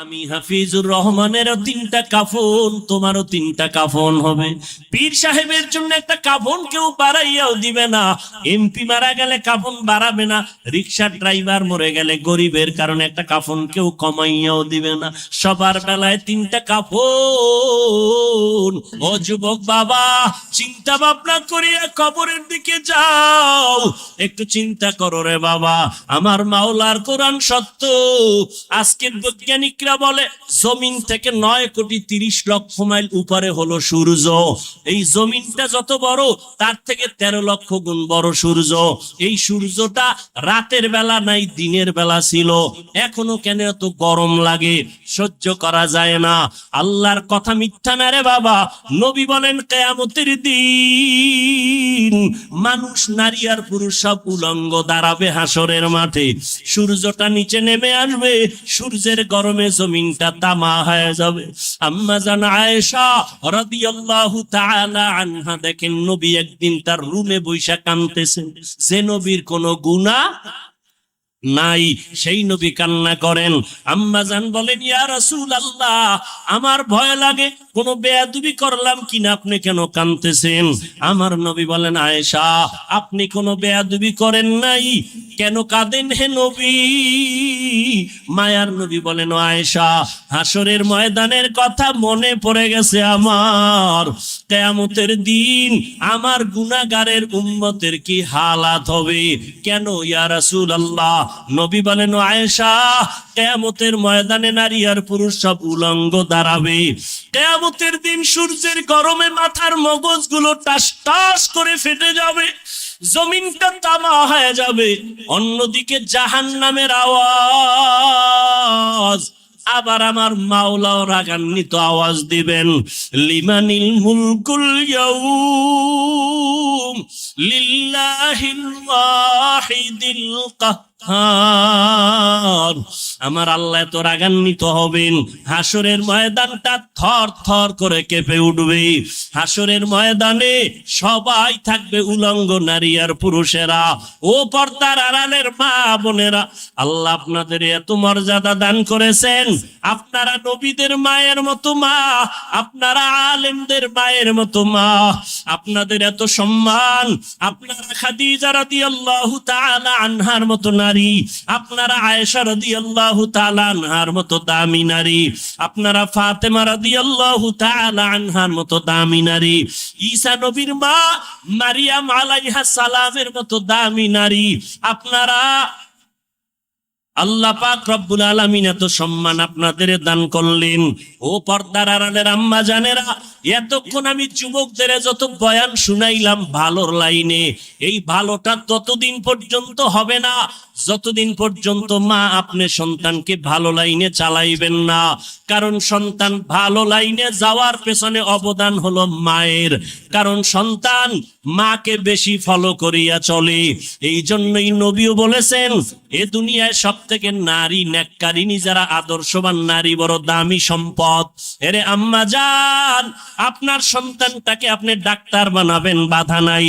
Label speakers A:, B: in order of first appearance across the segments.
A: আমি হাফিজুর রহমানেরও 3টা কাফন, তোমারও 3টা কাফন হবে। পীর সাহেবের জন্য একটা কাফন কেউ বাড়াইয়াও দিবে না। এমপি মারা গেলে কাফন বাড়াবে না। রিকশার ড্রাইভার মরে গেলে গরিবের কারণে একটা কাফন কেউ কমাইয়াও দিবে না। সবার বেলায় 3টা কাফন। ও যুবক বাবা, চিন্তা ভাবনা করিয়া কবরের দিকে যাও। একটু চিন্তা করো রে বাবা, আমার মাওলার কোরআন সত্য। আজকের বৈজ্ঞানিকরা বলে জমিন থেকে 9,30,00,000 মাইল উপরে হলো সূর্য। এই জমিনটা যত বড় তার থেকে 13 লক্ষ গুণ বড় সূর্য। এই সূর্যটা রাতের বেলা নাই, দিনের বেলা ছিল। এখনো কেন এত গরম লাগে, সহ্য করা যায় না। আল্লাহর কথা মিথ্যা না রে বাবা। নবী বলেন কিয়ামতের দিন মানুষ, নারী আর পুরুষ সব উলঙ্গ দাঁড়াবে হাসরের মাঠে। সূর্যটা নিচে নেমে আসবে, সূর্যের গরমে জমিনটা তামা হয়ে যাবে। আম্মা জান আয়েশা রাদিয়াল্লাহু তাআলা আনহা দেখেন নবী একদিন তার রুমে বৈশা কাঁদতেছেন। যে নবীর কোনো গুনাহ নাই সেই নবী কান্না করেন। আম্মা জান বলেন, ইয়া রাসূলুল্লাহ, আমার ভয় লাগে কোনো বেয়াদবি করলাম কিনা, আপনি কেন কাঁদতেছেন? আমার নবী বলেন, আয়েশা, আপনি কোনো বেয়াদবি করেন নাই, কেন কাঁদেন হে নবী? মায়ার নবী বলেন, আয়েশা, হাসরের ময়দানের কথা মনে পড়ে গেছে আমার। কিয়ামতের দিন আমার গুনাহগারের উম্মতের কি হালাত হবে। কেন ইয়া রাসূলুল্লাহ? নবী বলেন, আয়েশা, কিয়ামতের ময়দানে নারী আর পুরুষ সব উলঙ্গ দাঁড়াবে। কিয়ামতের দিন সূর্যের গরমে মাথার মগজগুলো টাস টাস করে ফেটে যাবে, জমিনটা তামা হয়ে যাবে। অন্যদিকে জাহান্নামের আওয়াজ। আবার আমার মাওলাও রাগান্বিত আওয়াজ দিবেন, লিমানিল মুলকুল ইয়াউম লিল্লাহিল ওয়াহিদিল কাহ্হার। আমার আল্লাহ তো রাগান্বিত হবেন, হাসরের ময়দানটা থর থর করে কেঁপে উঠবে। হাসরের ময়দানে সবাই থাকবে উলঙ্গ, নারী আর পুরুষেরা। ও পর্দার আড়ালের মা বোনেরা, আল্লাহ আপনাদের এত মর্যাদা দান করেছেন। আপনারা নবীদের মায়ের মতো মা, আপনারা আলেমদের মায়ের মতো মা, আপনাদের এত সম্মান। আপনারা খাদিজা রাদিয়াল্লাহু তাআলা আনহার মতো নারী, আপনারা আয়েশা রাদিয়াল্লাহু তাআলা আনহার মতো দামি নারী, আপনারা ফাতেমা রাদিয়াল্লাহু তাআলা আনহার মতো দামি নারী, ঈসা নবীর মা মারিয়াম আলাইহা সালামের মতো দামি নারী। আপনারা আল্লাহ পাক রব্বুল আলামিন এত সম্মান আপনাদের দান করলেন। ও পর্দার আড়ালের আম্মা জানেরা, এতক্ষণ আমি যুবকদের যত বয়ান শুনাইলাম ভালোর লাইনে, এই ভালোটা ততদিন পর্যন্ত হবে না যতদিন পর্যন্ত মা আপনি সন্তানকে ভালো লাইনে চালাইবেন না। কারণ সন্তান ভালো লাইনে যাওয়ার পেছনে অবদান হলো মায়ের। কারণ সন্তান মাকে বেশি ফলো করিয়া চলে। এই জন্যই নবীও বলেছেন, এ দুনিয়ায় সব থেকে নারী নেককারিনী যারা আদর্শবান নারী বড় দামি সম্পদ। এরে আম্মা জান, আপনার সন্তানটাকে আপনি ডাক্তার বানাবেন, বাধা নাই।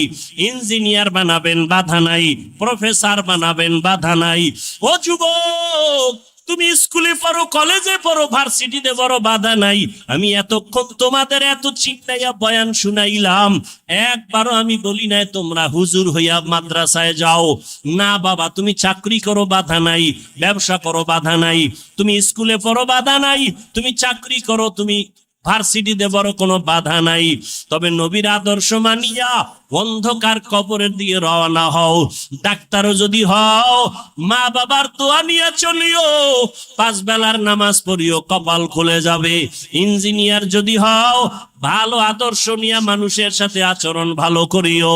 A: ইঞ্জিনিয়ার বানাবেন, বাধা নাই। প্রফেসর বানাবেন, বাধা নাই। ও যুবক, তুমি স্কুলে পড়ো, কলেজে পড়ো, ভার্সিটিতে পড়ো, বাধা নাই। আমি এতক্ষণ তোমাদের এত চিন্তাইয়া বয়ান শুনাইলাম, একবারও আমি বলি নাই তোমরা হুজুর হইয়া মাদ্রাসায় যাও। না বাবা, তুমি চাকরি করো, বাধা নাই। ব্যবসা করো, বাধা নাই। তুমি স্কুলে পড়ো, বাধা নাই। তুমি চাকরি করো, তুমি ভার্সিটিতে বড়, কোনো বাধা নাই। তবে নবীর আদর্শ মানিয়া অন্ধকার কবরের দিকে রওনা হও। ডাক্তারও যদি হও, মা বাবার দোয়া নিয়ে চলিও, 5 বেলার নামাজ পড়িও, কপাল খুলে যাবে। ইঞ্জিনিয়ার যদি হও, ভালো আদর্শ নিয়ে মানুষের সাথে আচরণ ভালো করিও,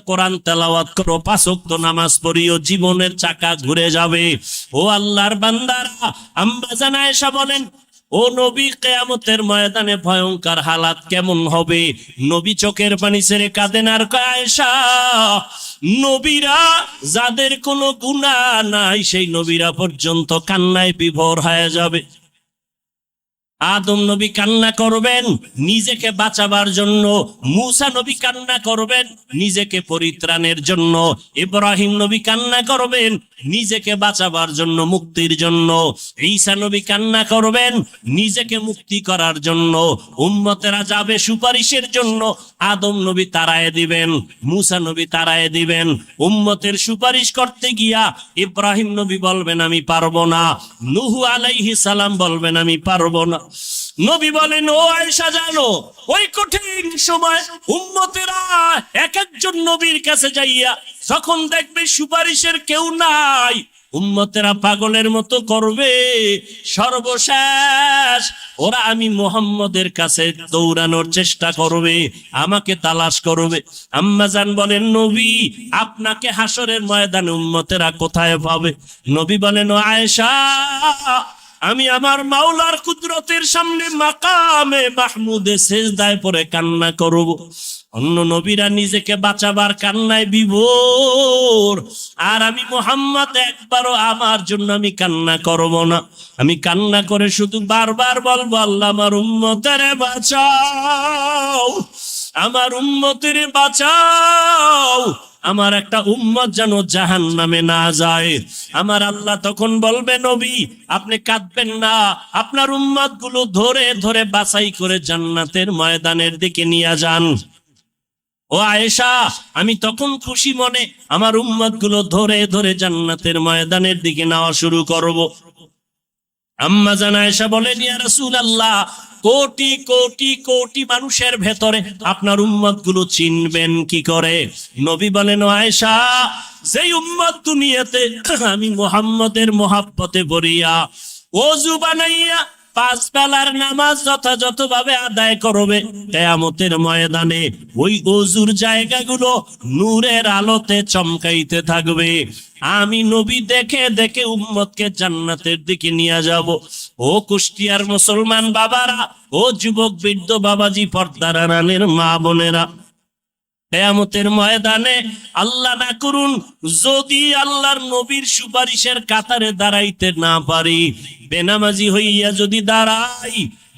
A: কোরআন তেলাওয়াত করো, 5 ওয়াক্ত নামাজ পড়িও, জীবনের চাকা ঘুরে যাবে। ও আল্লাহর বান্দারা, আম্মা জান আয়েশা বলেন, ও নবী, কিয়ামতের ময়দানে ভয়ঙ্কর হালাত কেমন হবে? নবী চোখের পানি ছেড়ে কাঁদেন আর কয়, আয়েশা, নবীরা যাদের কোনো গুনাহ নাই সেই নবীরা পর্যন্ত কান্নায় বিভোর হয়ে যাবে। আদম নবী কান্না করবেন নিজেকে বাঁচাবার জন্য, মূসা নবী কান্না করবেন নিজেকে পরিত্রাণের জন্য, ইব্রাহিম নবী কান্না করবেন নিজেকে বাঁচাবার জন্য, মুক্তির জন্য, ঈসা নবী কান্না করবেন নিজেকে মুক্তি করার জন্য, উম্মতেরা যাবে সুপারিশের জন্য, আদম নবী তাড়ায় দিবেন, মূসা নবী তাড়ায় দিবেন। উম্মতের সুপারিশ করতে গিয়া ইব্রাহিম নবী বলবেন আমি পারবো না, নূহ আলাইহিস সালাম বলবেন আমি পারবো না। নবী বলেন ও আয়েশা জানো ওই কঠিন সময় উম্মতেরা এক একজন নবীর কাছে যাইয়া যখন দেখবে সুপারিশের কেউ নাই, উম্মতেরা পাগলের মতো করবে, সর্বশেষ ওরা আমি মুহাম্মদের কাছে দৌড়ানোর চেষ্টা করবে, আমাকে তালাশ করবে। আম্মাজান বলেন নবী আপনাকে হাসরের ময়দানে উম্মতেরা কোথায় পাবে? নবী বলেন ও আয়েশা আমি আমার মাওলার কুদরতের সামনে মাকামে মাহমুদে সেজদায় পড়ে কান্না করব। অন্য নবীরা নিজেকে বাঁচাবার কান্নায় বিভোর, আর আমি মুহাম্মদ একবারও আমার জন্য আমি কান্না করব না। আমি কান্না করে শুধু বারবার বলবো আল্লাহ আমার উম্মতেরে বাঁচাও, আমার উম্মতেরে বাঁচাও, আমার একটা উম্মত যেন জাহান্নামে না যায়। আমার আল্লাহ তখন বলবে নবী আপনি কাঁদবেন না, আপনার উম্মত গুলো ধরে ধরে বাছাই করে জান্নাতের ময়দানের দিকে নিয়ে যান। ও আয়েশা আমি তখন খুশি মনে আমার উম্মত গুলো ধরে ধরে জান্নাতের ময়দানের দিকে নেওয়া শুরু করব। আম্মা জান আয়েশা বলেন ইয়া রাসূলুল্লাহ কোটি কোটি কোটি মানুষের ভেতরে আপনার উম্মত গুলো চিনবেন কি করে? নবী বলেন ও আয়েশা যেই উম্মত দুনিয়াতে আমি মুহাম্মদের মহব্বতে ভরিয়া ওযু বানাইয়া 5 বেলার নামাজ যথাযথভাবে আদায় করবে, কিয়ামতের ময়দানে ওই ওযুর জায়গাগুলো নূরের আলোতে চমকাইতে থাকবে। আমি নবী দেখে দেখে উম্মতকে জান্নাতের দিকে নিয়ে যাব। ও কুষ্টিয়ার মুসলমান বাবারা, ও যুবক বৃদ্ধ বাবাজি, পর্দার আড়ালের মা বোনেরা, কিয়ামতের ময়দানে আল্লাহ না করুন যদি আল্লাহর নবীর সুপারিশের কাতারে দাঁড়াইতে না পারি, বেনামাজি হইয়া যদি দাঁড়াই,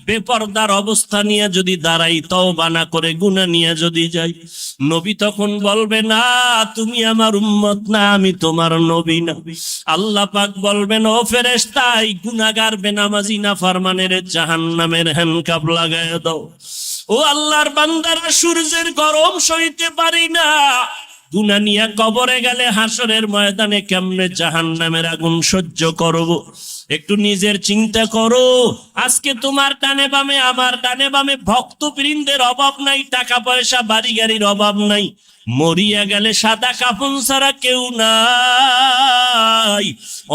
A: বেপরদার অবস্থা নিয়ে যদি দাঁড়াই, তওবা না করে গুনাহ নিয়ে যদি যাই, নবী তখন বলবে না তুমি আমার উম্মত না, আমি তোমার নবী না। আল্লাহ পাক বলবেন ও ফেরেশতা এই গুনাহগার বেনামাজি নাফরমানের জাহান্নামের হ্যান্ডকাপ লাগায় দাও। ও আল্লাহর বান্দারা সূর্যের গরম সইতে পারি না, গুনাহ নিয়ে কবরে গেলে হাসরের ময়দানে কেমনে জাহান্নামের আগুন সহ্য করব? একটু নিজের চিন্তা করো। আজকে তোমার ডানে বামে আমার ডানে বামে ভক্তবৃন্দের অভাব নাই, টাকা পয়সা বাড়ি গাড়ির অভাব নাই, মরিয়া গেলে সাদা কাফন ছাড়া কেউ নাই,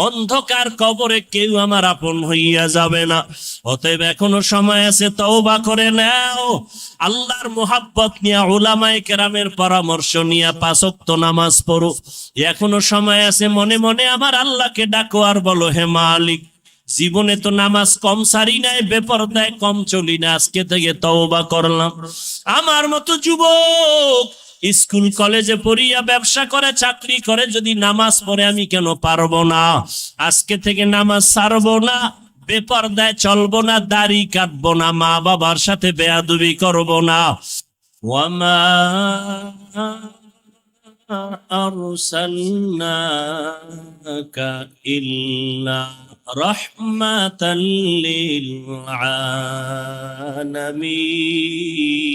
A: অন্ধকার কবরে কেউ আমার আপন হইয়া যাবে না। অতএব এখনো সময় আছে, তওবা করে নাও, আল্লাহর মোহাব্বত নিয়ে উলামায়ে কেরামের পরামর্শ নিয়ে 5 ওয়াক্ত নামাজ পড়ো। এখনো সময় আছে, মনে মনে আমার আল্লাহকে ডাকো আর বলো হে মালিক জীবনে তো নামাজ কম সারি নাই, বেপরদায় কম চলি না, আজকে থেকে তওবা করলাম। আমার মতো যুবক স্কুল কলেজে পড়িয়া ব্যবসা করে চাকরি করে যদি নামাজ পড়ে আমি কেন পারবো না? আজকে থেকে নামাজ ছাড়বো না, বেপরদায় চলবো না, দাড়ি কাটবো না, মা বাবার সাথে বেয়াদবি করবো না। ওয়ামা আরসালনাকা ইল্লা রাহমাতাল লিল আলামিন।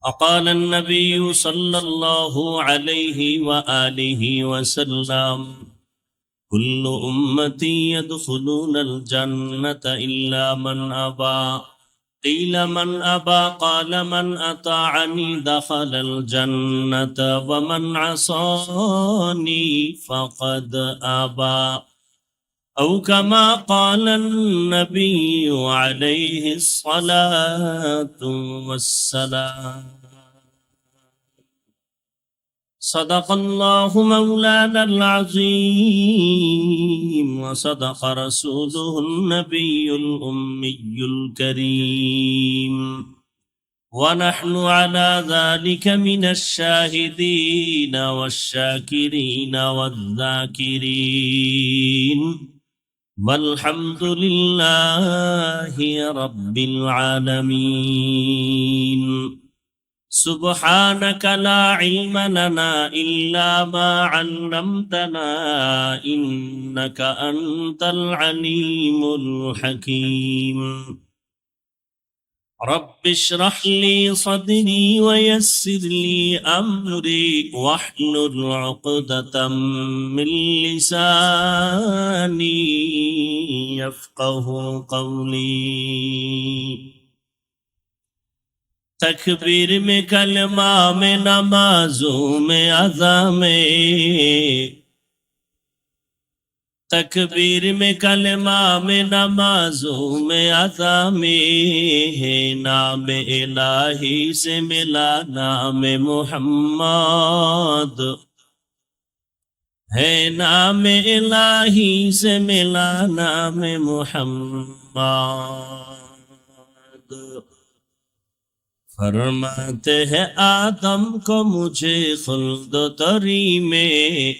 A: وقال النبي صلى الله عليه وآله وسلم كل أمتي يدخلون الجنة إلا من أبى قيل من أبى قال من أطاعني دخل الجنة ومن عصاني فقد أبى أو كما قال النبي عليه الصلاة والسلام. صدق الله مولانا العظيم وصدق رسوله النبي الأمي الكريم ونحن على ذلك من الشاهدين والشاكرين والذاكرين والحمد لله رب العالمين سبحانك لا علم لنا إلا ما علمتنا إنك أنت العليم الحكيم رب اشرح لي صدري ويسر لي أمري واحلل عقدة من لساني يفقه قولي تکبیر میں کلمہ میں نمازوں میں اذا میں تکبیر میں کلمہ میں نمازوں میں اذا میں ہے نام الہی سے ملا نام محمد ہے نام الہی سے ملا نام محمد فرماتے ہیں آدم کو مجھے خلد تری میں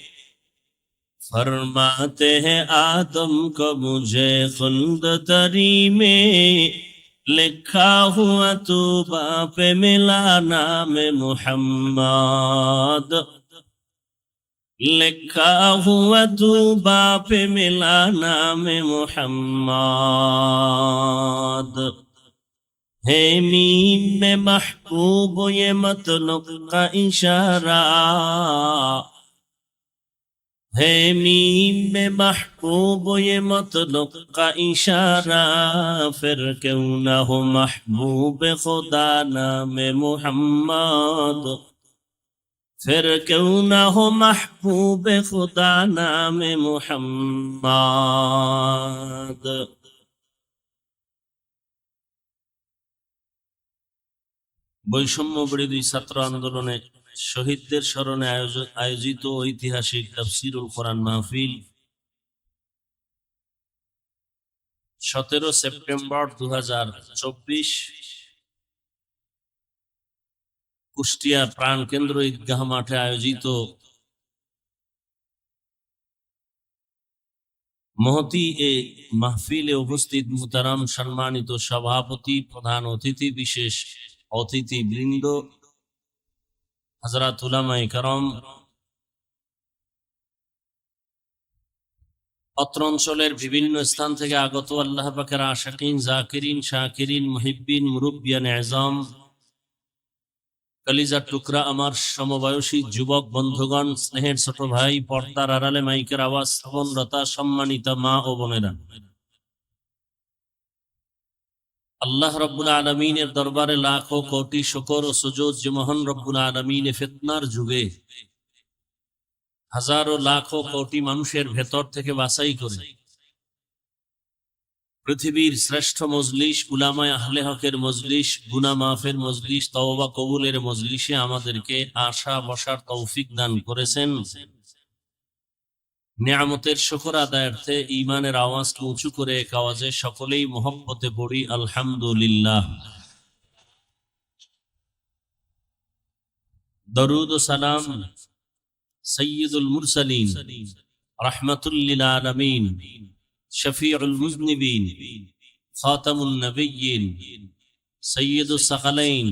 A: فرماتے ہیں آدم کو مجھے خلد تری میں لکھا ہوا تو باپ ملا نام محمد لکھا ہوا تو باپ ملا نام محمد ہے میم میں محبوب یہ مطلق کا اشارہ ہے میم میں محبوب یہ مطلق کا اشارہ پھر کیوں نہ ہو محبوب خدا نام محمد پھر کیوں نہ ہو محبوب خدا نام محمد বৈষম্য বিরোধী ছাত্র আন্দোলনে শহীদদের স্মরণে আয়োজিত ঐতিহাসিক তাফসীরুল কোরআন মাহফিল 17 সেপ্টেম্বর 2024 কুষ্টিয়া প্রাণকেন্দ্র ঈদগাহ মাঠে আয়োজিত মহতি এ মাহফিলে উপস্থিত মুহতারাম সম্মানিত সভাপতি প্রধান অতিথি বিশেষ অতিথি বৃন্দ হযরত উলামায়ে কেরাম অত্র অঞ্চলের বিভিন্ন স্থান থেকে আগত আল্লাহ পাকের আশিকিন জাকিরিন শাকিরিন মুহিব্বিন মুরব্বিয়ান আযম কলিজার টুকরা আমার সমবয়সী যুবক বন্ধুগণ স্নেহের ছোট ভাই পর্দার আড়ালে মাইকের আওয়াজ শ্রবণরতা সম্মানিত মা ও বোনেরা আল্লাহ রব্বুল আলামিনের দরবারে লাখো কোটি শুকর ও সুজুদ যে মহান রব্বুল আলামিনে ফিতনার যুগে হাজারো লাখো কোটি মানুষের ভেতর থেকে বাছাই করে পৃথিবীর শ্রেষ্ঠ মজলিস উলামায়ে আহলে হকের মজলিস গুনাহ মাফের মজলিস তওবা কবুলের মজলিসে আমাদেরকে আসা বসার তৌফিক দান করেছেন নিয়ামতের শুকর আদায়ার্থে ঈমানের আওয়াজকে উঁচু করে এক আওয়াজে সকলেই মুহাব্বতে পড়ি আলহামদুলিল্লাহ দরুদ ও সালাম সাইয়্যিদুল মুরসালিন রাহমাতুল লিল আলামিন শফিউল মুযনিবিন খাতামুন নবিয়্যিন সাইয়্যিদুস সাকালাইন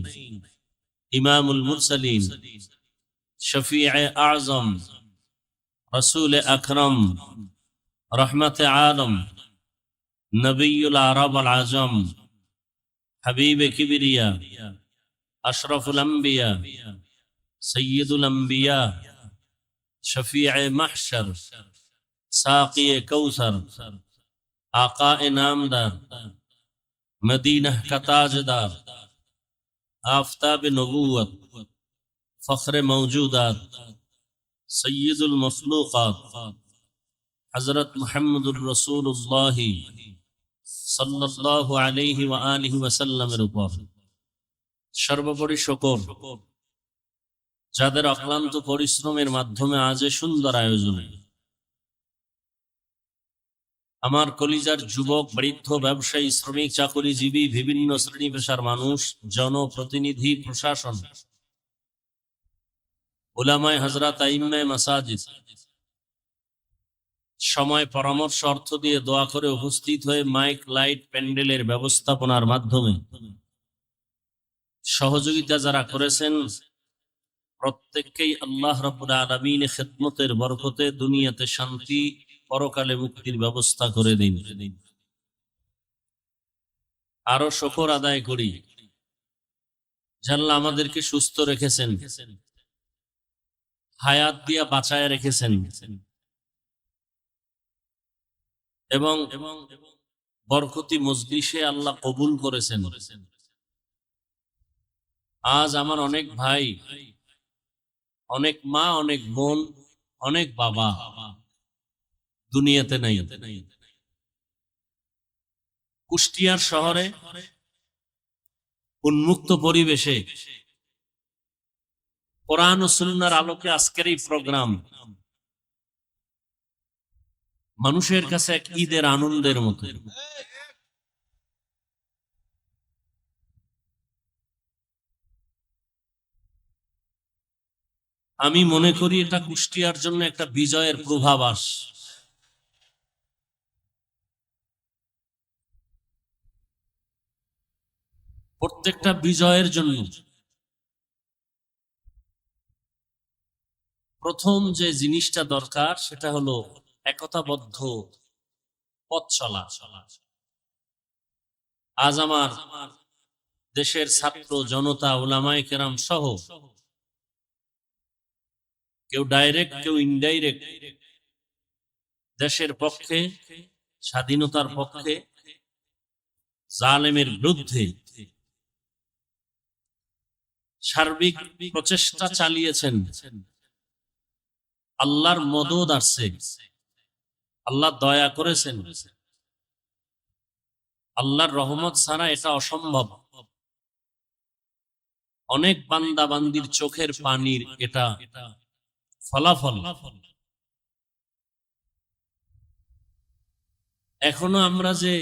A: ইমামুল মুরসালিন শফিয়ে আযম رسول اکرم رحمت عالم نبی العرب العجم حبیب کبریا اشرف الانبیاء سید الانبیاء شفیع محشر ساقی کوثر آقا نامدار مدینہ کا تاجدار آفتاب نبوت فخر موجودات سید المخلوقات حضرت محمد الرسول اللہ صلی اللہ علیہ وآلہ وسلم উপর সর্বোপরি শুকর যাদের অক্লান্ত পরিশ্রমের মাধ্যমে আজ সুন্দর আয়োজনে আমার কলিজার যুবক, বৃদ্ধ, ব্যবসায়ী, শ্রমিক, চাকরিজীবী, বিভিন্ন শ্রেণী পেশার মানুষ, জনপ্রতিনিধি, প্রশাসন, উলামায়ে হযরত, আইম্মায়ে মাসাজিদ, সময়, পরামর্শ, অর্থ দিয়ে দোয়া করে উপস্থিত হয়ে মাইক, লাইট, প্যান্ডেলের ব্যবস্থাপনার মাধ্যমে সহযোগিতা যারা করেছেন, প্রত্যেককেই আল্লাহ রাব্বুল আলামিনের খেদমতের বরকতে দুনিয়াতে শান্তি, পরকালে মুক্তির ব্যবস্থা করে দিন। আরো শুকর আদায় করি যে আল্লাহ আমাদেরকে সুস্থ রেখেছেন, হায়াত দিয়া বাঁচায় রেখেছেন এবং বরকতি মজলিসে আল্লাহ কবুল করেছেন। আজ আমার অনেক ভাই, অনেক মা, অনেক বোন, অনেক বাবা দুনিয়াতে নাই। কুষ্টিয়ার শহরে উন্মুক্ত পরিবেশে কোরআন ও সুন্নাহর আলোকে আজকের এই প্রোগ্রাম মানুষের কাছে এক ঈদের আনন্দের মতো। আমি মনে করি এটা কুষ্টিয়ার জন্য একটা বিজয়ের পূর্বাভাস। প্রত্যেকটা বিজয়ের জন্য প্রথম যে জিনিসটা দরকার সেটা হলো একতাবদ্ধ পথ চলা। আজ আমার দেশের ছাত্র জনতা, উলামায়ে কেরাম সহ কেউ ডাইরেক্ট, কেউ ইনডাইরেক্ট দেশের পক্ষে, স্বাধীনতার পক্ষে, জালেমের বিরুদ্ধে সার্বিক প্রচেষ্টা চালিয়েছেন। আল্লাহর মদদ আসছে, আল্লাহ দয়া করেছেন, আল্লাহর রহমত ছাড়া এটা অসম্ভব। অনেক বান্দা বান্দির চোখের পানির এটা ফলাফল। এখনো আমরা যে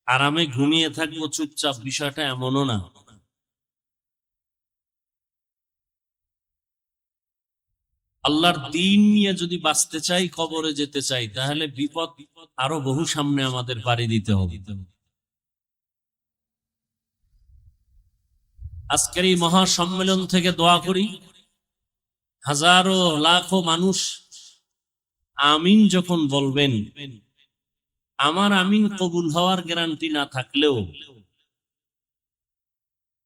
A: আরামে ঘুমিয়ে থাকবো চুপচাপ, বিষয়টা এমনও না। আল্লাহর দ্বীন নিয়ে যদি বাঁচতে চাই, কবরে যেতে চাই, তাহলে বিপদ আরো বহু সামনে আমাদের পাড়ি দিতে হবে। আজকের এই মহা সম্মেলন থেকে দোয়া করি হাজারো লাখো মানুষ আমিন যখন বলবেন, আমার আমিন কবুল হওয়ার গ্যারান্টি না থাকলেও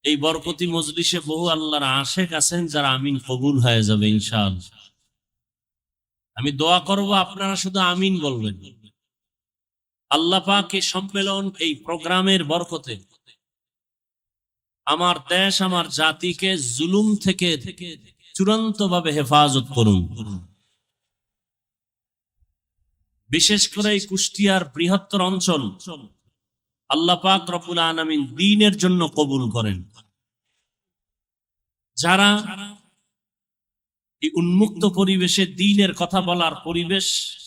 A: এই বরকতি মজলিসে বহু আল্লাহর আশেক আছেন যারা আমিন কবুল হয়ে যাবে ইনশাআল্লাহ। আমি দোয়া করব, আপনারা শুধু আমিন বলবেন। আল্লাহ পাক এই সম্মেলন, এই প্রোগ্রামের বরকতে আমার দেশ, আমার জাতিকে জুলুম থেকে চূড়ান্ত ভাবে হেফাজত করুন। বিশেষ করে এই কুষ্টিয়ার বৃহত্তর অঞ্চল আল্লাহ পাক রব্বুল আলামিন দ্বীনের জন্য কবুল করেন। যারা এই উন্মুক্ত পরিবেশে দ্বীনের কথা বলার পরিবেশ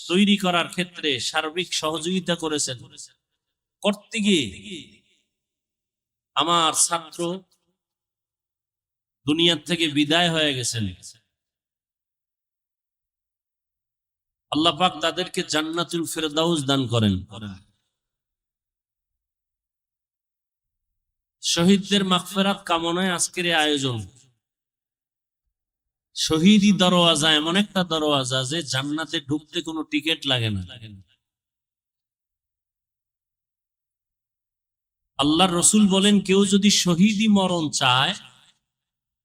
A: তৈরি করার ক্ষেত্রে সার্বিক সহযোগিতা করেছেন, করতে গিয়ে আমার ছাত্র দুনিয়ার থেকে বিদায় হয়ে গেছেন। আল্লাহ পাক তাদেরকে জান্নাতুল ফেরদাউস দান করেন। শহীদদের মাগফিরাত কামনায় আজকের এই আয়োজন। শহীদি দরওয়াজা এমন একটা দরওয়াজা যে জান্নাতে ঢুকতে কোনো টিকিট লাগে না। আল্লাহর রসুল বলেন, কেউ যদি শহীদি মরণ চায়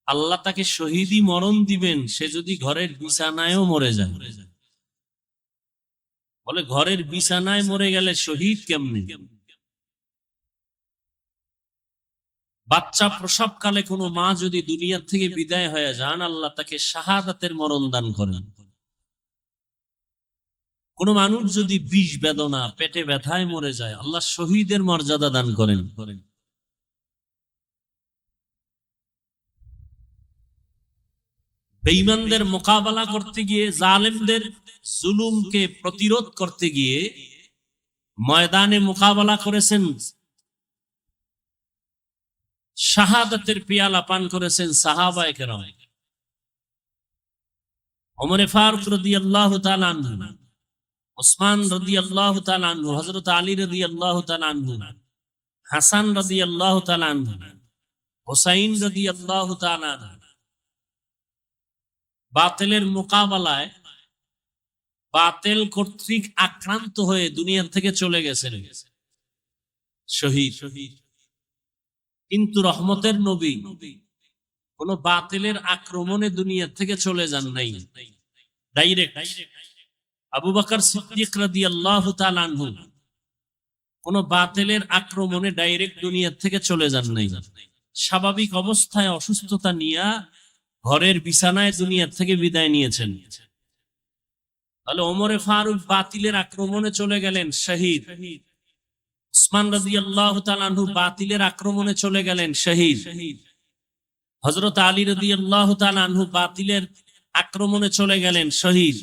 A: আল্লাহ তাকে শহীদি মরণ দিবেন, সে যদি ঘরের বিছানায়ও মরে যায়। বলে ঘরের বিছানায় মরে গেলে শহীদ কেমনে? বাচ্চা প্রসবকালে কোনো মা যদি দুনিয়া থেকে বিদায় হয়ে যান, আল্লাহ তাকে শাহাদাতের মরণ দান করেন। কোন মানুষ যদি বিষ বেদনা, পেটে ব্যথায় মরে যায়, আল্লাহ শহীদের মর্যাদা দান করেন। বেঈমানদের মোকাবেলা করতে গিয়ে, জালেমদের জুলুমকে প্রতিরোধ করতে গিয়ে ময়দানে মোকাবেলা করেছেন, শাহাদাতের পিয়ালা পান করেছেন সাহাবায়ে কেরাম। ওমরে ফারুক রাদিয়াল্লাহু তাআলা আনহু, ওসমান রাদিয়াল্লাহু তাআলা আনহু, হযরত আলী রাদিয়াল্লাহু তাআলা আনহু, হাসান রাদিয়াল্লাহু তাআলা আনহু, হুসাইন রাদিয়াল্লাহু তাআলা আনহু বাতিলের মোকাবেলায় বাতিল কর্তৃক আক্রান্ত হয়ে দুনিয়া থেকে চলে গেছেন শহীদ। কিন্তু রহমতের নবী কোন বাতিলের আক্রমণে দুনিয়া থেকে চলে যান নাই, ডাইরেক্ট। আবু বকর সিদ্দিক রাদিয়াল্লাহু তাআলা আনহু কোন বাতিলের আক্রমণে ডাইরেক্ট দুনিয়া থেকে চলে যান নাই। স্বাভাবিক অবস্থায় অসুস্থতা নিয়ে ঘরের বিছানায় দুনিয়া থেকে বিদায় নিয়েছেন। তাহলে ওমরে ফারুক বাতিলের আক্রমণে চলে গেলেন শহীদ। উসমান রাদিয়াল্লাহু তাআলা আনহু বাতিলের আক্রমণে চলে গেলেন শহীদ। হযরত আলী রাদিয়াল্লাহু তাআলা আনহু বাতিলের আক্রমণে চলে গেলেন শহীদ।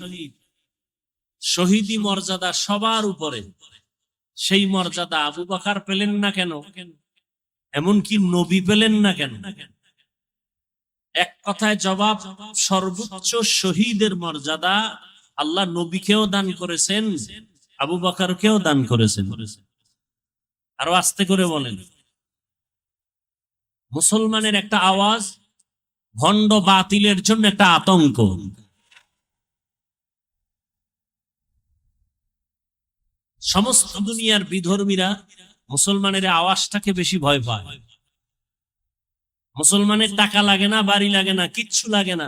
A: শহীদি মর্যাদা সবার উপরে, সেই মর্যাদা আবু বকর পেলেন না কেন? এমনকি নবী পেলেন না কেন? এক কথায় জবাব, সর্বোচ্চ শহীদের মর্যাদা আল্লাহ নবীকেও দান করেছেন, আবু বকরকেও দান করেছেন। আরো আস্তে করে বলেন। মুসলমানের একটা আওয়াজ ভণ্ড বাতিলের জন্য একটা আতঙ্ক। সমস্ত দুনিয়ার বিধর্মীরা মুসলমানের আওয়াজটাকে বেশি ভয় পায়। মুসলমানের টাকা লাগে না, বাড়ি লাগে না, কিচ্ছু লাগে না,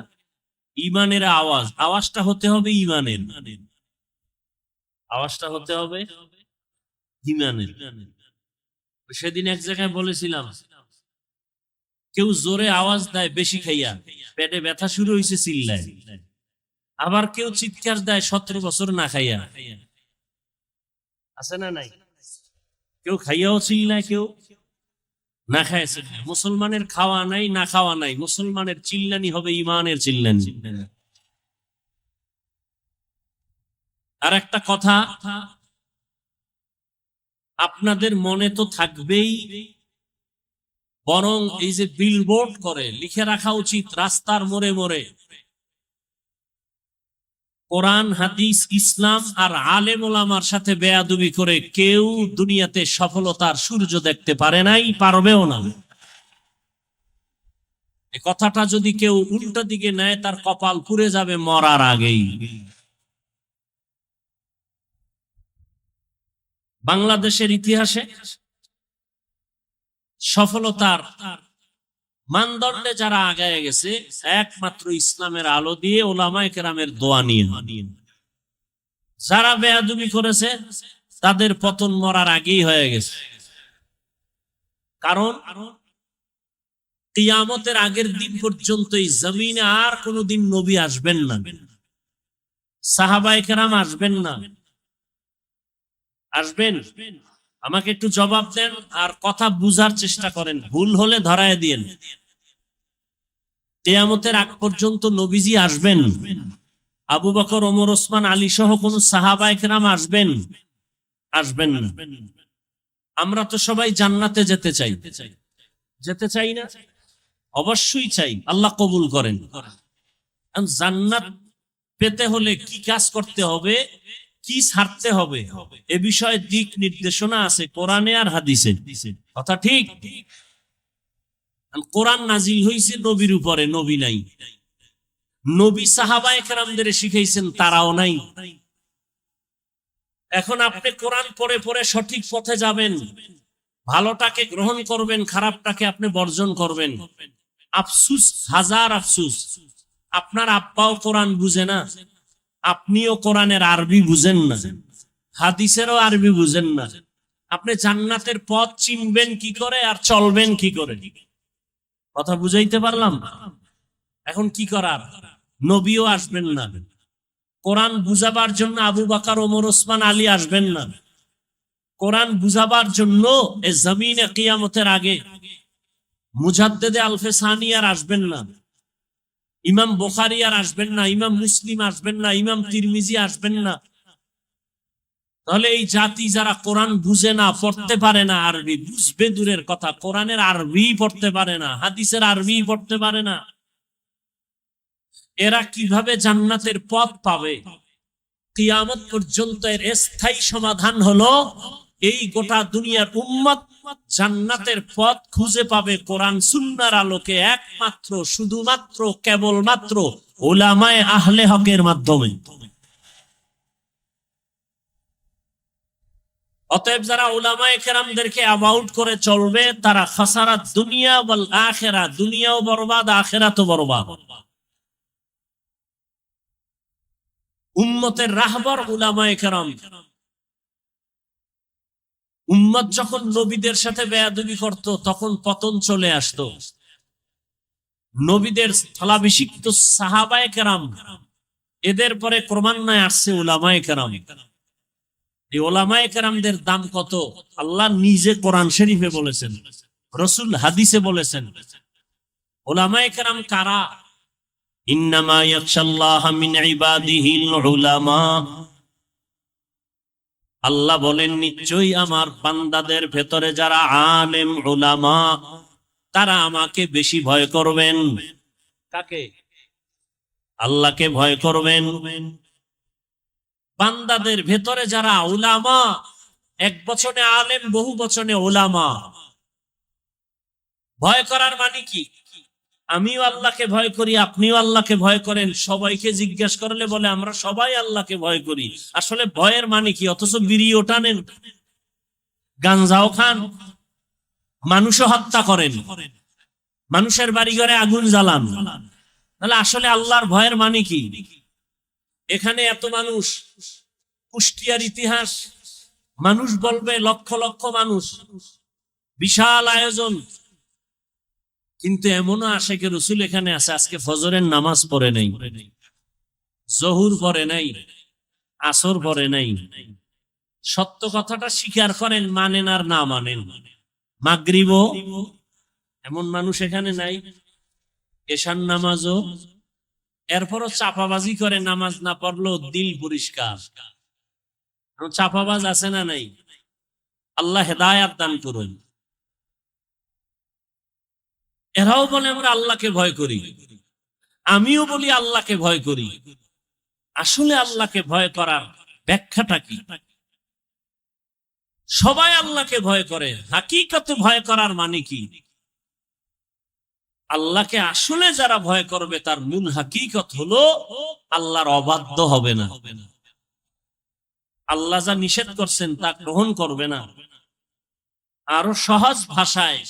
A: ইমানের আওয়াজ। আওয়াজটা হতে হবে ইমানের, আওয়াজটা হতে হবে ইমানের। সেদিন এক জায়গায় বলেছিলাম, কেউ জোরে আওয়াজ দেয় বেশি খাইয়া, পেটে ব্যথা শুরু হয়েছে চিল্লায়। আবার কেউ চিৎকার দেয় 17 বছর না খাইয়া। আছে না নাই? কেউ খাইয়াও চিল্লায়, কেউ না খায়। মুসলমানের খাওয়া নাই, না খাওয়া নাই, মুসলমানের চিল্লানি হবে ইমানের চিল্লানি। আর একটা কথা আপনাদের মনে তো থাকবেই, বরং এই যে বিলবোর্ড করে লিখে রাখা উচিত রাস্তার মোড়ে মোড়ে, কোরআন হাদিস ইসলাম আর আলেম ওলামার সাথে বেয়াদবি করে কেউ দুনিয়াতে সফলতার সূর্য দেখতে পারে নাই, পারবেও না। এই কথাটা যদি কেউ উল্টো দিকে নেয়, তার কপাল পুড়ে যাবে মরার আগেই। বাংলাদেশের ইতিহাসে সফলতার মানদণ্ডে যারা আগায় গেছে, একমাত্র ইসলামের আলো দিয়ে, ওলামায়ে কেরামের দোয়া নিয়ে। যারা বেয়াদবি করেছে তাদের পতন মরার আগেই হয়ে গেছে। কারণ কিয়ামতের আগের দিন পর্যন্ত এই জমিনে আর কোনদিন নবী আসবেন না, সাহাবায়ে কেরাম আসবেন না। আসবেন? আমাকে একটু জবাব দেন আর কথা বুঝার চেষ্টা করেন, ভুল হলে ধরায় দিয়েন। কিয়ামতের আগ পর্যন্ত নবীজি আসবেন? আবু বকর, ওমর, ওসমান, আলী সহ কোন সাহাবায়ে কেরাম আসবেন? আসবেন না। আমরা তো সবাই জান্নাতে যেতে চাই, যেতে চাই না? অবশ্যই চাই, আল্লাহ কবুল করেন। জান্নাত পেতে হলে কি কাজ করতে হবে, কি ছাড়তে হবে, এ বিষয়ে দিক নির্দেশনা আছে কোরআনে আর হাদিসে। কথা ঠিক? কোরআন নাজিল হয়েছে নবীর উপরে, নবী নাই। নবী সাহাবায়ে কেরামদের শিখাইছেন, তারাও নাই। এখন আপনি কোরআন পড়ে পড়ে সঠিক পথে যাবেন, ভালোটাকে গ্রহণ করবেন, খারাপটাকে আপনি বর্জন করবেন। আফসুস, হাজার আফসুস, আপনার আব্বাও কোরআন বুঝে না, আপনিও কোরআনের আরবি বুঝেন না, হাদিসেরও আরবি বুঝেন না। আপনি জান্নাতের পথ চিনবেন কি করে আর চলবেন কি করে? কথা বুঝাইতে পারলাম? এখন কি করার? নবীও আসবেন না, কোরআন বুঝাবার জন্য আবু বকর, ওমর, ওসমান, আলী আসবেন না, কোরআন বুঝাবার জন্য এই জমিনে কিয়ামতের আগে মুজাদ্দেদে আলফে সানি আর আসবেন না, ইমাম বুখারী আর আসবেন না, ইমাম মুসলিম আসবেন না, ইমাম তিরমিজি আসবেন না। তাহলে এই জাতি যারা কোরআন বুঝে না, পড়তে পারে না, আরবি বুঝবে দূরের কথা, কোরআনের আরবি পড়তে পারে না, হাদিসের আরবি পড়তে পারে না, এরা কিভাবে জান্নাতের পথ পাবে? কিয়ামত পর্যন্ত এর স্থায়ী সমাধান হলো এই গোটা দুনিয়ার উম্মত জান্নাতের পথ খুঁজে পাবে কোরআন সুন্নাহর আলোকে, একমাত্র শুধুমাত্র কেবলমাত্র উলামায়ে আহলে হকের মাধ্যমে। অতএব যারা উলামায়ে কেরামদেরকে অ্যাবাউট করে চলবে তারা খাসারাত দুনিয়া ওয়াল আখিরা, দুনিয়াও বরবাদ আখিরাতও বরবাদ। উম্মতের রাহবর উলামায়ে কেরাম। উম্মত যখন নবীদের সাথে বেয়াদবি করত তখন পতন চলে আসতো। নবীদের স্থলাভিষিক্ত সাহাবায়ে কেরাম, এদের পরে ক্রমান্বয়ে আসছে উলামায়ে কেরাম। এই উলামায়ে কেরামদের দাম কত? আল্লাহ নিজে কোরআন শরীফে বলেছেন, রাসূল হাদিসে বলেছেন। উলামায়ে কেরাম কারা? ইন্নামা ইয়াখশাল্লাহা মিন ইবাদিহিল উলামা। আল্লাহ বলেন নিশ্চয়ই আমার বান্দাদের ভেতরে যারা আলেম উলামা তারা আমাকে বেশি ভয় করবেন। কাকে? আল্লাহকে ভয় করবেন। বান্দাদের ভেতরে যারা উলামা, এক বচনে আলেম, বহু বচনে উলামা। ভয় করার মানে কি? আমিও আল্লাহকে ভয় করি, আপনিও আল্লাহকে ভয় করেন। সবাইকে জিজ্ঞেস করলে বলে আমরা সবাই আল্লাহকে ভয় করি। আসলে ভয়ের মানে কি? অথচ বিড়িও টানেন, গাঞ্জাও খান, মানুষও হত্যা করেন, মানুষের বাড়ি ঘরে আগুন জ্বালান। তাহলে আসলে আল্লাহর ভয়ের মানে কি? এখানে এত মানুষ, কুষ্টিয়ার ইতিহাস, মানুষ বলবে লক্ষ লক্ষ মানুষ, বিশাল আয়োজন, কিন্তু এমনও আশেকে রসুল এখানে আছে আজকে ফজরের নামাজ পড়ে নাই, জহুর পড়ে নাই, আসর পড়ে নাই। সত্য কথাটা স্বীকার করেন, মানেন আর না মানেন। মাগরিবও এমন মানুষ এখানে নাই, এশার নামাজও। এরপরও চাপাবাজি করে, নামাজ না পড়লেও দিল পরিষ্কার। চাপাবাজ আছে না নাই? আল্লাহ হেদায়াত দান করুন। এরাও বলে আমরা আল্লাহকে ভয় করি, আমিও বলি আল্লাহকে ভয় করি। আসলে আল্লাহকে ভয় করার ব্যাখ্যাটা কি? সবাই আল্লাহকে ভয় করে, হাকিকতে ভয় করার মানে কি? আল্লাহকে আসলে যারা ভয় করবে তার মূল হাকিকত হলো আল্লাহর অবাধ্য হবে না, আল্লাহ যা নিষেধ করছেন তা গ্রহণ করবে না। আরো সহজ ভাষায়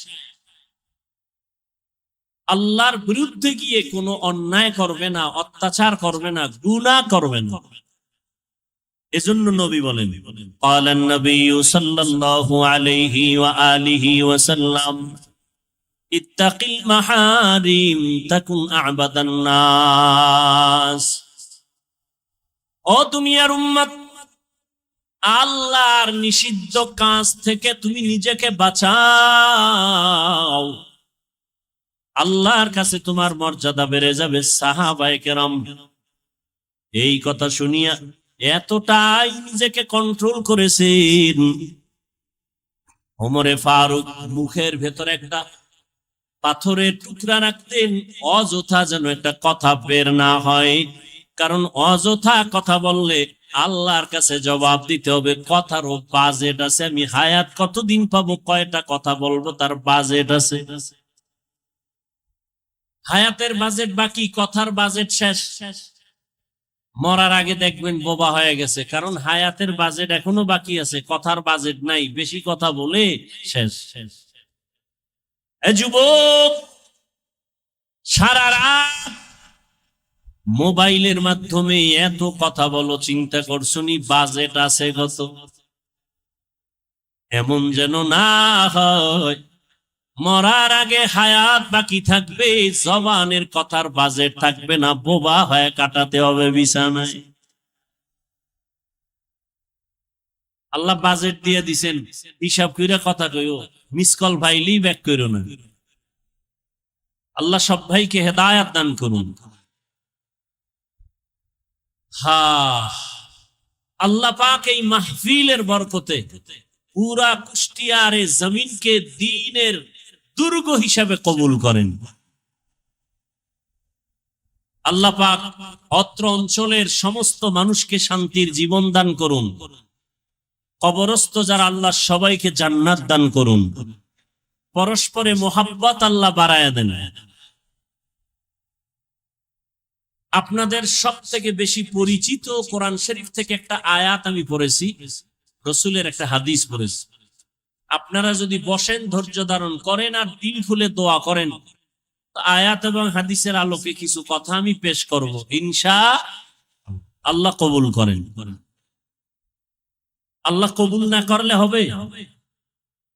A: আল্লাহর বিরুদ্ধে গিয়ে কোনো অন্যায় করবে না, অত্যাচার করবে না, গুনাহ করবে না। এজন্য নবী বলেন, ক্বালান নবী সাল্লাল্লাহু আলাইহি ওয়া আলিহি ওয়াসাল্লাম ইত্তাকিল মাহারিম তাকুন আ'বাদান নাস। ও দুনিয়ার উম্মত, আল্লাহর নিষিদ্ধ কাজ থেকে তুমি নিজেকে বাঁচাও, আল্লাহর কাছে তোমার মর্যাদা বেড়ে যাবে। সাহাবায়ে কেরাম এই কথা শুনিয়া এতটাই নিজেকে কন্ট্রোল করেছেন, ওমরে ফারুক মুখের ভেতরে একটা পাথরের টুকরা রাখতেন, অযথা যেন একটা কথা বের না হয়। কারণ অযথা কথা বললে আল্লাহর কাছে জবাব দিতে হবে। কথারও বাজেট আছে, আমি হায়াত কতদিন পাবো, কয়টা কথা বলবো তার বাজেট আছে। হায়াতের বাজেট বাকি, কথার বাজেট শেষ। মরার আগে দেখবেন বোবা হয়ে গেছে, কারণ হায়াতের বাজেট এখনো বাকি আছে, কথার বাজেট নাই, বেশি কথা বলে শেষ। যুবক, সারা রাত মোবাইলের মাধ্যমে এত কথা বলো, চিন্তা করছনি বাজেট আছে কত? এমন যেন না হয় মরার আগে হায়াত বাকি থাকবে, জবানের কথার বাজেট থাকবে না, বোবা হয়ে কাটাতে হবে বিছানায়। আল্লাহ বাজেট দিয়ে দিছেন, হিসাব কইরা কথা কইও, মিস কল ভাইলি ব্যাক কইরো না। আল্লাহ সব ভাইকে হেদায়াত দান করুন। আল্লাহ পাক এই মাহফিলের বরকতে পুরা কুষ্টিয়ার এই জমিনকে দ্বীনের দুর্গ হিসাবে কবুল করেন। আল্লাহ পাক অত্র অঞ্চলের সমস্ত মানুষকে শান্তির জীবন দান করুন। কবরস্থ যারা আল্লাহ সবাইকে জান্নাত দান করুন। পরস্পরে মোহাব্বত আল্লাহ বাড়ায়া দেন। আপনাদের সব থেকে বেশি পরিচিত কোরআন শরীফ থেকে একটা আয়াত আমি পড়েছি, রসুলের একটা হাদিস পড়েছি। আপনারা যদি বসেন, ধৈর্য ধারণ করেন আর দিল খুলে দোয়া করেন, আয়াত এবং হাদিসের আলোকে কিছু কথা আমি পেশ করব, ইনশাআল্লাহ কবুল করেন। আল্লাহ কবুল না করলে হবে?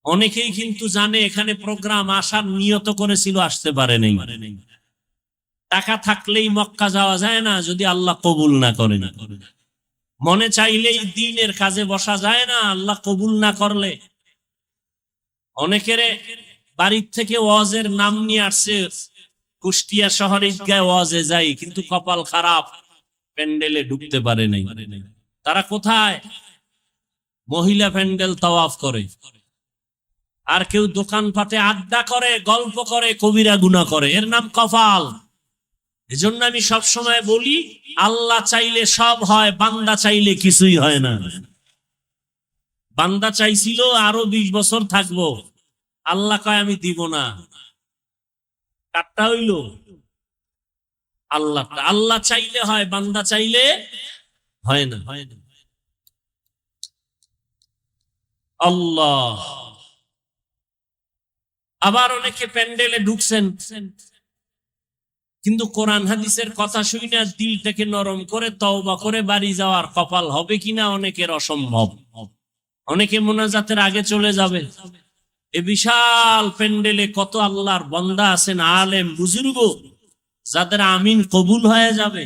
A: অনেকেই কিন্তু জানে এখানে প্রোগ্রাম আসার নিয়ত করেছিল, আসতে পারে নাই। টাকা থাকলেই মক্কা যাওয়া যায় না যদি আল্লাহ কবুল না করে। মনে চাইলেই দ্বীনের কাজে বসা যায় না আল্লাহ কবুল না করলে। অনেকের বাড়ির থেকে ওয়াজের নাম নিয়ে আসছে, কুষ্টিয়া শহরে ঈদগাহে ওয়াজে যাই, কিন্তু কপাল খারাপ, প্যান্ডেলে ঢুকতে পারে নাই। তারা কোথায়? মহিলা প্যান্ডেল তাওয়াফ করে, আর কেউ দোকানপাটে আড্ডা করে, গল্প করে, কবিরা গুনাহ করে, এর নাম কপাল। এজন্য আমি সব সময় বলি, আল্লাহ চাইলে সব হয়, বান্দা চাইলে কিছুই হয় না। বান্দা চাইছিল আরো 20 বছর থাকবো, আল্লাহ কয় আমি দিব না। কাটটা হইল আল্লাহ। আল্লাহ চাইলে হয়, বান্দা চাইলে হয় না। আল্লাহ। আবার অনেকে প্যান্ডেলে ঢুকছেন, কিন্তু কোরআন হাদিসের কথা শুনে দিলটাকে নরম করে তওবা করে বাড়ি যাওয়ার কপাল হবে কিনা অনেকের অসম্ভব। অনেকে মোনাজাতের আগে চলে যাবে। এ বিশাল প্যান্ডেলে কত আল্লাহর বান্দা আছেন, আলেম বুজুর্গ, যাদের আমিন কবুল হয়ে যাবে।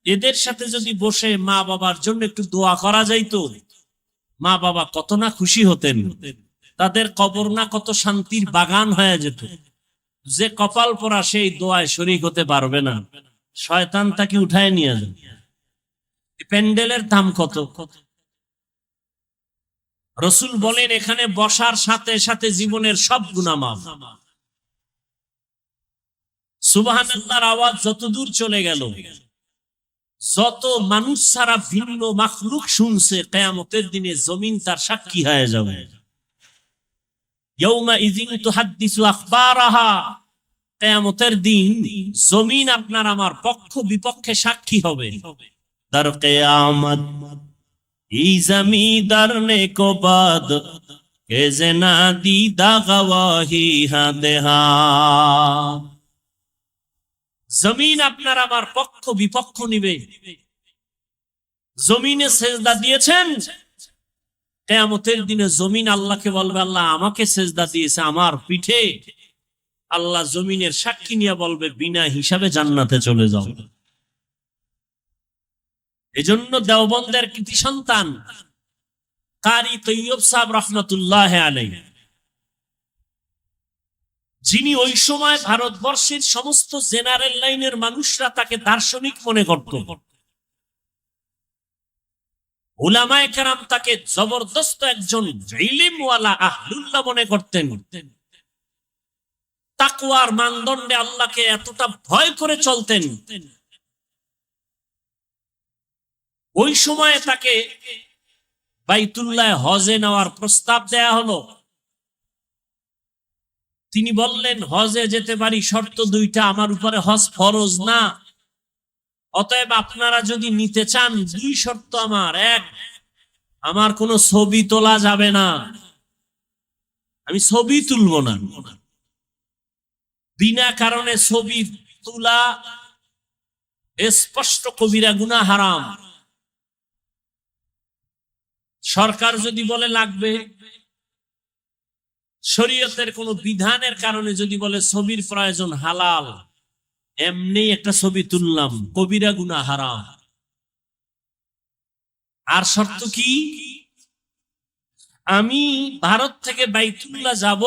A: এদের সাথে যদি বসে মা বাবার জন্য একটু দোয়া করা যাইতো, মা বাবা কত না খুশি হতেন, তাদের কবর না কত শান্তির বাগান হয়ে যেত। যে কপাল পরা সেই দোয়ায় শরীক হতে পারবে না, শয়তান তাকে উঠায় নিয়ে যাবে। প্যান্ডেলের দাম কত? রসুল বলেন এখানে বসার সাথে সাথে জীবনের সব গুনাহ মাফ। সুবহানাল্লাহর আওয়াজ যত দূর চলে গেল, যত মানুষ ছাড়া ভিন্ন মাখলুক শুনছে, কিয়ামতের দিনে জমিন তার সাক্ষী হয়ে যাবে। ইয়াউমা ইযিন তুহাদ্দিসু আখবারাহা, কিয়ামতের দিন জমিন আপনার আমার পক্ষ বিপক্ষে সাক্ষী হবে। তার কিয়ামত ই জমিদার নে কো বাদ কে জেনা দিদা গওয়াহি হাদেহা। জমিন আপনার আমার পক্ষ বিপক্ষ নিবে। জমিনে সেজদা দিয়েছেন, কিয়ামতের দিনে জমিন আল্লাহকে বলবে আল্লাহ আমাকে সেজদা দিয়েছে আমার পিঠে। আল্লাহ জমিনের সাক্ষী নিয়ে বলবে বিনা হিসাবে জান্নাতে চলে যাও। এজন্য দেওবন্দের কৃতি সন্তান কারি তৈয়ব সাহেব রহমতুল্লাহ আলাইহি, যিনি ওই সময় ভারতবর্ষের সমস্ত জেনারেল লাইনের মানুষরা তাকে দার্শনিক মনে করত, উলামায়ে কেরাম তাকে জবরদস্ত একজন ইলমওয়ালা আহলুল্লাহ মনে করতেন। তাকওয়ার মানদণ্ডে আল্লাহকে এতটা ভয় করে চলতেন। ওই সময়ে তাকে বাইতুল্লাহ হজে নেওয়ার প্রস্তাব দেয়া হলো। তিনি বললেন হজে যেতে পারি, শর্ত দুইটা, আমার উপরে হজ ফরজ না, অতএব আপনারা যদি নিতে চান দুই শর্ত আমার। এক, আমার কোনো ছবি তোলা যাবে না, আমি ছবি তুলবো না। বিনা কারণে ছবি তোলা স্পষ্ট কবিরা গুনাহ, হারাম। সরকার যদি বলে লাগবে, শরীয়তের কোন বিধানের কারণে যদি বলে ছবির প্রয়োজন, হালাল, এমনি একটা ছবি তুললাম, কবিরা গুনাহ, হারাম। আর শর্ত কি? আমি ভারত থেকে বাইতুল্লাহ যাব,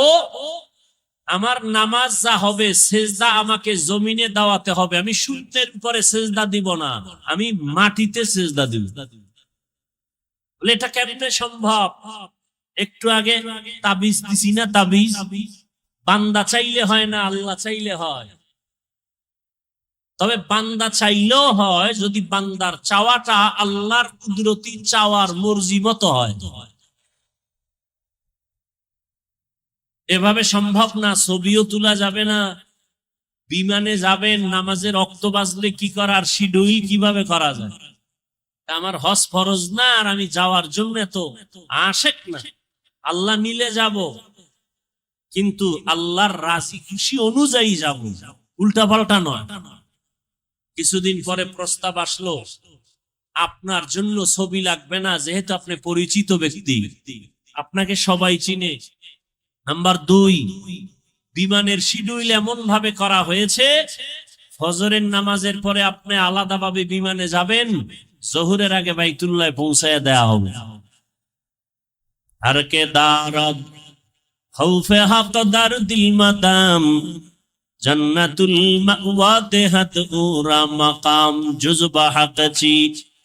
A: আমার নামাজ যা হবে সেজদা আমাকে জমিনে দাওয়াতে হবে। আমি শূন্যের উপরে সেজদা দিব না, আমি মাটিতে সেজদা দিব। বলে এটা কেমনে সম্ভব? একটু আগে তাবিজ দিছি না, তাবিজ বান্দা চাইলে হয় না, আল্লাহ চাইলে হয়। তবে বান্দা চাইলেও হয় যদি বান্দার চাওয়াটা আল্লাহর কুদরতি চাওয়ার মর্জি মতো হয়। এভাবে সম্ভব না। ছবিও তোলা যাবে না, বিমানে যাবেন, নামাজের রক্ত বাজলে কি করার শিডিউল কিভাবে করা যায়? আমার হজ ফরজ না, আর আমি যাওয়ার জন্য তো আশেক না, আল্লাহ নিলে যাব, কিন্তু আল্লাহর রাজি খুশি অনুযায়ী যাব, উল্টা পাল্টা নয়। কিছুদিন পরে প্রস্তাব আসলো, আপনার জন্য ছবি লাগবে না, যেহেতু আপনি পরিচিত ব্যক্তি, আপনাকে সবাই চিনে। নাম্বার 2, বিমানের শিডিউল এমন ভাবে করা হয়েছে, ফজরের নামাজের পরে আপনি আলাদাভাবে বিমানে যাবেন, জোহরের আগে বাইতুল্লাহ পৌঁছায় দেয়া হবে। আর কে দারদ খৌফে হাকদার দিল মাদাম জান্নাতুল মাওয়া দেহাত উরা মাকাম জুজবা হাকচি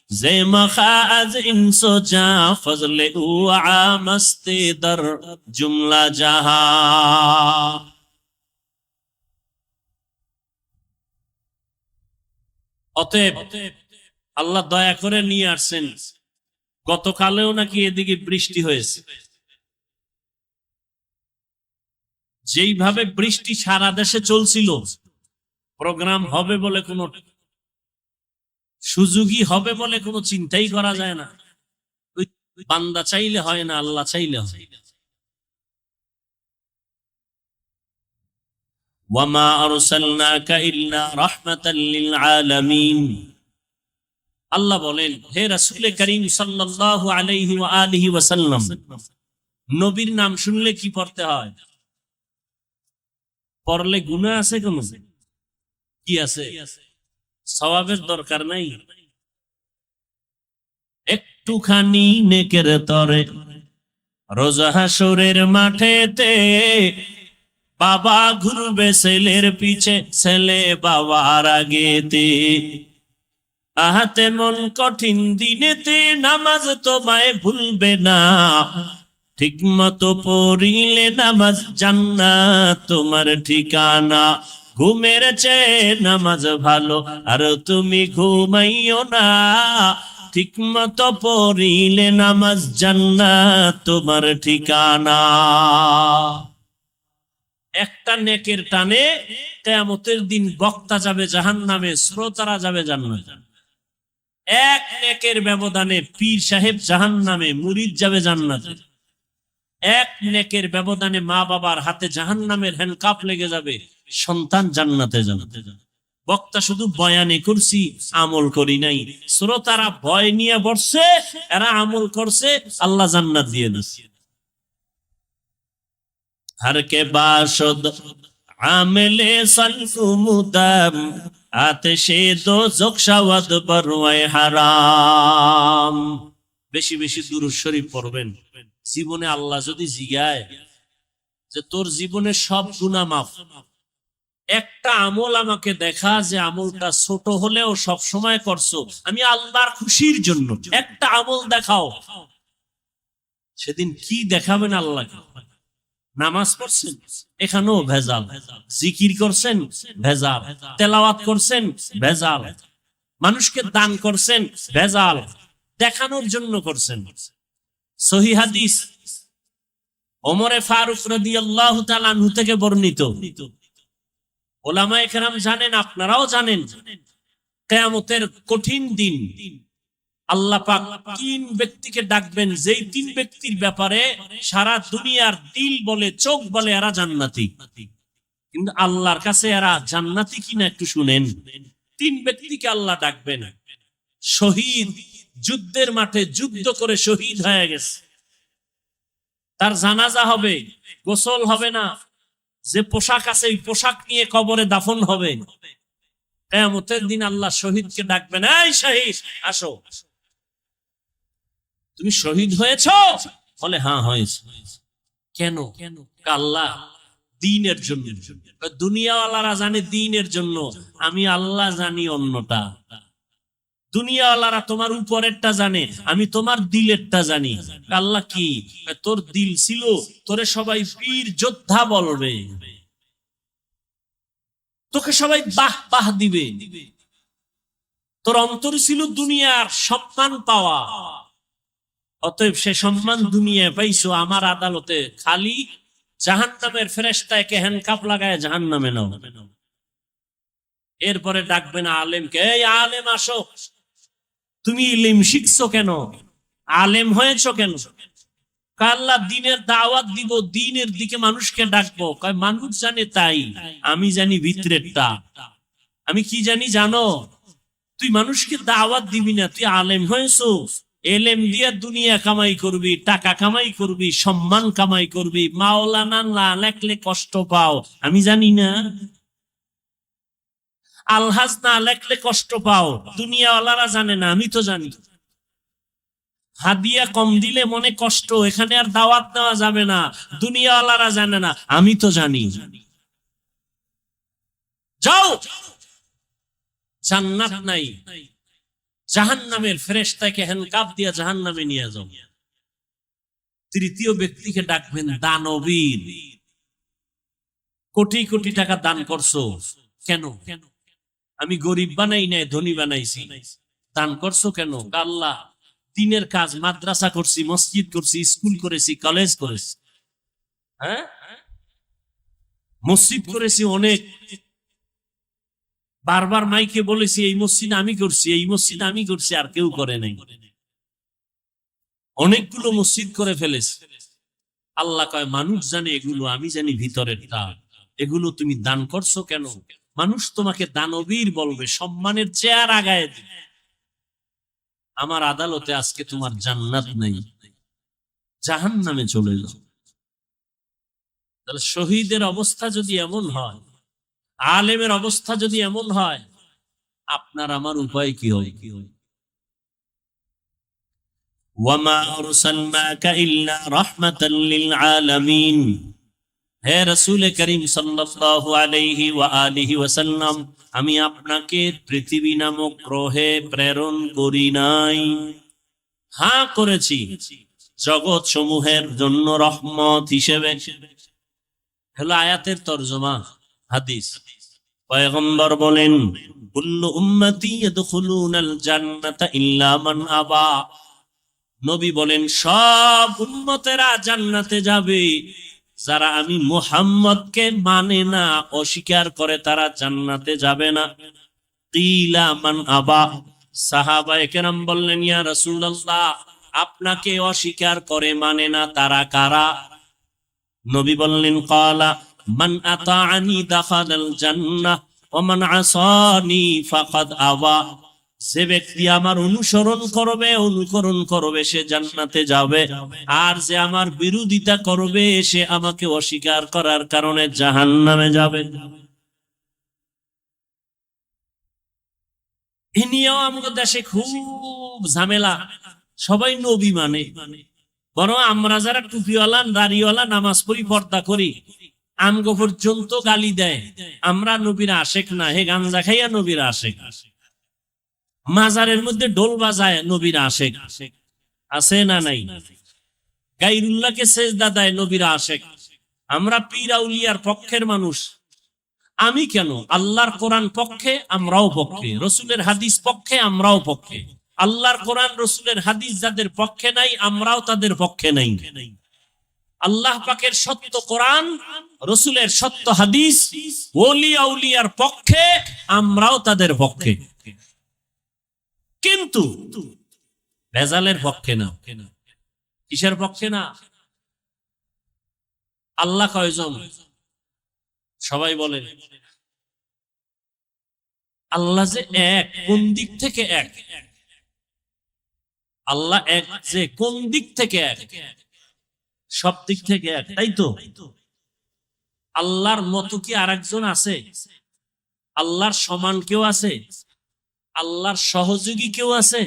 A: জে মখাজ ইনসো জা ফজলে উ আমস্তে দর জুমলা জাহা। অতএব আল্লাহ দয়া করে নিয়ে আসছেন। গতকালেও নাকি এদিকে বৃষ্টি হয়েছে, যেইভাবে বৃষ্টি সারা দেশে চলছিল, প্রোগ্রাম হবে বলে কোনো সুযোগই হবে বলে কোনো চিন্তাই করা যায় না। বান্দা চাইলে হয় না, আল্লাহ চাইলে হয়। ওয়ামা আরসালনাকা ইল্লা রাহমাতাল লিল আলামিন। আল্লাহ বলেন, হে রাসূল করিম সাল্লাল্লাহু আলাইহি ওয়া আলিহি ওয়াসাল্লাম, নবীর নাম শুনলে কি পড়তে হয়? পড়লে গুনাহ আছে কোন? কি আছে? সওয়াবের দরকার নাই, একটুখানি নেকের তরে রোজ হাসরের মাঠেতে বাবা ঘুরবে ছেলের পিছে, ছেলে বাবার আগেতে। আহাতে মন কঠিন দিনেতে নামাজ তোমায় ভুলবে না, ঠিক মতো পড়িলে নামাজ জান্নাত তোমার ঠিকানা। ঘুমের চেয়ে নামাজ ভালো, আর তুমি ঘুমাইও না, ঠিক মতো পড়িলে নামাজ জান্নাত তোমার ঠিকানা। একটা নেকের টানে কিয়ামতের দিন বক্তা যাবে জাহান্নামে, শ্রোতারা যাবে জান্নাতে। এক নেকের ব্যবধানে পীর সাহেব জাহান্নামে, মুরিদ যাবে জান্নাতে। এক নেকের ব্যবধানে মা বাবার হাতে জাহান্নামের হ্যান্ডকাপ লেগে যাবে, সন্তান জান্নাতে যাবে। বক্তা শুধু বয়ানে করছি, আমল করি নাই। শ্রোতারা ভয় নিয়ে বসছে, এরা আমল করছে, আল্লাহ জান্নাত দিয়ে দিচ্ছে। हर के बाशुद आमिले सल्फु मुदाम आतिशे दो ज़ुखशावत बरवाए হারাম। বেশি বেশি দুরূদ শরীফ পড়বেন। জীবনে আল্লাহ যদি জিগায় যে তোর জীবনের সব গুনাহ মাফ, একটা আমল আমাকে দেখা যে আমলটা ছোট হলেও সব সময় করছো, আমি আল্লাহর খুশির জন্য, একটা আমল দেখাও। সেদিন কি দেখাবেন আল্লাহকে? নামাজ পড়ছেন, এখানেও ভেজাল। জিকির করছেন, ভেজাল। তেলাওয়াত করছেন, ভেজাল। মানুষকে দান করছেন, ভেজাল। দেখানোর জন্য করছেন। সহিহ হাদিস ওমরে ফারুক রাদিয়াল্লাহু তাআলা আনহু থেকে বর্ণিত। উলামায়ে কেরাম জানেন, আপনারাও জানেন, কিয়ামতের কঠিন দিন আল্লাহ পাক 3 ব্যক্তিকে ডাকবেন, যেই 3 ব্যক্তির ব্যাপারে সারা দুনিয়ার দিল বলে, চোখ বলে এরা জান্নাতি, কিন্তু আল্লাহর কাছে এরা জান্নাতি কিনা একটু শুনেন। 3 ব্যক্তিকে আল্লাহ ডাকবেন। শহীদ, যুদ্ধের মাঠে যুদ্ধ করে শহীদ হয়ে গেছে, তার জানাজা হবে, গোসল হবে না, যে পোশাক আছে ওই পোশাক নিয়ে কবরে দাফন হবে। কিয়ামতের দিন আল্লাহ শহীদকে ডাকবেন, এই শহীদ আসো, তুমি শহীদ হয়েছ? বলে হ্যাঁ হয়েছে। কেন? আল্লাহ দ্বীনের জন্য। দুনিয়াওয়ালারা জানে দ্বীনের জন্য, আমি আল্লাহ জানি অন্যটা। দুনিয়াওয়ালারা তোমার উপরেরটা জানে, আমি তোমার দিলেরটা জানি। আল্লাহ কি? তোর দিল ছিল, তোরে সবাই বীর যোদ্ধা বলবে, তোকে সবাই বাহ বাহ দিবে। তোর অন্তর ছিল দুনিয়ার সম্মান পাওয়া, অতএব সে সম্মান দুনিয়ায় পাইছো আমার আদালতে খালি জাহান্নামের ফেরেশতাকে হ্যান্ডকাপ লাগায় জাহান্নামে নাও। এরপরে ডাকবেন আলেমকে, এই আলেম আসো, তুমি ইলম শিখছো কেন, আলেম হয়েছো কেন? আল্লাহ দিনের দাওয়াত দিব, দিনের দিকে মানুষকে ডাকবো। কয় মানুষ জানে তাই, আমি জানি ভিতরেরটা। আমি কি জানি জানো? তুই মানুষকে দাওয়াত দিবি না, তুই আলেম হয়েছো, এলেম দিয়ে দুনিয়া কামাই করবি, টাকা কামাই করবি, সম্মান কামাই করবি। মাওলানা না লেখলে কষ্ট পাও, আমি জানি না। আলহাজ না লেখলে কষ্ট পাও, দুনিয়াওয়ালারা জানে না, আমি তো জানি। হাদিয়া কম দিলে মনে কষ্ট, এখানে আর দাওয়াত দেওয়া যাবে না, দুনিয়াওয়ালারা জানে না, আমি তো জানি। যাও, জান্নাত নাই, জাহান্নামের ফেরেশতাকে হ্যান্ডকাপ দিয়া জাহান্নামে নিয়ে যাও। তৃতীয় ব্যক্তিকে ডাকবেন দানবীর। কোটি কোটি টাকা দান করছো কেন? আমি গরিব বানাই নাই, ধনী বানাইছি। দান করছো কেন? আল্লাহ দিনের কাজ, মাদ্রাসা করছি, মসজিদ করছি, স্কুল করেছি, কলেজ করেছি, হ্যাঁ মসজিদ করেছি অনেক। বারবার মাইকে বলেছি এই মসজিদ আমি করছি, এই মসজিদ আমি করছি, আর কেউ করে নাই। অনেকগুলো মসজিদ করে ফেলেছে। আল্লাহ কয় মানুষ জানে এগুলো, আমি জানি ভিতরেরটা। এগুলো তুমি দান করছো কেন? মানুষ তোমাকে দানবীর বলবে, সম্মানের চেয়ার আগায় দিবে। আমার আদালতে আজকে তোমার জান্নাত নেই, জাহান্নামে চলে যাও। তাহলে শহীদের অবস্থা যদি এমন হয়, আলেমের অবস্থা যদি এমন হয়, আপনার আমার উপায় কি হয়? ওয়ামা আরসালনাকা ইল্লা রাহমাতাল লিল আলামিন। হে রাসূল করিম সাল্লাল্লাহু আলাইহি ওয়া আলিহি ওয়াসাল্লাম, আমি আপনাকে পৃথিবী নামক গ্রহে প্রেরণ করি নাই, হ্যাঁ করেছি জগৎ সমূহের জন্য রহমত হিসেবে। হলো আয়াতের তরজমা, হাদিস। পয়গম্বর বলেন, কুল্লু উম্মতি ইয়াদখুলুনাল জান্নাতা ইল্লা মান আবা। নবী বলেন, সব উম্মতেরা জান্নাতে যাবে, যারা আমি মুহাম্মদকে মানে না, অস্বীকার করে, তারা জান্নাতে যাবে না। কিলা মান আবা। সাহাবায়ে কেরাম বললেন, ইয়া রাসূলুল্লাহ, আপনাকে অস্বীকার করে, মানে না, তারা কারা? নবী বললেন, ক্বালা মান আতাআনি দাখালাল জান্নাহ ওয়া মান আসানি ফাকাদ আবা। যে ব্যক্তি আমার অনুকরণ করবে সে জান্নাতে যাবে, আর যে আমার বিরোধিতা করবে সে আমাকে অস্বীকার করার কারণে জাহান্নামে যাবে। এ নিয়েও আমাদের দেশে খুব ঝামেলা। সবাই নবী মানে, বরং আমরা যারা টুপিওয়ালা, দাড়িওয়ালা, নামাজ পড়ি, পর্দা করি, আমগো পর্যন্ত গালি দেয়, আমরা নবীর আশেক না। হে গাঞ্জা খাইয়া নবীর আশেক, মাজারের মধ্যে ঢোল বাজায় নবীর আশেক, আছে না নাই? গায়রুল্লাহকে সেজদা দেয় নবীর আশেক। আমরা পীর আউলিয়ার পক্ষের মানুষ। আমি কেন? আল্লাহর কোরআন পক্ষে, আমরাও পক্ষে। রসুলের হাদিস পক্ষে, আমরাও পক্ষে। আল্লাহর কোরআন রসুলের হাদিস যাদের পক্ষে নাই, আমরাও তাদের পক্ষে নাই। আল্লাহ পাকের সত্য কোরআন, রসুলের সত্য হাদিস, ওলি আউলিয়ার পক্ষে, আমরাও তাদের পক্ষে, কিন্তু ভেজালের পক্ষে না। কিসের পক্ষে না? আল্লাহ কয়জন? সবাই বলে আল্লাহ যে এক, কোন দিক থেকে এক? আল্লাহ এক যে কোন দিক থেকে এক? সব দিক থেকে এক, তাই তো? আল্লাহর মতো কি আরেকজন আছে? আল্লাহর সমান কেউ আছে? আল্লাহর সহযোগী কেউ আছে?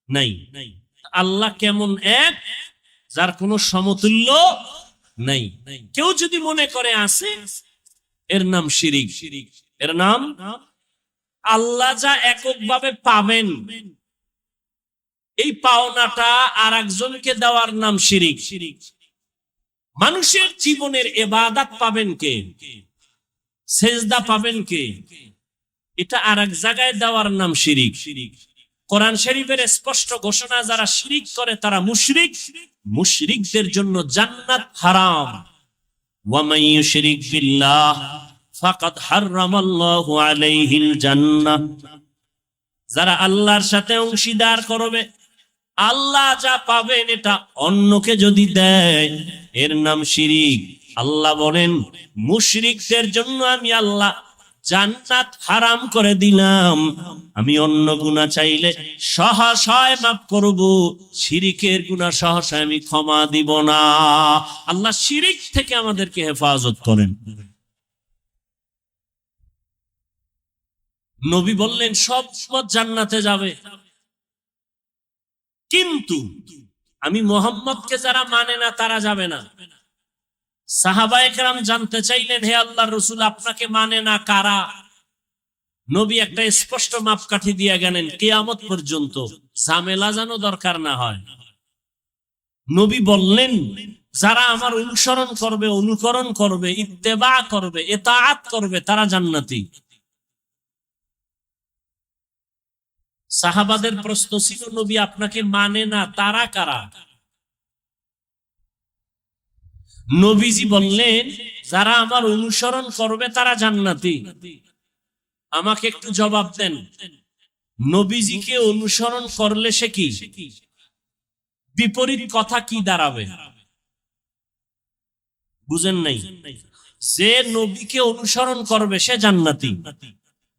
A: নাই। আল্লাহ কেমন এক, যার কোনো সমতুল্য নাই। কেউ যদি মনে করে আছে, এর নাম শিরিক, এর নাম আল্লাহ যা এককভাবে পাবেন, এই পাওনাটা আর একজনকে দেওয়ার নাম শিরিক। মানুষের জীবনের ইবাদত পাবেন কে, সেজদা পাবেন কে, এটা আর এক জায়গায় দেওয়ার নাম শিরিক। কোরআন শরীফের স্পষ্ট ঘোষণা, যারা শিরিক করে তারা মুশরিক, মুশরিকদের জন্য জান্নাত হারাম। ওয়া মান ইউশরিক বিল্লাহ ফাকাদ হারামাল্লাহু আলাইহিল জান্নাহ। যারা আল্লাহর সাথে অংশীদার করবে, আল্লাহ যা পাবেন এটা অন্যকে যদি দেয়, এর নাম শিরিক। আল্লাহ বলেন মুশরিকদের জন্য আমি আল্লাহ জান্নাত হারাম করে দিলাম। আমি অন্য গুনাহ চাইলে সহসায় মাফ করব, শিরিকের গুনাহ সহসায় আমি ক্ষমা দিব না। আল্লাহ শিরিক থেকে আমাদেরকে হেফাজত করেন। নবী বললেন সব উম্মত জান্নাতে যাবে, কিন্তু আমি মুহাম্মদকে যারা মানে না তারা যাবে না। সাহাবায়ে কেরাম জানতে চাইলেন, হে আল্লাহর রাসূল, আপনাকে মানে না কারা? নবী একটা স্পষ্ট মাপকাঠি দিয়ে গেলেন, কিয়ামত পর্যন্ত ঝামেলা যেন দরকার না হয়। নবী বললেন, যারা আমার অনুসরণ করবে, অনুকরণ করবে, ইত্তেবা করবে, ইতাআত করবে, তারা জান্নাতি। সাহাবাদের প্রশ্ন ছিল, নবী আপনাকে মানে না তারা কারা? নবীজি বললেন, যারা আমার অনুসরণ করবে তারা জান্নাতি। আমাকে একটু জবাব দেন, নবীজিকে অনুসরণ করলে সে কি? বিপরীত কথা কি দাঁড়াবে? বুঝেন নাই? যে নবীকে অনুসরণ করবে সে জান্নাতি।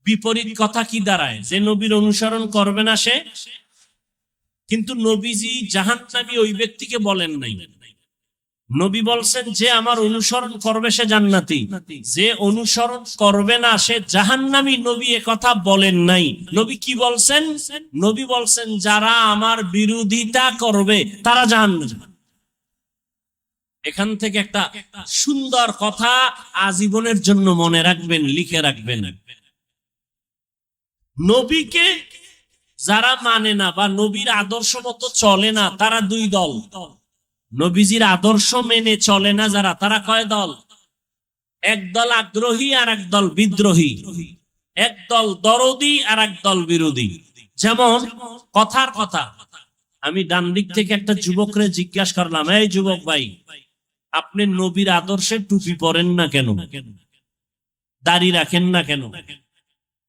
A: বিপরীত কথা কি দাঁড়ায়? যে নবীর অনুসরণ করবে না সে। কিন্তু নবীজি জাহান্নামী ওই ব্যক্তিকে বলেন নাই। নবী বলছেন যে আমার অনুসরণ করবে সে জান্নাতি, যে অনুসরণ করবে না সে জাহান্নামী। নবী এ কথা বলেন নাই। নবী কি বলছেন? নবী বলছেন যারা আমার বিরোধিতা করবে তারা জাহান্নামী। এখান থেকে একটা সুন্দর কথা আজীবনের জন্য মনে রাখবেন, লিখে রাখবেন। নবীকে যারা মানে না বা নবীর আদর্শ মতো চলে না, তারা দুই দল। নবীজির আদর্শ মেনে চলে না যারা, তারা কয় দল? এক দল আগ্রহী আর এক দল বিদ্রোহী, এক দল দরদি আর এক দল বিরোধী। যেমন কথার কথা, আমি ডান দিক থেকে একটা যুবকরে জিজ্ঞাসা করলাম, এই যুবক ভাই, আপনি নবীর আদর্শে টুপি পরেন না কেন, দাড়ি রাখেন না কেন?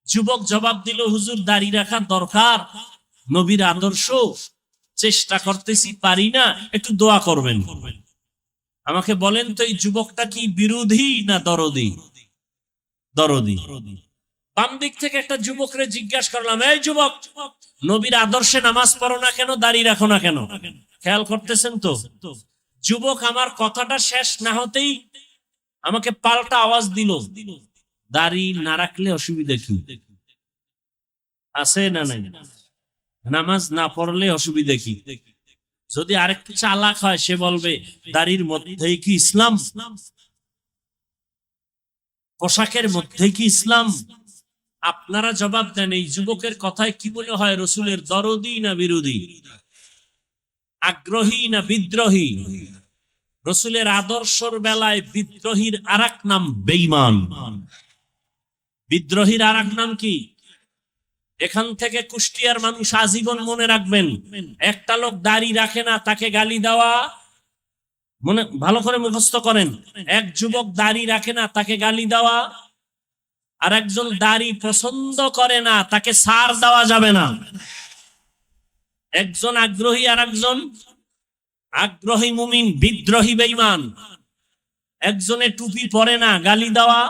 A: যুবক জবাব দিল, হুজুর দাড়ি রাখা দরকার, নবীর আদর্শ চেষ্টা করতেছি, পারি না, একটু দোয়া করবেন। আমাকে বলেন তো এই যুবকটা কি বিরোধী না দরদি? দরদি। বাম দিক থেকে একটা যুবকরে জিজ্ঞাসা করলাম, এই যুবক, নবীর আদর্শে নামাজ পড়ো না কেন, দাড়ি রাখো না কেন? খেয়াল করতেছেন তো? যুবক আমার কথাটা শেষ না হতেই আমাকে পাল্টা আওয়াজ দিল, দাড়ি না রাখলে অসুবিধা কি আছে? না নাই, নামাজ না পড়লে অসুবিধা কি? যদি আরেকটু চালাক হয় সে বলবে, দাড়ির মধ্যেই কি ইসলাম? পোশাকের মধ্যেই কি ইসলাম? আপনারা জবাব দেন, এই যুবকের কথায় কি মনে হয়, রসুলের দরদি না বিরোধী, আগ্রহী না বিদ্রোহী? রসুলের আদর্শর বেলায় বিদ্রোহীর আরেক নাম বেঈমান। বিদ্রোহীর আরেক নাম কি? এখান থেকে কুষ্টিয়ার মানুষ আজীবন মনে রাখবেন, একটা লোক দাড়ি রাখে না তাকে গালি দেওয়া, মনে ভালো করে মুখস্থ করেন। এক যুবক দাড়ি রাখে না তাকে গালি দেওয়া, আর একজন দাড়ি পছন্দ করে না তাকে ছাড় দেওয়া যাবে না। একজন আগ্রহী আর একজন আগ্রহী মুমিন, বিদ্রোহী বেঈমান। একজনে টুপি পরে না, গালি দেওয়া,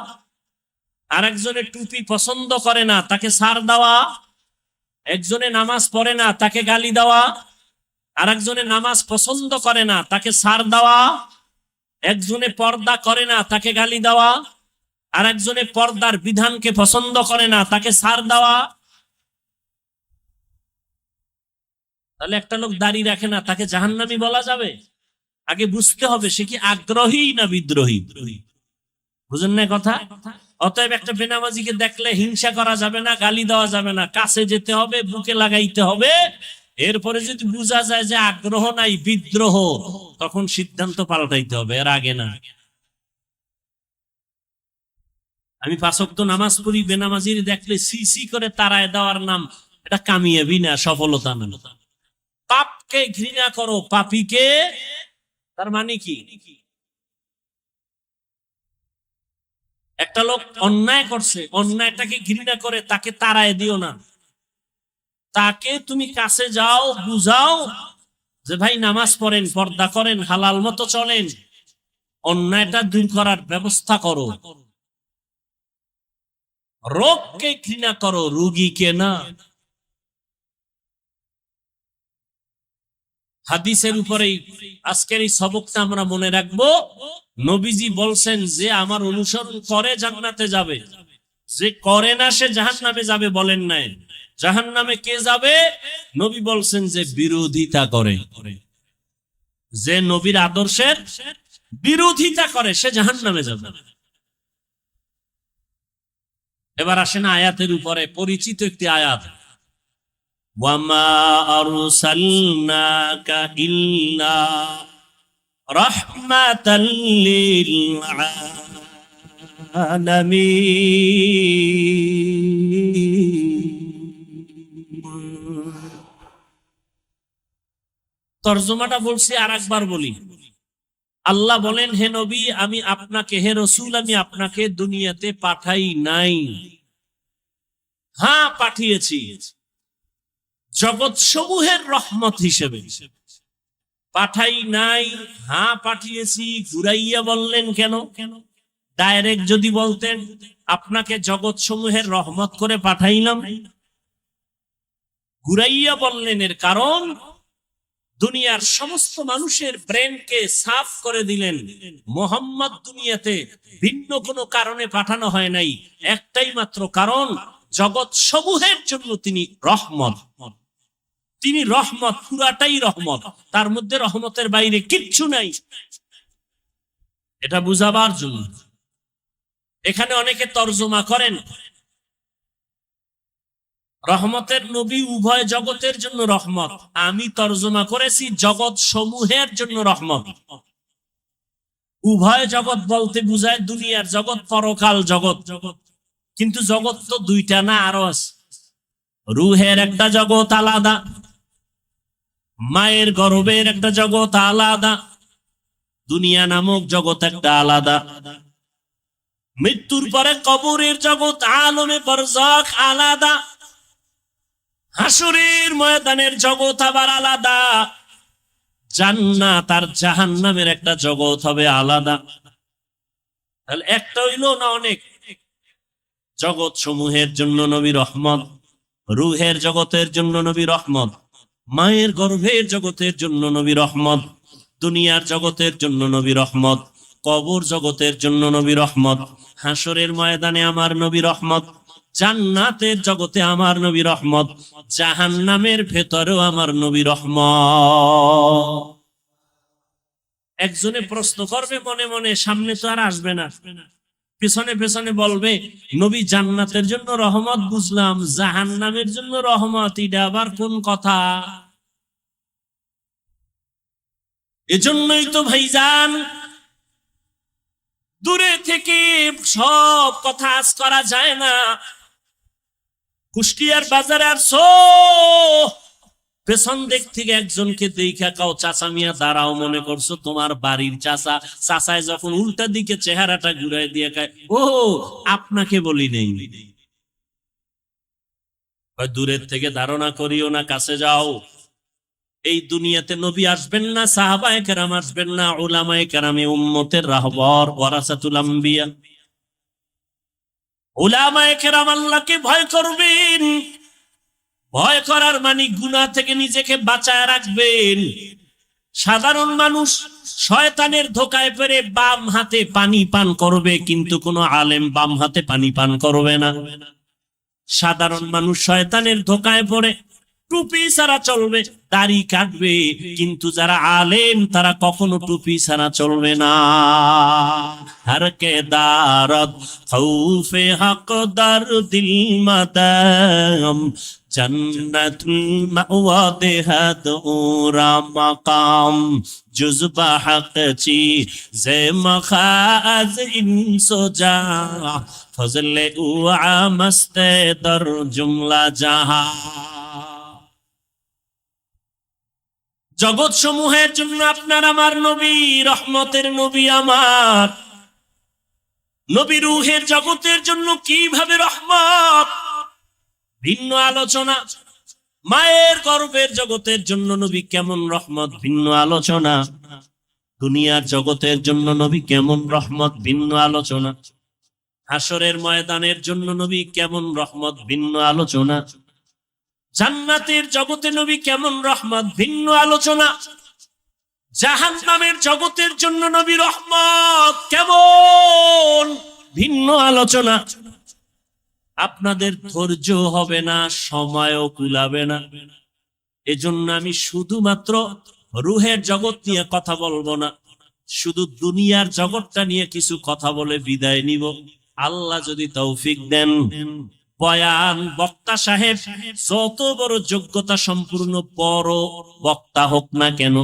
A: আর একজনে টুপি পছন্দ করে না তাকে ছাড় দেওয়া। একজনে নামাজ পড়ে না তাকে গালি দেওয়া, আর একজনে নামাজ পছন্দ করে না তাকে ছাড় দেওয়া। একজনে পর্দা করে না তাকে গালি দেওয়া, আর একজনে পর্দার বিধানকে পছন্দ করে না তাকে ছাড় দেওয়া। তাহলে একটা লোক দাড়ি রাখে না তাকে জাহান্নামী বলা যাবে? আগে বুঝতে হবে সে কি আগ্রহী না বিদ্রোহী। বুঝেন না কথা? অতএব একটা বেনামাজিকে দেখলে হিংসা করা যাবে না, গালি দেওয়া যাবে না, কাছে যেতে হবে, বুকে লাগাইতে হবে। এরপরে যদি বোঝা যায় যে আগ্রহ নাই, বিদ্রোহ, তখন সিদ্ধান্ত পাল্টাইতে হবে, এর আগে না। আমি 5 ওয়াক্ত নামাজ পড়ি, বেনামাজির দেখলে সি সি করে তাড়ায় দেওয়ার নাম এটা কামিয়াবি না, সফলতা না। পাপকে ঘৃণা করো, পাপীকে, তার মানে কি? একটা লোক অন্যায় করছে, অন্যায়টাকে ঘৃণা করে তাকে তাড়ায় দিও না, তাকে তুমি কাছে যাও, বুঝাও যে ভাই নামাজ পড়েন, পর্দা করেন, হালাল মতো চলেন, অন্যায়টা দূর করার ব্যবস্থা করো। রোগকে ঘৃণা করো, রোগীকে না। হাদিসের উপরেই আজকের এই সবকটা আমরা মনে রাখবো। নবীজি বলছেন যে আমার অনুসরণ করে জান্নাতে যাবে, যে করে না সে জাহান্নামে যাবে বলেন নাই। জাহান্নামে কে যাবে? নবী বলছেন যে বিরোধিতা করে, যে নবীর আদর্শের বিরোধিতা করে সে জাহান্নামে যাবে। এবার আসেন আয়াতের উপরে, পরিচিত একটি আয়াত, ওয়ামা আরসালনাকা ইল্লা রাহমাতাল লিল আলামিন। তরজমাটা বলছি, আর একবার বলি। আল্লাহ বলেন, হে নবী আমি আপনাকে, হে রসূল আমি আপনাকে দুনিয়াতে পাঠাই নাই, হ্যাঁ পাঠিয়েছি জগৎ সমূহের রহমত হিসেবে। পাঠাই নাই, হ্যাঁ পাঠিয়েছি। ঘুরাইয়া বললেন কেন? ডাইরেক্ট যদি বলতেন আপনাকে জগৎ সমূহের রহমত করে পাঠাইলাম। ঘুরাইয়া বললেন এর কারণ দুনিয়ার সমস্ত মানুষের ব্রেনকে সাফ করে দিলেন। মোহাম্মদ দুনিয়াতে ভিন্ন কোনো কারণে পাঠানো হয় নাই, একটাই মাত্র কারণ, জগৎ সমূহের জন্য তিনি রহমত। তিনি রহমত, পুরাটাই রহমত, তার মধ্যে রহমতের বাইরে কিচ্ছু নাই। এটা বুঝাবার জন্য এখানে অনেকে তর্জমা করেন রহমতের নবী উভয় জগতের জন্য রহমত। আমি তর্জমা করেছি জগৎ সমূহের জন্য রহমত। উভয় জগৎ বলতে বুঝায় দুনিয়ার জগৎ, পরকাল জগৎ। কিন্তু জগৎ তো দুইটা না, আরো আছে। রুহের একটা জগৎ আলাদা, মায়ের গর্ভের একটা জগৎ আলাদা, দুনিয়া নামক জগৎ একটা আলাদা, মৃত্যুর পরে কবরের জগৎ আলমে বরজাখ আলাদা, হাসরের ময়দানের জগৎ আবার আলাদা, জান্নাত আর জাহান্নামের একটা জগৎ হবে আলাদা। তাহলে একটা হইল না, অনেক। জগৎ সমূহের জন্য নবী রহমত, রুহের জগতের জন্য নবী রহমত, মায়ের গর্ভের জগতের জন্য নবী রহমত, দুনিয়ার জগতের জন্য নবী রহমত, কবর জগতের জন্য নবী রহমত, হাসরের ময়দানে আমার নবী রহমত, জান্নাতের জগতে আমার নবী রহমত, জাহান্নামের ভেতরেও আমার নবী রহমত। একজনে প্রশ্ন করবে মনে মনে, সামনে তো আর আসবে না, পেছনে পেছনে বলবে নবী জান্নাতের জন্য রহমত বুঝলাম, জাহান্নামের জন্য রহমত, এটা আবার কোন কথা? এজন্যই তো ভাইজান দূরে থেকে সব কথা আজ করা যায় না। কুষ্টিয়ার বাজারে আসছো, পেছন দিক থেকে একজনকে দেখা কাও চাচা মিয়া দাঁড়াও, মনে করছো তোমার বাড়ির চাচা। চাচায় যখন উল্টা দিকে চেহারাটা ঘুরাই দিয়ে খায়, ও আপনাকে বলি নেই। দূরের থেকে ধারণা করিও না, কাছে যাও। এই দুনিয়াতে নবী আসবেন না, সাহাবায়ে কেরাম আসবেন না, উলামায়ে কেরামে উম্মতের রাহবার, ওয়ারাসাতুল আম্বিয়া। উলামায়ে কেরাম আল্লাহকে ভয় করবেন, ভয় করার মানে গুনাহ থেকে নিজেকে বাঁচায় রাখবেন। সাধারণ মানুষ শয়তানের ধোকায় পড়ে বাম হাতে পানি পান করবে, কিন্তু কোনো আলেম বাম হাতে পানি পান করবে না। সাধারণ মানুষ শয়তানের ধোকায় পড়ে টুপি ছাড়া চলবে, দাড়ি কাটবে, কিন্তু যারা আলেম তারা কখনো টুপি ছাড়া চলবে না। হর কে দারত খৌফে হক দার দিল মাদাম জন্নতুল মাওয়া দেহাত ওরা মাকাম জুজবা হক চি জে মখাজ ইনসোজা ফজলে উ আমস্তে দর জুমলা জাহা। জগৎ সমূহের জন্য আপনার আমার নবী, রহমতের নবী আমার নবী, রূহের জগতের জন্য কিভাবে রহমত, ভিন্ন আলোচনা। মায়ের গর্ভের জগতের জন্য নবী কেমন রহমত, ভিন্ন আলোচনা। দুনিয়ার জগতের জন্য নবী কেমন রহমত, ভিন্ন আলোচনা। হাসরের ময়দানের জন্য নবী কেমন রহমত, ভিন্ন আলোচনা। জান্নাতের জগতে নবী কেমন রহমত, ভিন্ন আলোচনা। জাহান্নামের জগতের জন্য নবী রহমত কেমন, ভিন্ন আলোচনা। আপনাদের ধৈর্য হবে না, সময়ও কুলাবে না। এজন্য আমি শুধুমাত্র রূহের জগৎ নিয়ে কথা বলবো না, শুধু দুনিয়ার জগৎটা নিয়ে কিছু কথা বলে বিদায় নিব। আল্লাহ যদি তৌফিক দেন, বয়ান বক্তা সাহেব যত বড় যোগ্যতা সম্পূর্ণ বড় বক্তা হোক না কেন,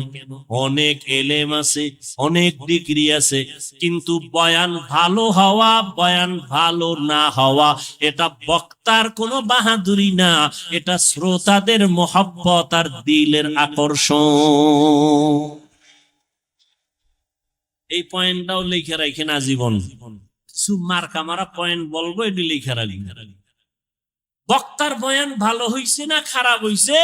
A: অনেক এলেম আছে, অনেক ডিগ্রি আছে, কিন্তু বয়ান ভালো হওয়া, বয়ান ভালো না হওয়া এটা বক্তার কোনো বাহাদুরি না, এটা শ্রোতাদের মহব্বত আর দিলের আকর্ষণ। এই পয়েন্টটাও লিখে রাখেন আজীবন। কিছু মার্কা মারা পয়েন্ট বলবো, এটি লিখে রাখেন। বক্তার বয়ান ভালো হইছে না খারাপ হইছে,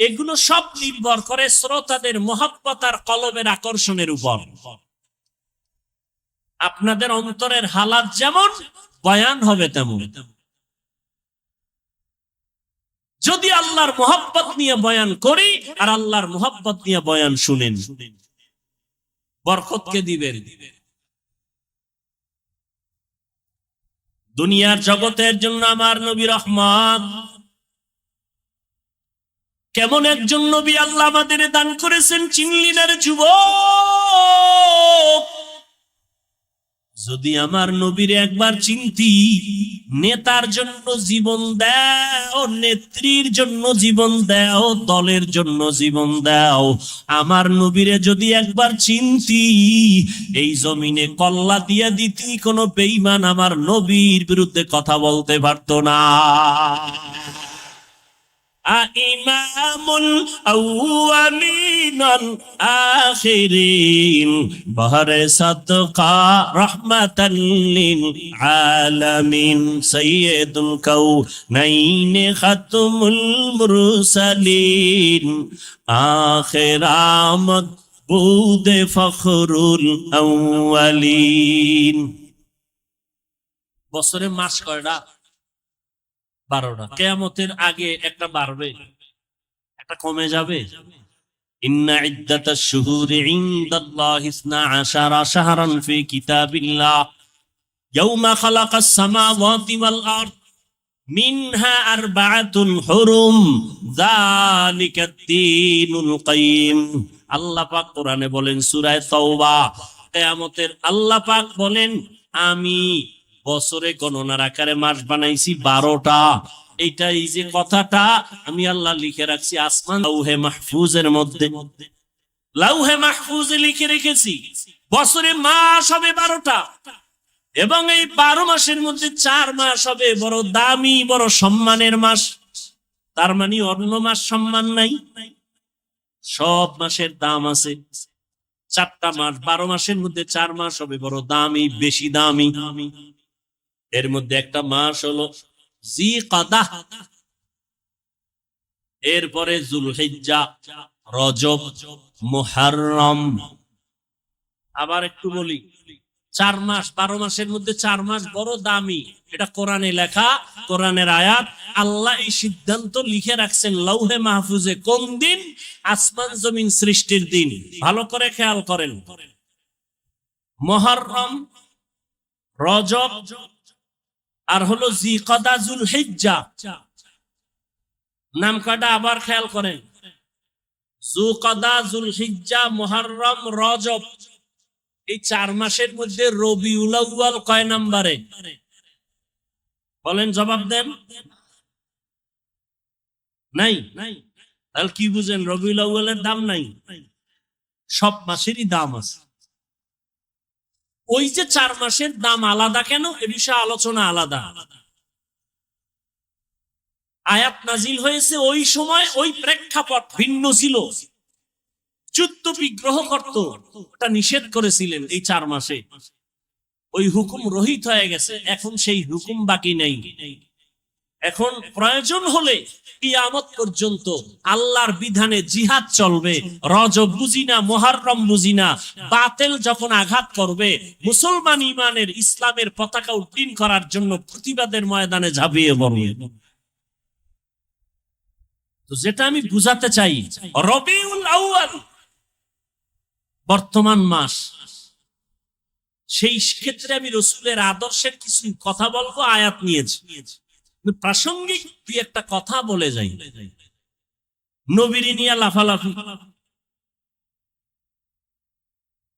A: এগুলো সব নির্ভর করে শ্রোতাদের মহব্বত আর কলবের আকর্ষণের উপর। আপনাদের অন্তরের হালাত যেমন, বয়ান হবে তেমন। যদি আল্লাহর মহব্বত নিয়ে বয়ান করি আর আল্লাহর মহব্বত নিয়ে বয়ান শুনেন, বরকতকে দিবেন। দুনিয়ার জগতের জন্য আমার নবী রহমত। কেমন একজন নবী আল্লাহ আমাদের দান করেছেন চিনলি না রে যুবক? যদি আমার নবীর একবার চিনতি, নেতার জন্য জীবন দাও, নেত্রীর জন্য জীবন দাও, দলের জন্য জীবন দাও, আমার নবীরে যদি একবার চিনতি, এই জমিনে কল্লা দিয়া দিতি, কোনো বেঈমান আমার নবীর বিরুদ্ধে কথা বলতে পারতো না। ইমামুল আউয়ালিন আল আখিরিন বহরে সাদকা রাহমাতাল লিল আলামিন সাইয়্যিদুল কাউনাইন খাতমুল মুরসালিন আখিরামত বুদে ফখরুল আউয়ালিন। বছরে মাস কয়টা? 12টা। কিয়ামতের আগে একটা বাড়বে, একটা কমে যাবে। ইন্না ইদ্দাতাশ শুহুরি ইনদাল্লাহি 12 শাহরান ফি কিতাবিল্লাহ ইয়াওমা খালাকাস সামাওয়াতি ওয়াল আরদ মিনহা আরবাআতুন হুরুম যালিকাদ দীনুল কাইয়্যিম। আল্লাহ পাক কোরআনে বলেন সূরা তাওবা, কিয়ামতের আল্লাহ পাক বলেন আমি বছরে গণনার আকারে মাস বানাইছি 12টা। এইটা এই যে কথাটা আমি আল্লাহ লিখে রাখছি আসমান লাউহে মাহফুজের মধ্যে, লাউহে মাহফুজে লিখে রেখেছি বছরে মাস হবে 12টা, এবং এই 12 মাসের মধ্যে 4 মাস হবে বড় দামি বড় সম্মানের মাস। তার মানে অন্য মাস সম্মান নাই, সব মাসের দাম আছে। 4টা মাস, 12 মাসের মধ্যে 4 মাস হবে বড় দামি, বেশি দামি। এর মধ্যে একটা মাস হলো জিকাদা, এরপরে যুলহিজ্জা, রজব, মুহররম। আবার একটু বলি, 4 মাস, 12 মাসের মধ্যে 4 মাস বড় দামি। এটা কোরআনে লেখা, কোরআনের আয়াত। আল্লাহ এই সিদ্ধান্ত লিখে রাখছেন লৌহে মাহফুজে। কোন দিন? আসমান জমিন সৃষ্টির দিন। ভালো করে খেয়াল করেন, মুহররম, রজব আর হলো জিকাদা, যুলহিজ্জা। নাম কয়টা আবার খেয়াল করেন, যুলকাদা, যুলহিজ্জা, মুহররম, রজব। এই 4 মাসের মধ্যে রবিউল আউয়াল কয় নম্বরে? বলেন, জবাব দেন। নাই। তাহলে কি বুঝেন? রবিউল আউয়ালের দাম নাই? সব মাসেরই দাম আছে। ওই যে 4 মাসের দাম আলাদা কেন, এ বিষয়ে আলোচনা আলাদা। আয়াত নাজিল হয়েছে ওই সময়, ওই প্রেক্ষাপট ভিন্ন ছিল। যুদ্ধ বিগ্রহ করত, ওটা নিষেধ করেছিলেন এই 4 মাসে। ওই হুকুম রহিত হয়ে গেছে, এখন সেই হুকুম বাকি নেই। এখন প্রয়োজন হলে কিয়ামত পর্যন্ত আল্লাহর বিধানে জিহাদ চলবে। রজব বুঝি না, মুহররম বুঝি না, বাতিল যখন আঘাত করবে, মুসলমান ইমানের ইসলামের পতাকা উড্ডীন করার জন্য প্রতিবাদের ময়দানে ঝাঁপিয়ে পড়বে। তো যেটা আমি বুঝাতে চাই, রবিউল আউয়াল বর্তমান মাস। সেই ক্ষেত্রে আমি রাসূলের আদর্শের কিছু কথা বলবো, আয়াত নিয়েছি। প্রাসঙ্গিক দুই একটা কথা বলে যাই। নবীর নিয়ে লাফালাফি,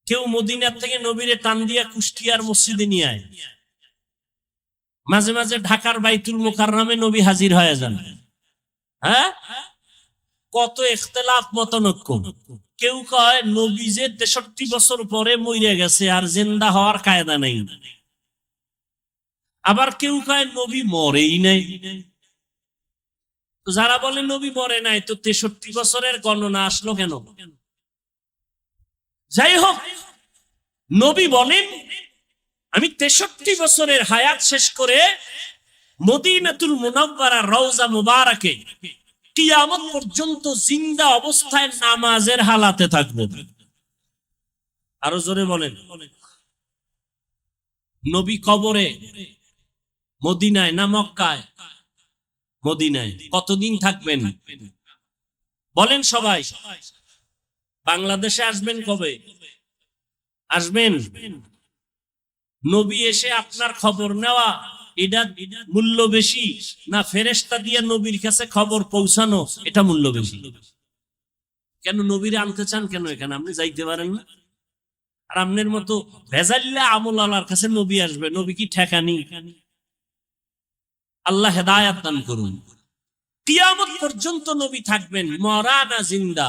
A: কেউ মদিনার থেকে নবীরে টান দিয়া কুষ্টিয়ার মসজিদে নিয়ে আয়, মাঝে মাঝে ঢাকার বাইতুল মুকাররমে নবী হাজির হয়ে যান। হ্যাঁ, কত ইখতিলাফ, মতনৈক্য। কেউ কয় নবী যে 63 বছর পরে মরে গেছে, আর জিন্দা হওয়ার কায়দা নেই। আবার কেউ কয় নবী মরেই নাই। যারা বলে নবী মরে নাই, তো 63 বছরের গণনা আসলো কেন? যাই হোক, নবী বলেন, আমি 63 বছরের হায়াত শেষ করে মদিনাতুল মুনাওয়ারা রওজা মুবারাকে কিয়ামত পর্যন্ত জিন্দা অবস্থায় নামাজের হালাতে থাকবো। আরো জোরে বলেন। নবী কবরে মদিনায় না মক্কায়? মদিনায়। কতদিন থাকবেন বলেন সবাই? বাংলাদেশে আসবেন কবে? আসবেন? নবী এসে আপনার খবর নেওয়া, এটা মূল্য বেশি না ফেরেশতা দিয়ে নবীর কাছে খবর পৌঁছানো, এটা মূল্য বেশি? কেন নবীরে আনতে চান কেন এখানে? আপনি যাইতে পারেন না? আর আপনার মতো ভেজাল্লা আমল আল্লাহর কাছে নবী আসবে, নবী কি ঠেকানি? আল্লাহ হেদায়াত দান করুন। কিয়ামত পর্যন্ত নবী থাকবেন, মরা না জিন্দা?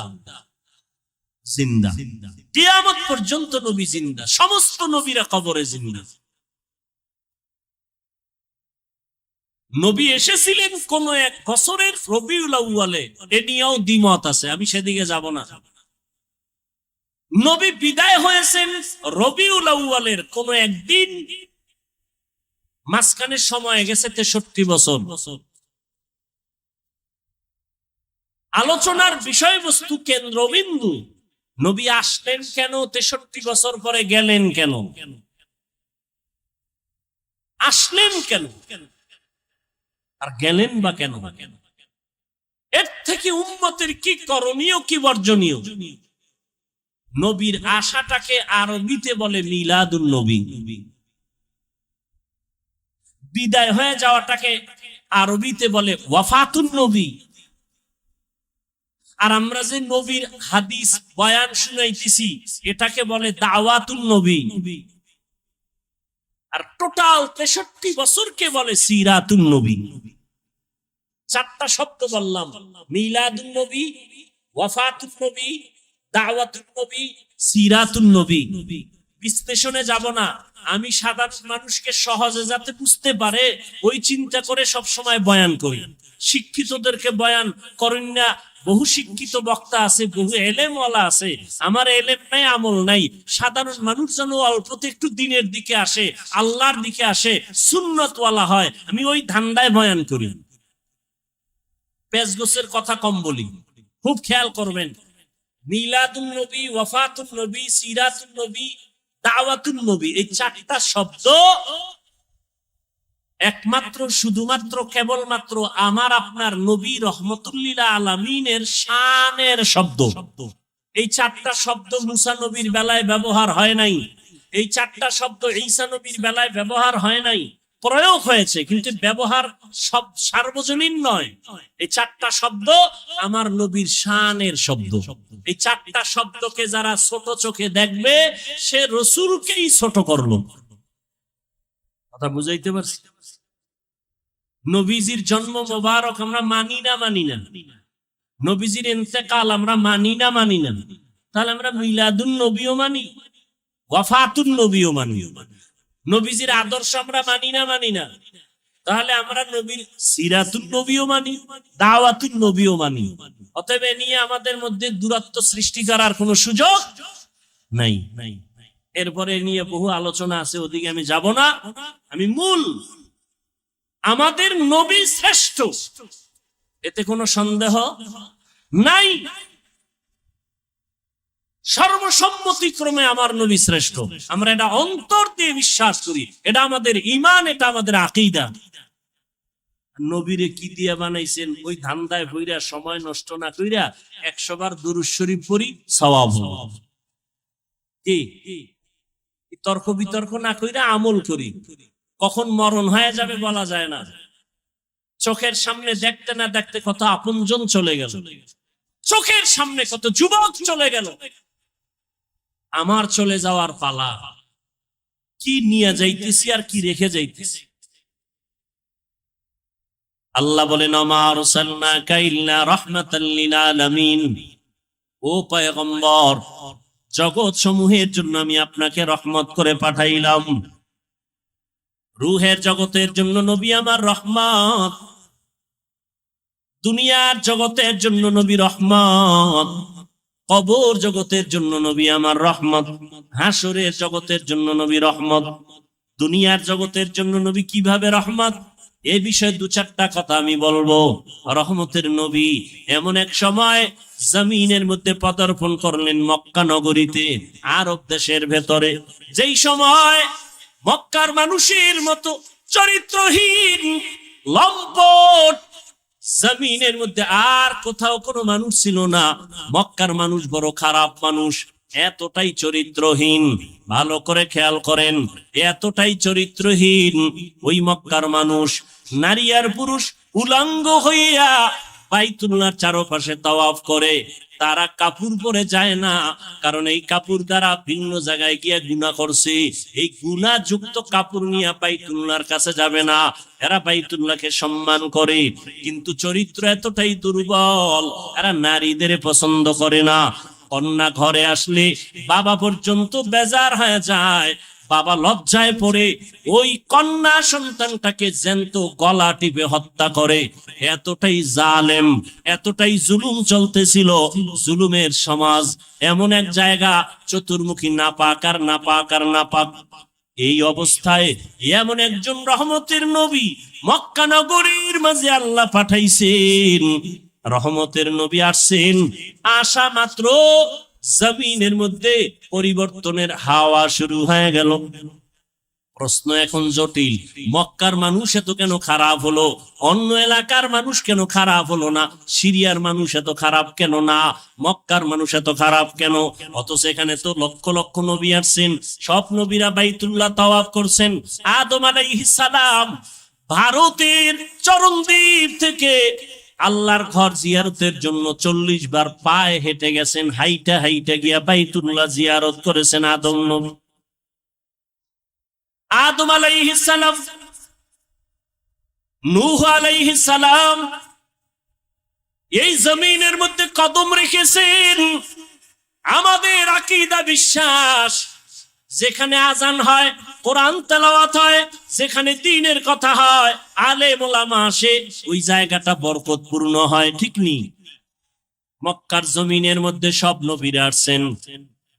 A: জিন্দা। কিয়ামত পর্যন্ত নবী জিন্দা, সমস্ত নবীরা কবরে জিন্দা। নবী এসেছিলেন কোন এক বছরের রবিউল আউয়ালে, এ নিয়েও দ্বিমত আছে, আমি সেদিকে যাব না। নবী বিদায় হয়েছেন রবিউল আউয়ালের কোন একদিন, মাঝখানে সময় গেছে 63 বছর। আলোচনার বিষয়বস্তু, কেন্দ্রবিন্দু, নবী আসলেন কেন, 63 বছর পরে গেলেন কেন, আসলেন কেন আর গেলেন বা কেন? এর থেকে উম্মতের কি করণীয়, কি বর্জনীয়? নবীর আশাটাকে আরবিতে বলে মিলাদুন নবী, বিদায় হয়ে যাওয়াটাকে আরবিতে বলে ওয়াফাতুন নবী। আর আমরা যে নবীর হাদিস বয়ান শুনাইতেছি, এটাকে বলে দাওয়াতুন নবী। আর টোটাল 63 বছরকে বলে সিরাতুন নবী। 4টা শব্দ বললাম, মিলাদুন নবী, ওয়াফাতুন নবী, দাওয়াতুন নবী, সিরাতুন নবী। বিশ্লেষণে যাব না, আমি সাধারণ মানুষকে সহজে যাতে বুঝতে পারে ওই চিন্তা করে সব সময় বয়ান করি। শিক্ষিতদেরকে বয়ান করেন না, বহু শিক্ষিত বক্তা আছে, বহু এলেমওয়ালা আছে, আমার এলেম নাই, আমল নাই। সাধারণ মানুষ যেন অল্পতে একটু দিনের দিকে আসে, আল্লাহর দিকে আসে, সুন্নতওয়ালা হয়, আমি ওই ধান্দায় বয়ান করি। পেজগোছের কথা কম বলি, খুব খেয়াল করবেন। মিলাদুন নবী, ওয়াফাতুন নবী, সিরাতুন নবী, দাওয়াতুন নবী, এই 4টা শব্দ একমাত্র, শুধুমাত্র, কেবলমাত্র আমার আপনার নবী রহমতুল্লিল আলামিনের শানের শব্দ। এই 4টা শব্দ মুসা নবীর বেলায় ব্যবহার হয় নাই, এই 4টা শব্দ ঈসা নবীর বেলায় ব্যবহার হয় নাই, প্রয়োগ হয়েছে, কিন্তু ব্যবহার সব সার্বজনীন নয়। এই চারটা শব্দ আমার নবীর শানের শব্দ। এই চারটা শব্দকে যারা ছোট চোখে দেখবে, সে রসূলকেই ছোট করলো। কথা বুঝাইতে পারছি? নবীজির জন্ম মোবারক আমরা মানি না? নবীজির ইন্তেকাল আমরা মানি না? তাহলে আমরা মিলাদুন নবীও মানি, ওয়াফাতুন নবীও মানি। নবীজির আদর্শ আমরা মানি না? তাহলে আমরা নবীর সিরাতুন নবীও মানি, দাওয়াতুন নবীও মানি। অতএব এ নিয়ে আমাদের মধ্যে দূরত্ব সৃষ্টি করার কোনো সুযোগ নাই। এরপরে নিয়ে বহু আলোচনা আছে, ওদিকে আমি যাব না। আমি মূল, আমাদের নবী শ্রেষ্ঠ, এতে কোনো সন্দেহ নাই। সর্বসম্মতিক্রমে আমার নবী শ্রেষ্ঠ, আমরা এটা অন্তর দিয়ে বিশ্বাস করি। এটা আমাদের ঈমান, এটা আমাদের আকীদা। নবীরে কি দিয়া বানাইছেন? ওই ধান্দায় হইরা, সময় নষ্ট না কইরা 100 বার দুরূদ শরীফ পড়ি, সওয়াব হবে। কি তর্ক বিতর্ক না কইরা আমল করি। কখন মরণ হয়ে যাবে বলা যায় না। চোখের সামনে দেখতে না দেখতে কত আপনজন চলে গেল, চোখের সামনে কত যুবক চলে গেল। আমার চলে যাওয়ার পালা। কি নিয়ে যাইতেছি আর কি রেখে যাইতেছি? আল্লাহ বলেন, মা আরসালনাকা ইল্লা রাহমাতাল লিল আলামিন। ও পয়গম্বর, জগৎ সমূহের জন্য আমি আপনাকে রহমত করে পাঠাইলাম। রূহের জগতের জন্য নবী আমার রহমত, দুনিয়ার জগতের জন্য নবী রহমত, কবর জগতের জন্য নবী আমার রহমত, হাসরের জগতের জন্য নবী রহমত। দুনিয়ার জগতের জন্য নবী কিভাবে রহমত, এ বিষয়ে 2-4টা কথা আমি বলবো। রহমতের নবী এমন এক সময় জমিনের মধ্যে পদার্পণ করলেন, মক্কা নগরীতে, আরব দেশের ভেতরে। যেই সময় মক্কার মানুষের মতো চরিত্রহীন, লম্পট জমিনের মধ্যে আর কোথাও কোনো মানুষ ছিল না। মক্কার মানুষ বড় খারাপ মানুষ, এতটাই চরিত্রহীন। ভালো করে খেয়াল করেন, এতটাই চরিত্রহীন ওই মক্কার মানুষ। নারী আর পুরুষ উলঙ্গ হইয়া বাইতুল্লাহর চারপাশে তাওয়াফ করে। তারা কাপড় পরে যায় না, কারণ এই কাপড় দ্বারা ভিন্ন জায়গায় গিয়ে গুনাহ করছে। এই গুনাহযুক্ত কাপড় নিয়ে বাইতুল্লাহর কাছে যাবে না। এরা বাইতুল্লাহকে সম্মান করে, কিন্তু চরিত্র এতটাই দুর্বল, এরা নারীদের পছন্দ করে না। কন্যা ঘরে আসলে বাবা পর্যন্ত বেজার হয়ে যায়। বাবা লজ্জায় পড়ে ওই কন্যা সন্তানটাকে জ্যান্ত গলা টিপে হত্যা করে। এতটাই জালেম, এতটাই জুলুম চলতেছিল। জুলুমের সমাজ, এমন এক জায়গা চতুর্মুখী নাপাক আর নাপাক আর নাপাক। এই অবস্থায় এমন একজন রহমতের নবী মক্কা নগরীর মাঝে আল্লাহ পাঠাইছেন। রহমতের নবী আসছেন, আসা মাত্র জমিনের মধ্যে পরিবর্তনের হাওয়া শুরু হয়ে গেল। প্রশ্ন এখন জটিল, মক্কার মানুষ এত কেন খারাপ হলো? অন্য এলাকার মানুষ কেন খারাপ হলো না? সিরিয়ার মানুষ এত খারাপ কেন না? মক্কার মানুষ এত খারাপ কেন? অথচ এখানে তো লক্ষ লক্ষ নবী আসছেন, সব নবীরা বাইতুল্লাহ তাওয়াফ করছেন। আদম আলাইহিস সালাম ভারতের চরণদ্বীপ থেকে আল্লাহর ঘর জিয়ারতের জন্য 40 বার পায়ে হেঁটে গেছেন, হাইটা হাইটা গিয়া বাইতুল্লাহ জিয়ারত করেছেন আদম নবী। আদম আলাইহিস সালাম, নূহ আলাইহিস সালাম এই জমিনের মধ্যে কদম রেখেছেন। আমাদের আকীদা বিশ্বাস, যেখানে আজান হয়, কোরআন তেলাওয়াত হয়, যেখানে দ্বীনের কথা হয়, আলেম ওলামা আসে, ওই জায়গাটা বরকতপূর্ণ হয়। ঠিক নেই? মক্কার জমিনের মধ্যে সব নবীরা আসছেন,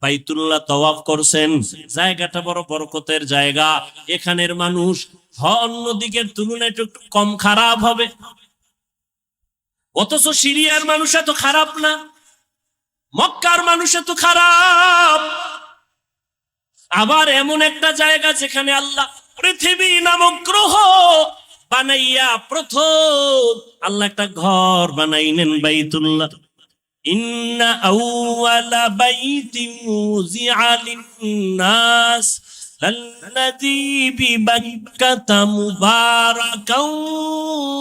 A: বাইতুল্লাহ তাওয়াফ করছেন, জায়গাটা বড় বরকতের জায়গা। এখানের মানুষ অন্য দিকের তুলনায় একটু কম খারাপ হবে। অথচ সিরিয়ার মানুষ এত খারাপ না, মক্কার মানুষ এত খারাপ। আবার এমন একটা জায়গা যেখানে আল্লাহ পৃথিবী নামক গ্রহ বানাইয়া প্রথম আল্লাহ একটা ঘর বানাইলেন, বাইতুল্লাহ। ইন্না আউওয়ালা বাইতিন উযিআ লিন-নাস লাল্লাযী বিবাক্কাতা মুবারাকাও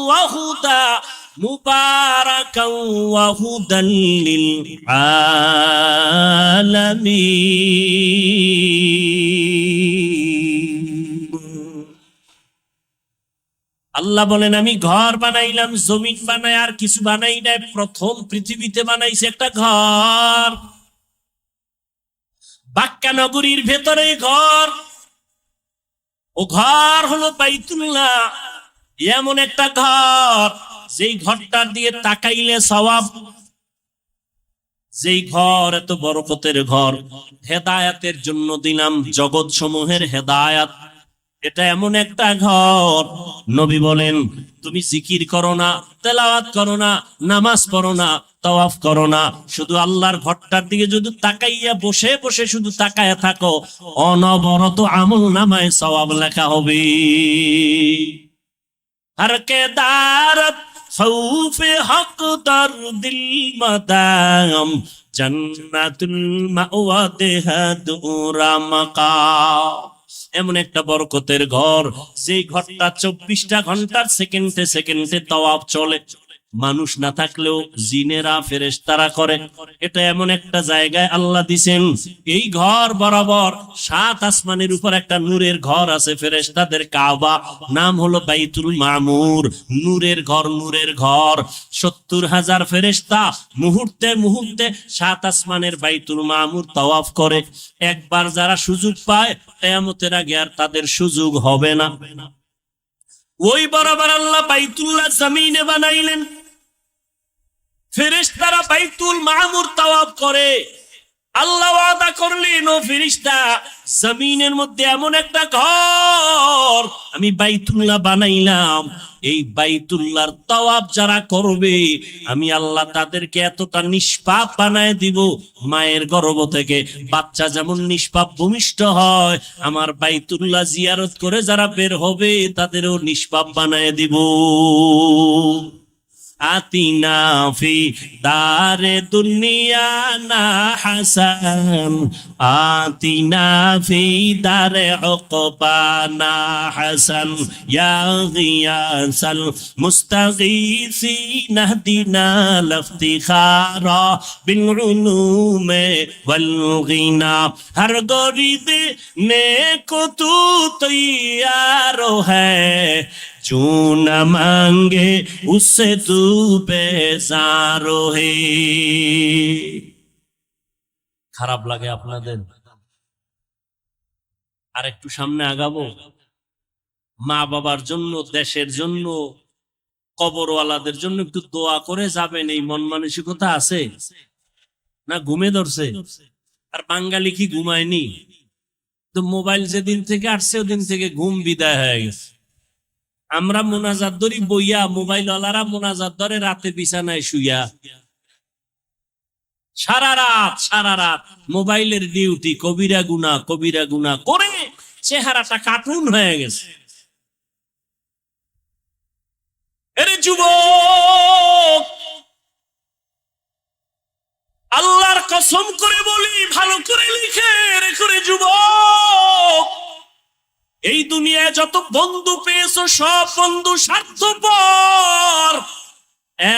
A: ওয়া হুদা মুবারাকাও ওয়া হুদাল লিল আলামিন। আল্লাহ বলেন আমি ঘর বানাইলাম, জমিন বানাই আর কিছু বানাই নাই। প্রথম পৃথিবীতে বানাইছে একটা ঘর, বাক্কা নগরীর ভেতরে ঘর। ও ঘর হলো বাইতুল্লাহ, এমন একটা ঘর যেই ঘরটার দিয়ে তাকাইলে সওয়াব। যেই ঘর এত বরকতের ঘর, হেদায়াতের জন্য দিলাম, জগৎ সমূহের হেদায়াত। এটা এমন একটা ঘর, নবী বলেন তুমি জিকির করো না, তেলাওয়াত করো না, নামাজ পড়ো না, তাওয়াফ করো না, শুধু আল্লাহর ঘরটার দিকে যদি তাকাইয়া বসে বসে শুধু তাকায়া থাকো, অনবরত আমল নামায় সওয়াব লেখা হবে। हर के दारत खौफ हक दर दिल मदाम जन्नतुल मावा देहदुरा माकाम। এমন একটা বরকতের ঘর, যেই ঘরটা 24টা ঘন্টার সেকেন্ডে সেকেন্ডে তাওয়াফ চলে। মানুষ না থাকলেও জিনেরা ফেরেশতারা করে। এটা এমন একটা জায়গায় আল্লাহ দিছেন, এই ঘর বরাবর 7 আসমানের উপর একটা নূরের ঘর আছে ফেরেশতাদের কাবা, নাম হলো বাইতুল মামুর। নূরের ঘর, নূরের ঘর। 70,000 ফেরেশতা মুহূর্তে মুহূর্তে 7 আসমানের বাইতুল মামুর তাওয়াফ করে। একবার যারা সুযোগ পায়, কিয়ামতের আগে আর তাদের সুযোগ হবে না। ওই বরাবর আল্লাহ বাইতুল্লাহ জমিনে বানাইলেন, ফেরেশতারা বাইতুল মামুর তাওয়াফ করে। আল্লাহ ওয়াদা করলেন, ও ফেরেশতা, জমিনের মধ্যে এমন একটা ঘর আমি বাইতুল্লাহ বানাইলাম, এই বাইতুল্লাহর তাওয়াফ যারা করবে আমি আল্লাহ তাদেরকে এতটা নিষ্পাপ বানায় দিব। মায়ের গর্ভ থেকে বাচ্চা যেমন নিষ্পাপ ভূমিষ্ঠ হয়, আমার বাইতুল্লাহ জিয়ারত করে যারা বের হবে তাদেরও নিষ্পাপ বানায় দিব। আতিনা ফি দারে দুনিয়া না হাসান, আতিনা ফি দারে উকবা না হাসান, ইয়া গিয়াসাল মুস্তাগীসিন নাহদিনা লফতিখারা বিল উলুমে ওয়াল গিনা। হর গরিব নেকো তু তৈয়ার হ্যায়, जो न मांगे उससे तू बेजार है। খারাপ লাগে আপনাদের? আর একটু সামনে আগাবো। মা বাবার জন্য, দেশের জন্য, কবরওয়ালাদের জন্য একটু দোয়া করে যাবেন, এই মন মানসিকতা আছে না? ঘুমে ধরছে? আর বাঙালি কি ঘুমায়নি? তো মোবাইল যেদিন থেকে আসছে ওদিন থেকে ঘুম বিদায় হয়ে গেছে। আমরা মোনাজাত ধরি বইয়া, মোবাইল ওয়ালারা মোনাজাত ধরে রাতে বিছানায় শুইয়া। সারা রাত মোবাইলের ডিউটি, কবিরা গুনাহ করে চেহারাটা কার্টুন হয়ে গেছে। এরে যুবক, আল্লাহর কসম করে বলি, ভালো করে লিখে রেখো রে যুবক, এই দুনিয়ায় যত বন্ধু পেয়েছো সব বন্ধু স্বার্থপর।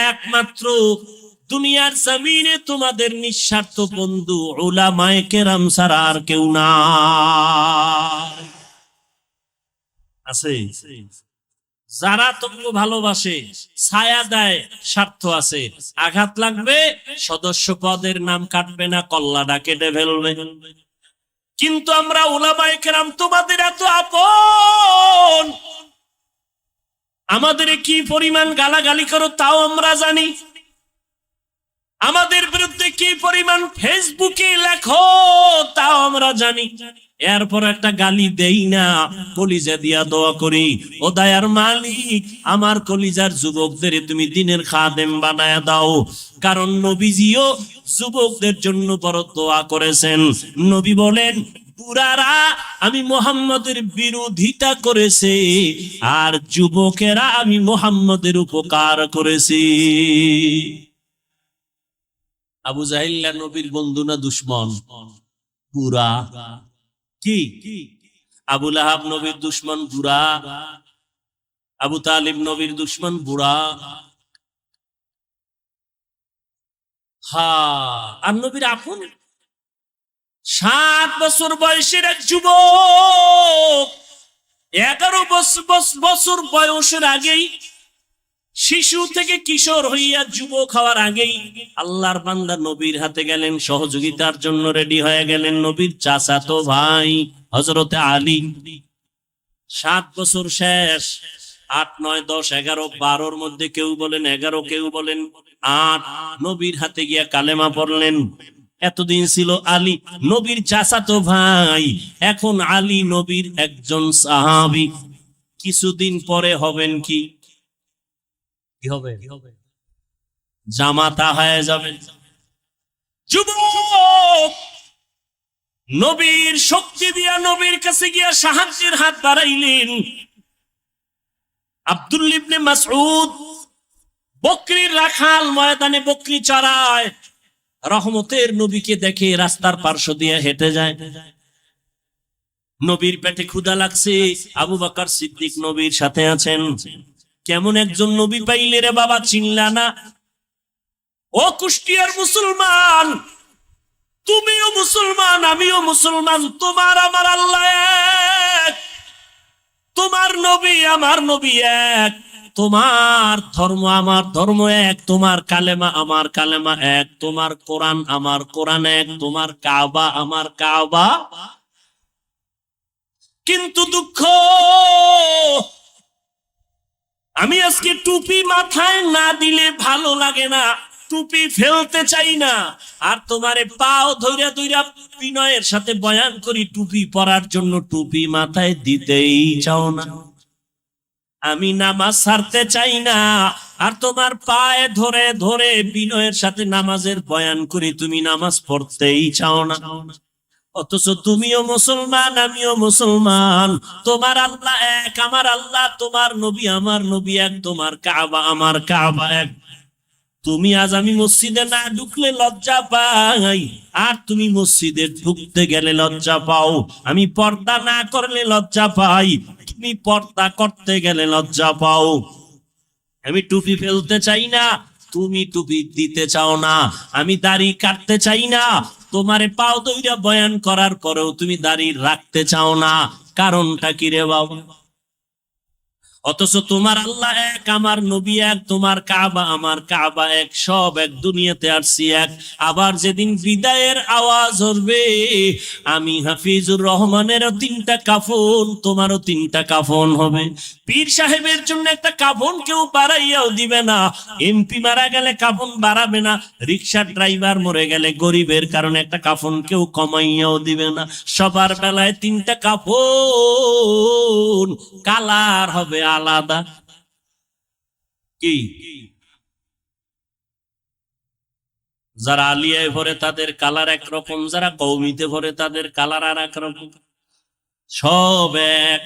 A: একমাত্র দুনিয়ার জমিনে তোমাদের নিঃস্বার্থ বন্ধু উলামায়ে কেরাম ছাড়া আর কেউ না আছে। যারা তোমাকে ভালোবাসে, ছায়া দেয়, স্বার্থ আছে। আঘাত লাগবে, সদস্য পদের নাম কাটবে না, কল্লাটা কেটে ফেলবে। কিন্তু আমরা উলামায়ে কেরাম তোমাদের এত আপন, আমাদের কি পরিমাণ গালাগালি করো তাও আমরা জানি, আমাদের বিরুদ্ধে কি পরিমাণ ফেসবুকে লেখো তাও আমরা জানি। এরপর একটা গালি দেই না, কলিজা দিয়া দোয়া করি, ও দয়ার মালিক আমার কলিজার যুবকদের তুমি দিনের খাদেম বানায়া দাও। কারণ নবীজিও যুবকদের জন্য বড় দোয়া করেছেন। নবী বলেন, বুড়ারা আমি মুহাম্মদের বিরোধিতা করেছে, আর যুবকেরা আমি মুহাম্মদের উপকার করেছি। আবু জাহিল নবীর বন্ধু না দুশমন? বুড়া কি আবু লাহাব নবীর দুশমন বুড়া, আবু তালিব নবীর দুশমন বুড়া। আর নবীর আপন 7 বছর বয়সের এক যুবক, 11 বছর বয়সের আগেই, শিশু থেকে কিশোর হইয়া যুবক হওয়ার আগেই আল্লাহর বান্দা নবীর হাতে গেলেন, সহযোগিতার জন্য রেডি হয়ে গেলেন। নবীর চাচাতো ভাই হযরতে আলী। 7 বছর শেষ, 8, 9, 10, 11, 12-র মধ্যে কেউ বলেন 11, কেউ বলেন 8, নবীর হাতে গিয়া কালেমা পড়লেন। এতদিন ছিল আলী নবীর চাচাতো ভাই, এখন আলী নবীর একজন সাহাবী। কিছুদিন পরে হবেন কি হবে? জামাতা হয়ে যাবেন। যুবক নবীর শক্তি দিয়া নবীর কাছে গিয়া সাহায্যের হাত বাড়াইলেন। আব্দুল্লাহ ইবনে মাসউদ বকরির রাখাল, ময়দানে বকরি চড়ায়, রহমতের নবীকে দেখে রাস্তার পার্শ্ব দিয়ে হেঁটে যায়। নবীর পেটে ক্ষুধা লাগছে, আবু বকর সিদ্দিক নবীর সাথে আছেন। কেমন একজন নবী পাইলে রে বাবা, চিনলা না? ও কুষ্টিয়ার মুসলমান, তুমিও মুসলমান, আমিও মুসলমান, তোমার আমার আল্লাহ এক, তোমার নবী আমার নবী এক, তোমার ধর্ম আমার ধর্ম এক, তোমার কালেমা আমার কালেমা এক, তোমার কোরআন আমার কোরআন এক, তোমার কাবা আমার কাবা। কিন্তু দুঃখ, আমি আজকে টুপি মাথায় না দিলে ভালো লাগে না, টুপি ফেলতে চাই না। আর তোমারে পাও ধইরা ধইরা বিনয়ের সাথে বয়ান করি টুপি পরার জন্য, টুপি মাথায় দিতেই চাও না। আমি নামাজ ছাড়তে চাই না, আর তোমার পায়ে ধরে ধরে বিনয়ের সাথে নামাজের বয়ান করি, তুমি নামাজ পড়তেই চাও না। অথচ তুমিও মুসলমান, আমিও মুসলমান, তোমার আল্লাহ এক, আমার আল্লাহ, তোমার নবী আমার নবী এক, তোমার কাবা আমার কাবা এক। তুমি আজ আমি মসজিদে না ঢুকলে লজ্জা পাই, আর তুমি মসজিদে ঢুকতে গেলে লজ্জা পাও। আমি পর্দা না করলে লজ্জা পাই, তুমি পর্দা করতে গেলে লজ্জা পাও। আমি টুপি ফেলতে চাই না, তুমি টুপি দিতে চাও না। আমি দাড়ি কাটতে চাই না, তোমারে পাও দইরা বয়ান করার পরেও তুমি দাড়ি রাখতে চাও না। কারণটা কি রে বাবা? অথচ তোমার আল্লাহ এক, আমার নবী এক, তোমার কাবা আমার কাবা এক, সব এক, দুনিয়াতে আসছি এক। আবার যেদিন বিদায়ের আওয়াজ হবে, আমি হাফিজুর রহমানেরও 3টা কাফন, তোমারও 3টা কাফন হবে। পীর সাহেবের জন্য একটা কাফন কেউ বাড়াইয়াও দিবে না, এমপি মারা গেলে কাফন বাড়াবে না, রিক্সার ড্রাইভার মরে গেলে গরিবের কারণে একটা কাফন কেউ কমাইয়াও দিবে না। সবার বেলায় 3টা কাফন, কালার হবে আলাদা। কি যারা আলিয়ায় ভরে তাদের কালার একরকম, যারা কওমিতে ভরে তাদের কালার আর একরকম, সব এক।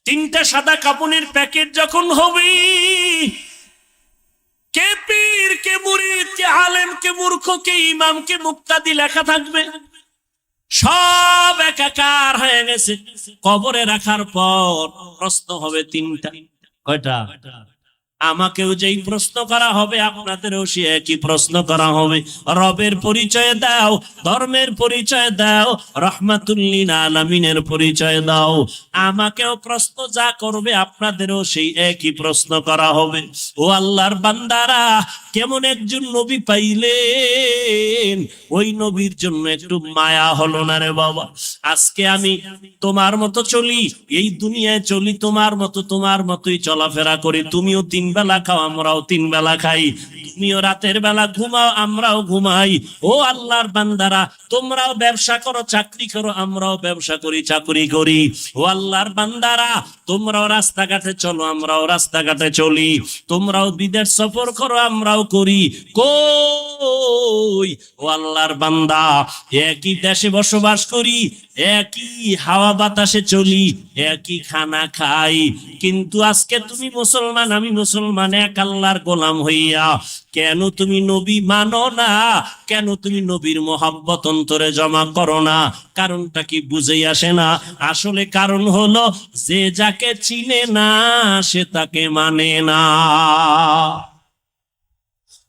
A: 3টা সাদা কাপড়ের প্যাকেট যখন হবে, কে পীর, কে মুরিদ, কে আলেম, কে মূর্খ, কে ইমাম, কে মুক্তাদি লেখা থাকবে, সব একাকার হয়ে গেছে। কবরে রাখার পর প্রশ্ন হবে 3টা। কয়টা? আমাকেও যেই প্রশ্ন করা হবে, আপনাদেরও সে একই প্রশ্ন করা হবে। রবের পরিচয় দাও, ধর্মের পরিচয় দাও, রহমাতুল্লিল আলামিনের পরিচয় দাও। আমাকেও প্রশ্ন যা করবে, আপনাদেরও সেই একই প্রশ্ন করা হবে। ও আল্লাহর বান্দারা, কেমন একজন নবী পাইলেন, ওই নবীর জন্য একটু মায়া হলো না রে বাবা? আজকে আমি তোমার মতো চলি, এই দুনিয়ায় চলি তোমার মতো, তোমার মতোই চলাফেরা করি। তুমিও 3 বেলা খাও, আমরাও 3 বেলা খাই। তুমিও রাতের বেলা ঘুমাও, আমরাও ঘুমাই। ও আল্লাহর বান্দারা, তোমরাও ব্যবসা করো, চাকরি করো, আমরাও ব্যবসা করি, চাকরি করি। ও আল্লাহর বান্দারা, তোমরাও রাস্তাঘাটে চলো, আমরাও রাস্তাঘাটে চলি। তোমরাও বিদেশ সফর করো, আমরাও করি। কই ও আল্লাহর বান্দা, একই দেশে বসবাস করি, একই হাওয়া বাতাসে চলি, একই খানা খাই, কিন্তু আজকে তুমি মুসলমান, আমি মুসলমান, মুসলমান এক আল্লাহর গোলাম হইয়া কেন তুমি নবী মানো না? কেন তুমি নবীর মোহাব্বত অন্তরে জমা করো না? কারণটা কি বুঝেই আসে না? আসলে কারণ হলো যে যাকে চিনে না সে তাকে মানে না।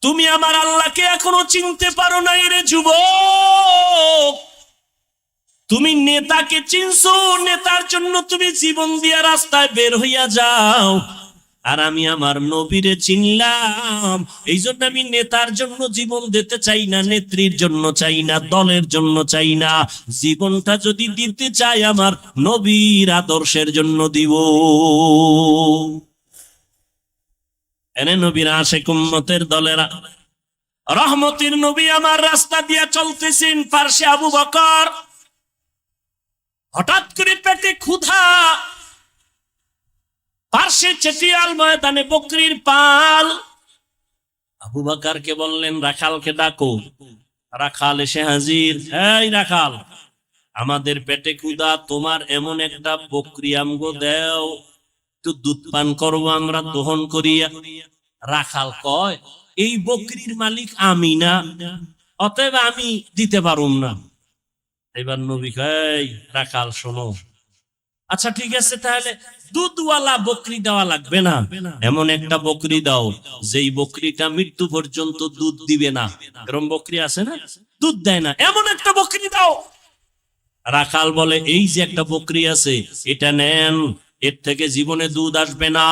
A: তুমি আমার আল্লাহকে এখনো চিনতে পারো না রে যুবক। তুমি নেতাকে চিনছো, নেতার জন্য তুমি জীবন দিয়া রাস্তায় বের হইয়া যাও। আর আমি আমার নবীরে চিনলাম, এই জন্য আমি নেতার জন্য জীবন দিতে চাই না, নেত্রীর জন্য চাই না, দলের জন্য চাই না। জীবনটা যদি দিতে চাই আমার নবীর আদর্শের জন্য দিব। এনে নবীর আশিক উম্মতের দলেরা, রহমতের নবী আমার রাস্তা দিয়া চলতেছেন, পার্শ্বে আবু বকর। হঠাৎ করে পেটে ক্ষুধা, পার্শ্বে চেটিয়াল ময়দানে বকরির পাল। আবু বকরকে বললেন রাখালকে ডাকো। রাখাল এসে হাজির। এই রাখাল, আমাদের পেটে ক্ষুধা, তোমার এমন একটা বকরি আমগো দেও, একটু দুধ পান করবো আমরা দহন করিয়া। রাখাল কয় এই বকরির মালিক আমি না, অতএব আমি দিতে পারুম না। এবার নবী কয় রাখাল শোনো, আচ্ছা ঠিক আছে, তাহলে দুধওয়ালা বকরি দেওয়া লাগবে না, এমন একটা বকরি দাও যেই বকরিটা মৃত্যু পর্যন্ত দুধ দিবে না। এরকম বকরি আছে না, দুধ দেয় না, এমন একটা বকরি দাও। রাখাল বলে এই যে একটা বকরি আছে এটা নেন, এর থেকে জীবনে দুধ আসবে না।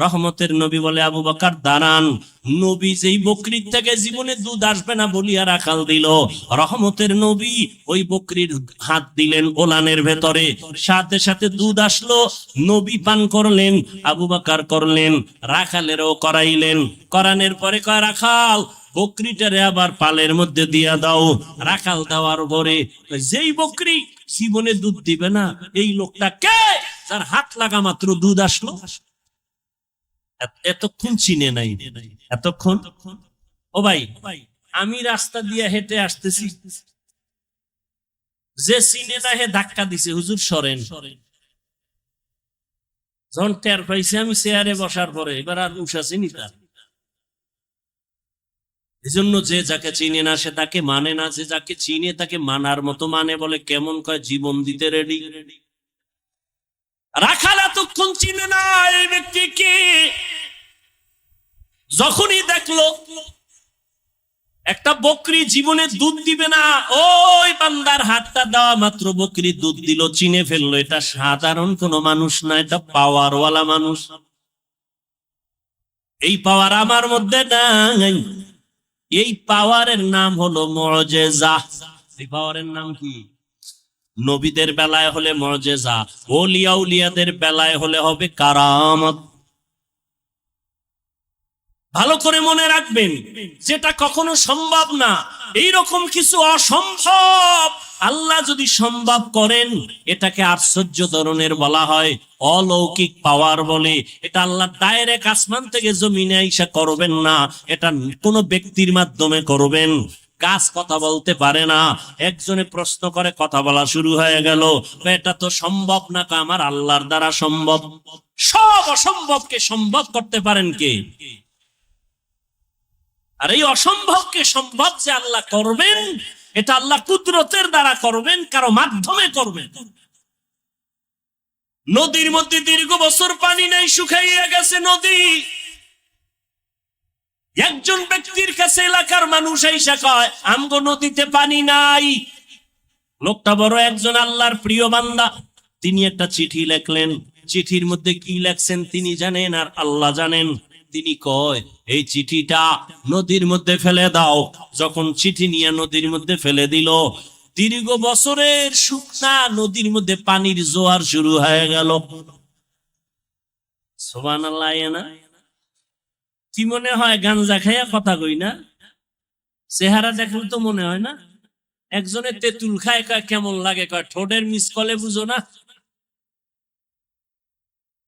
A: রহমতের নবী বলে আবু বকর দাঁড়ান। নবী যেই বকরির থেকে জীবনে দুধ আসবে না বলিয়া রাখাল দিল, রহমতের নবী ওই বকরির হাত দিলেন ওলানের ভেতরে, সাথে সাথে দুধ আসলো। নবী পান করলেন, আবু বকর করলেন, রাখালেরও করাইলেন। করানোর পরে কয় রাখাল বকরিটারে আবার পালের মধ্যে দিয়া দাও। রাখাল দেওয়ার পরে যেই বকরি জীবনে দুধ দিবে না, এই লোকটা কে যার হাত লাগা মাত্র দুধ আসলো? এতক্ষণ চিনে নাই, এতক্ষণ। ও ভাই, আমি রাস্তা দিয়ে হেঁটে আসতেছি, যে চিনে না হে ধাক্কা দিছে, হুজুর সরেন। যখন টের পাইছে আমি চেয়ারে বসার পরে, এবার আর উঠাছি নি তার। এজন্য যে যাকে চিনে না সে তাকে মানে না, যে যাকে চিনে তাকে মানার মতো মানে। বলে কেমন? কয় জীবন দিতে রেডি। রাখাল এতক্ষণ চিনে না এই ব্যক্তিকে। যখনই দেখলো একটা বকরি জীবনে দুধ দিবে না, ওই বান্দার হাতটা দেওয়া মাত্র বকরি দুধ দিল, চিনে ফেললো এটা সাধারণ কোনো মানুষ না, এটা পাওয়ারওয়ালা মানুষ। এই পাওয়ার আমার মধ্যে নাই। এই পাওয়ারের নাম হলো মুআজিজা। এই পাওয়ারের নাম কি? নবীদের বেলায় হলে মুআজিজা, ওলিয়া উলিয়াদের বেলায় হলে হবে কারামত। ভালো করে মনে রাখবেন, যেটা কখনো সম্ভব না, এইরকম কিছু অসম্ভব আল্লাহ যদি সম্ভব করেন, এটাকে আশ্চর্য ধরনের বলা হয়, অলৌকিক পাওয়ার বলে। এটা আল্লাহ ডাইরেক্ট আসমান থেকে জমিনে আইসা করবেন না, এটা কোন ব্যক্তির মাধ্যমে করবেন। গাছ কথা বলতে পারে না, একজনে প্রশ্ন করে কথা বলা শুরু হয়ে গেল, এটা তো সম্ভব না। আমার আল্লাহর দ্বারা সম্ভব। সব অসম্ভবকে সম্ভব করতে পারেন কে? আর এই অসম্ভবকে সম্ভব যে আল্লাহ করবেন, এটা আল্লাহ কুদরতের দ্বারা করবেন, কারো মাধ্যমে করবেন। নদীর মধ্যে দীর্ঘ বছর পানি নাই, শুকাইয়া গেছে নদী। একজন ব্যক্তির কাছে এলাকার মানুষ এসে কয় আমগো নদীতে পানি নাই। লোকটা বড় একজন আল্লাহর প্রিয় বান্দা, তিনি একটা চিঠি লেখলেন। চিঠির মধ্যে কি লেখছেন তিনি জানেন আর আল্লাহ জানেন। তিনি কয় এই চিঠিটা নদীর মধ্যে ফেলে দাও। যখন চিঠি নিয়ে নদীর মধ্যে ফেলে দিল, দীর্ঘ বছরের শুকনা নদীর মধ্যে পানির জোয়ার শুরু হয়ে গেল। সুবহানাল্লাহ। না কি মনে হয় গাঞ্জা খাইয়া কথা কই না? চেহারা দেখলে তো মনে হয় না। একজনে তেঁতুল খায়, কয় কেমন লাগে? কয় ঠোঁটের মিস কলে বুঝো না।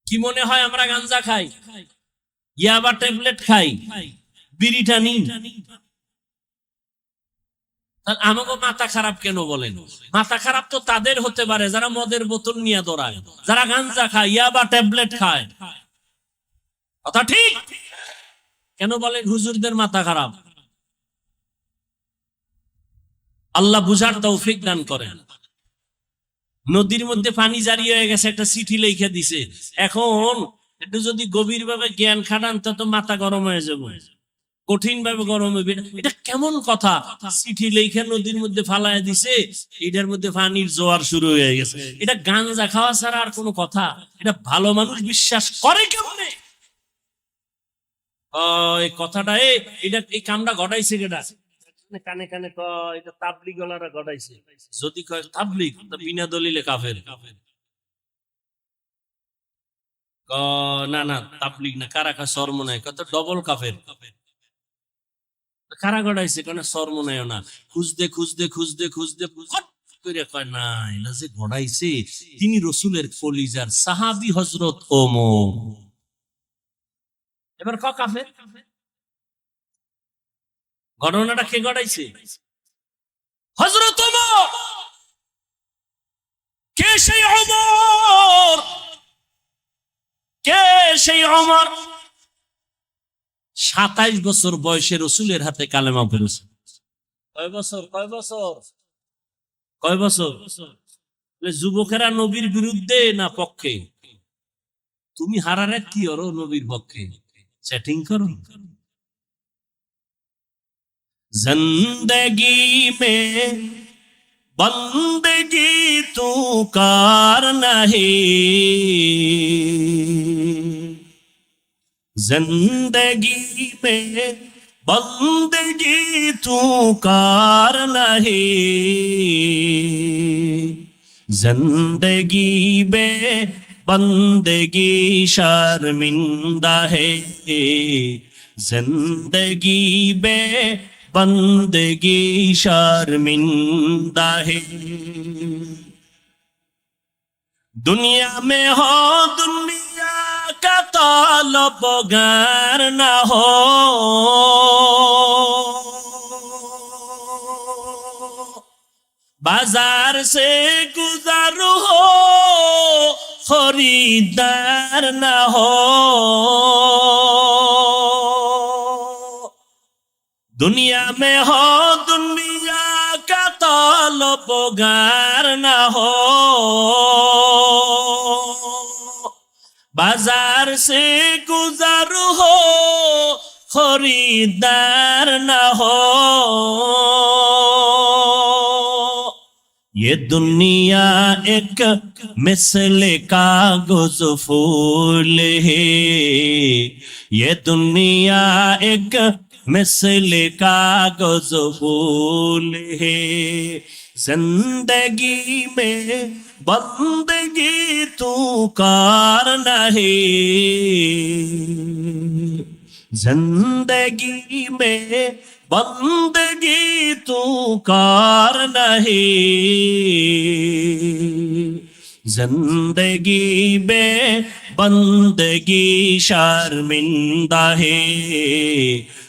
A: কি মনে হয় আমরা গাঞ্জা খাই, ইয়াবা ট্যাবলেট খাই, বিড়ি টানি? আমাকে মাথা খারাপ কেন বলেন? মাথা খারাপ তো তাদের হতে পারে যারা মদের বোতল নিয়ে দৌড়ায়, যারা গাঞ্জা খায়, ইয়াবা ট্যাবলেট খায়। কথা ঠিক? কেন বলেন হুজুরদের মাথা খারাপ? আল্লাহ বুঝার তৌফিক দান করেন। নদীর মধ্যে পানি জারি হয়ে গেছে, একটা চিঠি লিখে দিছে। এখন একটু যদি গভীর ভাবে জ্ঞান খাটান তো মাথা গরম হয়ে যাবে, কঠিন ভাবে গরম হবে। এটা কেমন কথা? চিঠি লিখে নদীর মধ্যে ফালায় দিছে, এটার মধ্যে পানির জোয়ার শুরু হয়ে গেছে। এটা গাঞ্জা খাওয়া ছাড়া আর কোনো কথা? এটা ভালো মানুষ বিশ্বাস করে কেমনে? এই কথাটা এটা এই কামটা ঘটাইছে কেটা? কানে কানে কয় এটা তাবলিগ ওয়ালারা ঘটাইছে। যদি কয় তাবলিগ, তো বিনা দলিলে কাফের। না না, তাবলিগ না। কারা কয় সরমনায়, কত ডবল কাফের। কারা ঘটাইছে? কেন সরমনায় না। খুঁজতে খুঁজতে খুঁজতে খুঁজতে ফট করে কয় না, এলা যে ঘটাইছে তিনি রসুলের কলিজার সাহাবী হযরত ওমর। এবার ক কাফের। ঘটনাটা কে ঘটাইছে? হযরত ওমর। কে সেই ওমর? কে সেই ওমর? 27 বছর বয়সে রসুলের হাতে কালেমা পড়েছে। কয় বছর? কয় বছর? কয় বছর? যুবকেরা নবীর বিরুদ্ধে না পক্ষে? তুমি হারারে কি করো নবীর পক্ষে? চ্যাটিং করো। जिंदगी में बंदगी तू कार नहीं, जिंदगी में बंदगी तू कार नहीं, जिंदगी में बंदगी शर्मिंदा है, जिंदगी में बंदगी शर्मिंदा है। दुनिया में हो दुनिया का ताल्लुक़ार ना हो, बाजार से गुजर हो खरीदार ना हो, दुनिया में हो दुनिया का ताल्लुक़ार ना हो, बाजार से गुजर हो खरीदार ना हो। ये दुनिया एक मिसल कागज फूल है, ये दुनिया एक मिसल कागज फूल है, जिंदगी में बंदगी तू कार नहीं, जिंदगी में बंदगी तू कार नहीं, जिंदगी में बंदगी शर्मिंदा है,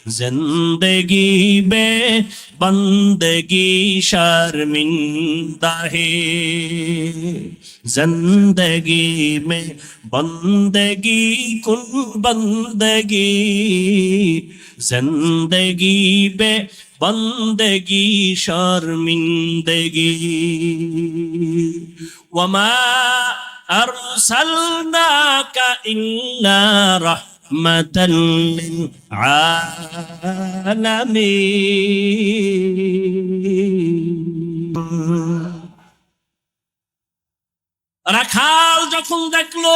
A: जिंदगी में बंदगी शर्मिंदा है, जिंदगी में बंदगी कुन बंदगी, जिंदगी में बंदगी शर्मिंदगी। वमा अरसलनाका इल्ला रहमतन लिल आलामीन। রাখাল যখন দেখলো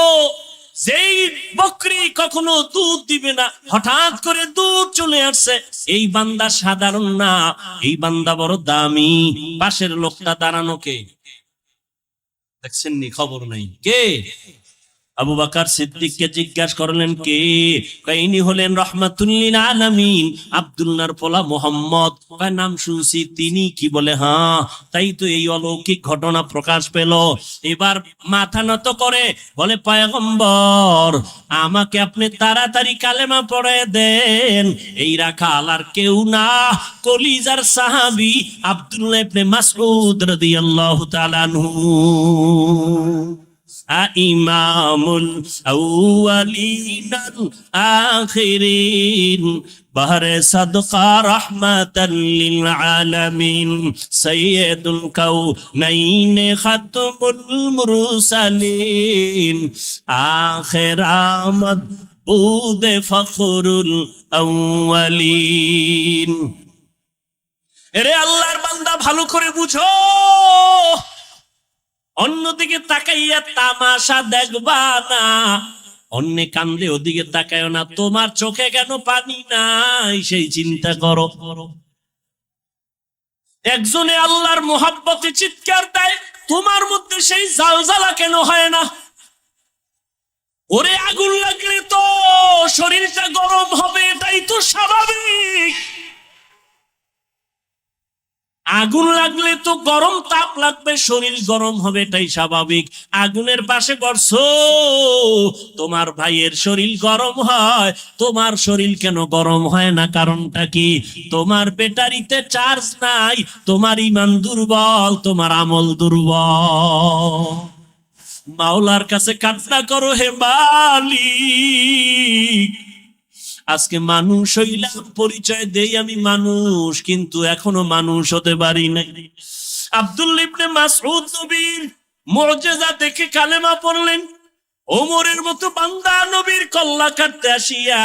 A: যেই বকরি কখনো দুধ দিবে না, হঠাৎ করে দুধ চলে আসছে, এই বান্দা সাধারণ না, এই বান্দা বড় দামি। পাশের লোকটা দাঁড়ানো কে দেখছেন নি? খবর নাই। কে? আবু বকর সিদ্দিককে জিজ্ঞাসা করলেন কে? ইনি হলেন রাহমাতুল লিল আলামিন, আব্দুল্লাহর পোলা মুহাম্মদ। নাম শুনছি। তিনি কি বলে? হ্যাঁ, তাই তো এই অলৌকিক ঘটনা প্রকাশ পেল। এবার মাথা নত করে বলে, পয়গম্বর আমাকে আপনি তাড়াতাড়ি কালেমা পড়ে দেন। এই রাখাল আর কেউ না, কলিজার সাহাবী আব্দুল্লাহ ইবনে মাসউদ রাদিয়াল্লাহু তাআলা আনহু। ইমামুল আউয়ালিনাল আখিরিন বাহরে সাদকা রাহমাতাল লিল আলামিন সাইয়্যিদুল কাউনাইন খাতমুল মুরসালিন আখির আমদ উদে ফখরুল আউয়ালিন। এরে আল্লাহর বান্দা ভালো করে বুঝো, অন্যদিকে তাকাইয়া তামাশা দেখবা না, অন্য কান্দে ওদিকে তাকায় না। তোমার চোখে কেন পানি নাই সেই চিন্তা করো। একজনে আল্লাহর মোহাব্বতে চিৎকার দেয়, তোমার মধ্যে সেই জালজালা কেন হয় না? ওরে আগুন লাগলে তো শরীরটা গরম হবে, এটাই তো স্বাভাবিক। আগুন লাগলে তো গরম তাপ লাগবে, শরীর গরম হবে, এটাই স্বাভাবিক। আগুনের পাশে বসো, তোমার ভাইয়ের শরীর গরম হয়, তোমার শরীর কেন গরম হয় না? কারণটা কি? তোমার ব্যাটারিতে চার্জ নাই, তোমার ঈমান দুর্বল, তোমার আমল দুর্বল। মাওলার কাছে কান্না করো, হে মালিক আজকে মানুষ হইলাম, পরিচয় দেই আমি মানুষ, কিন্তু এখনো মানুষ হতে পারি নাই। আব্দুল্লাহ ইবনে মাসউদ নবীর মুজিজা দেখে কালেমা পড়লেন। ওমরের মতো বান্দা নবীর কল্লা কাটতে আসিয়া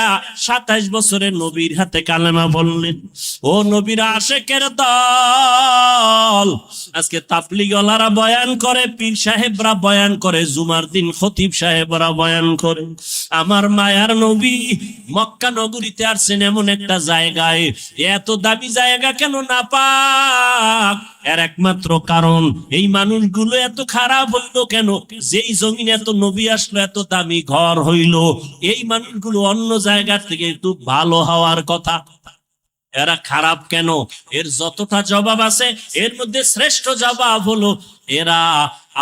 A: 27 বছরের নবীর হাতে কালেমা বললেন। ও নবীর আশেকের দল, আজকে তাবলীগওয়ালারা বয়ান করে, পীর সাহেবরা বয়ান করে, জুমার দিন খতিব সাহেবরা বয়ান করে। আমার মায়ার নবী মক্কা নগরীতে আসছেন এমন একটা জায়গায়, এত দামি জায়গা কেন না পাক? এর একমাত্র কারণ এই মানুষগুলো এত খারাপ হইলো কেন? যেই জমিন এত নবী আসলো, এত দামি ঘর হইলো, এই মানুষগুলো অন্য জায়গার থেকে একটু ভালো হওয়ার কথা, এরা খারাপ কেন? এর যতটা জবাব আছে এর মধ্যে শ্রেষ্ঠ জবাব হলো এরা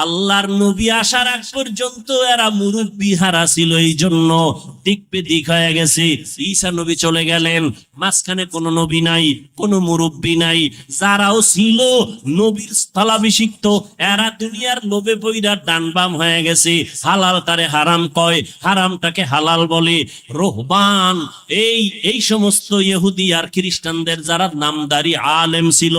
A: আল্লাহর নবী আসার আগ পর্যন্ত এরা মুরব্বি হারা ছিল, এই জন্য দিক বেদিক হয়ে গেছে। ঈসা নবী চলে গেলেন, মাঝখানে কোনো নবী নাই, কোনো মুরব্বি নাই। যারাও ছিল নবীর স্থলাভিষিক্ত, এরা দুনিয়ার লোভে পইরা ডান বাম হয়ে গেছে। হালালটারে হারাম কয়, হারামটাকে হালাল বলে। রোহবান এই সমস্ত ইহুদি আর খ্রিস্টানদের যারা নামদারি আলেম ছিল,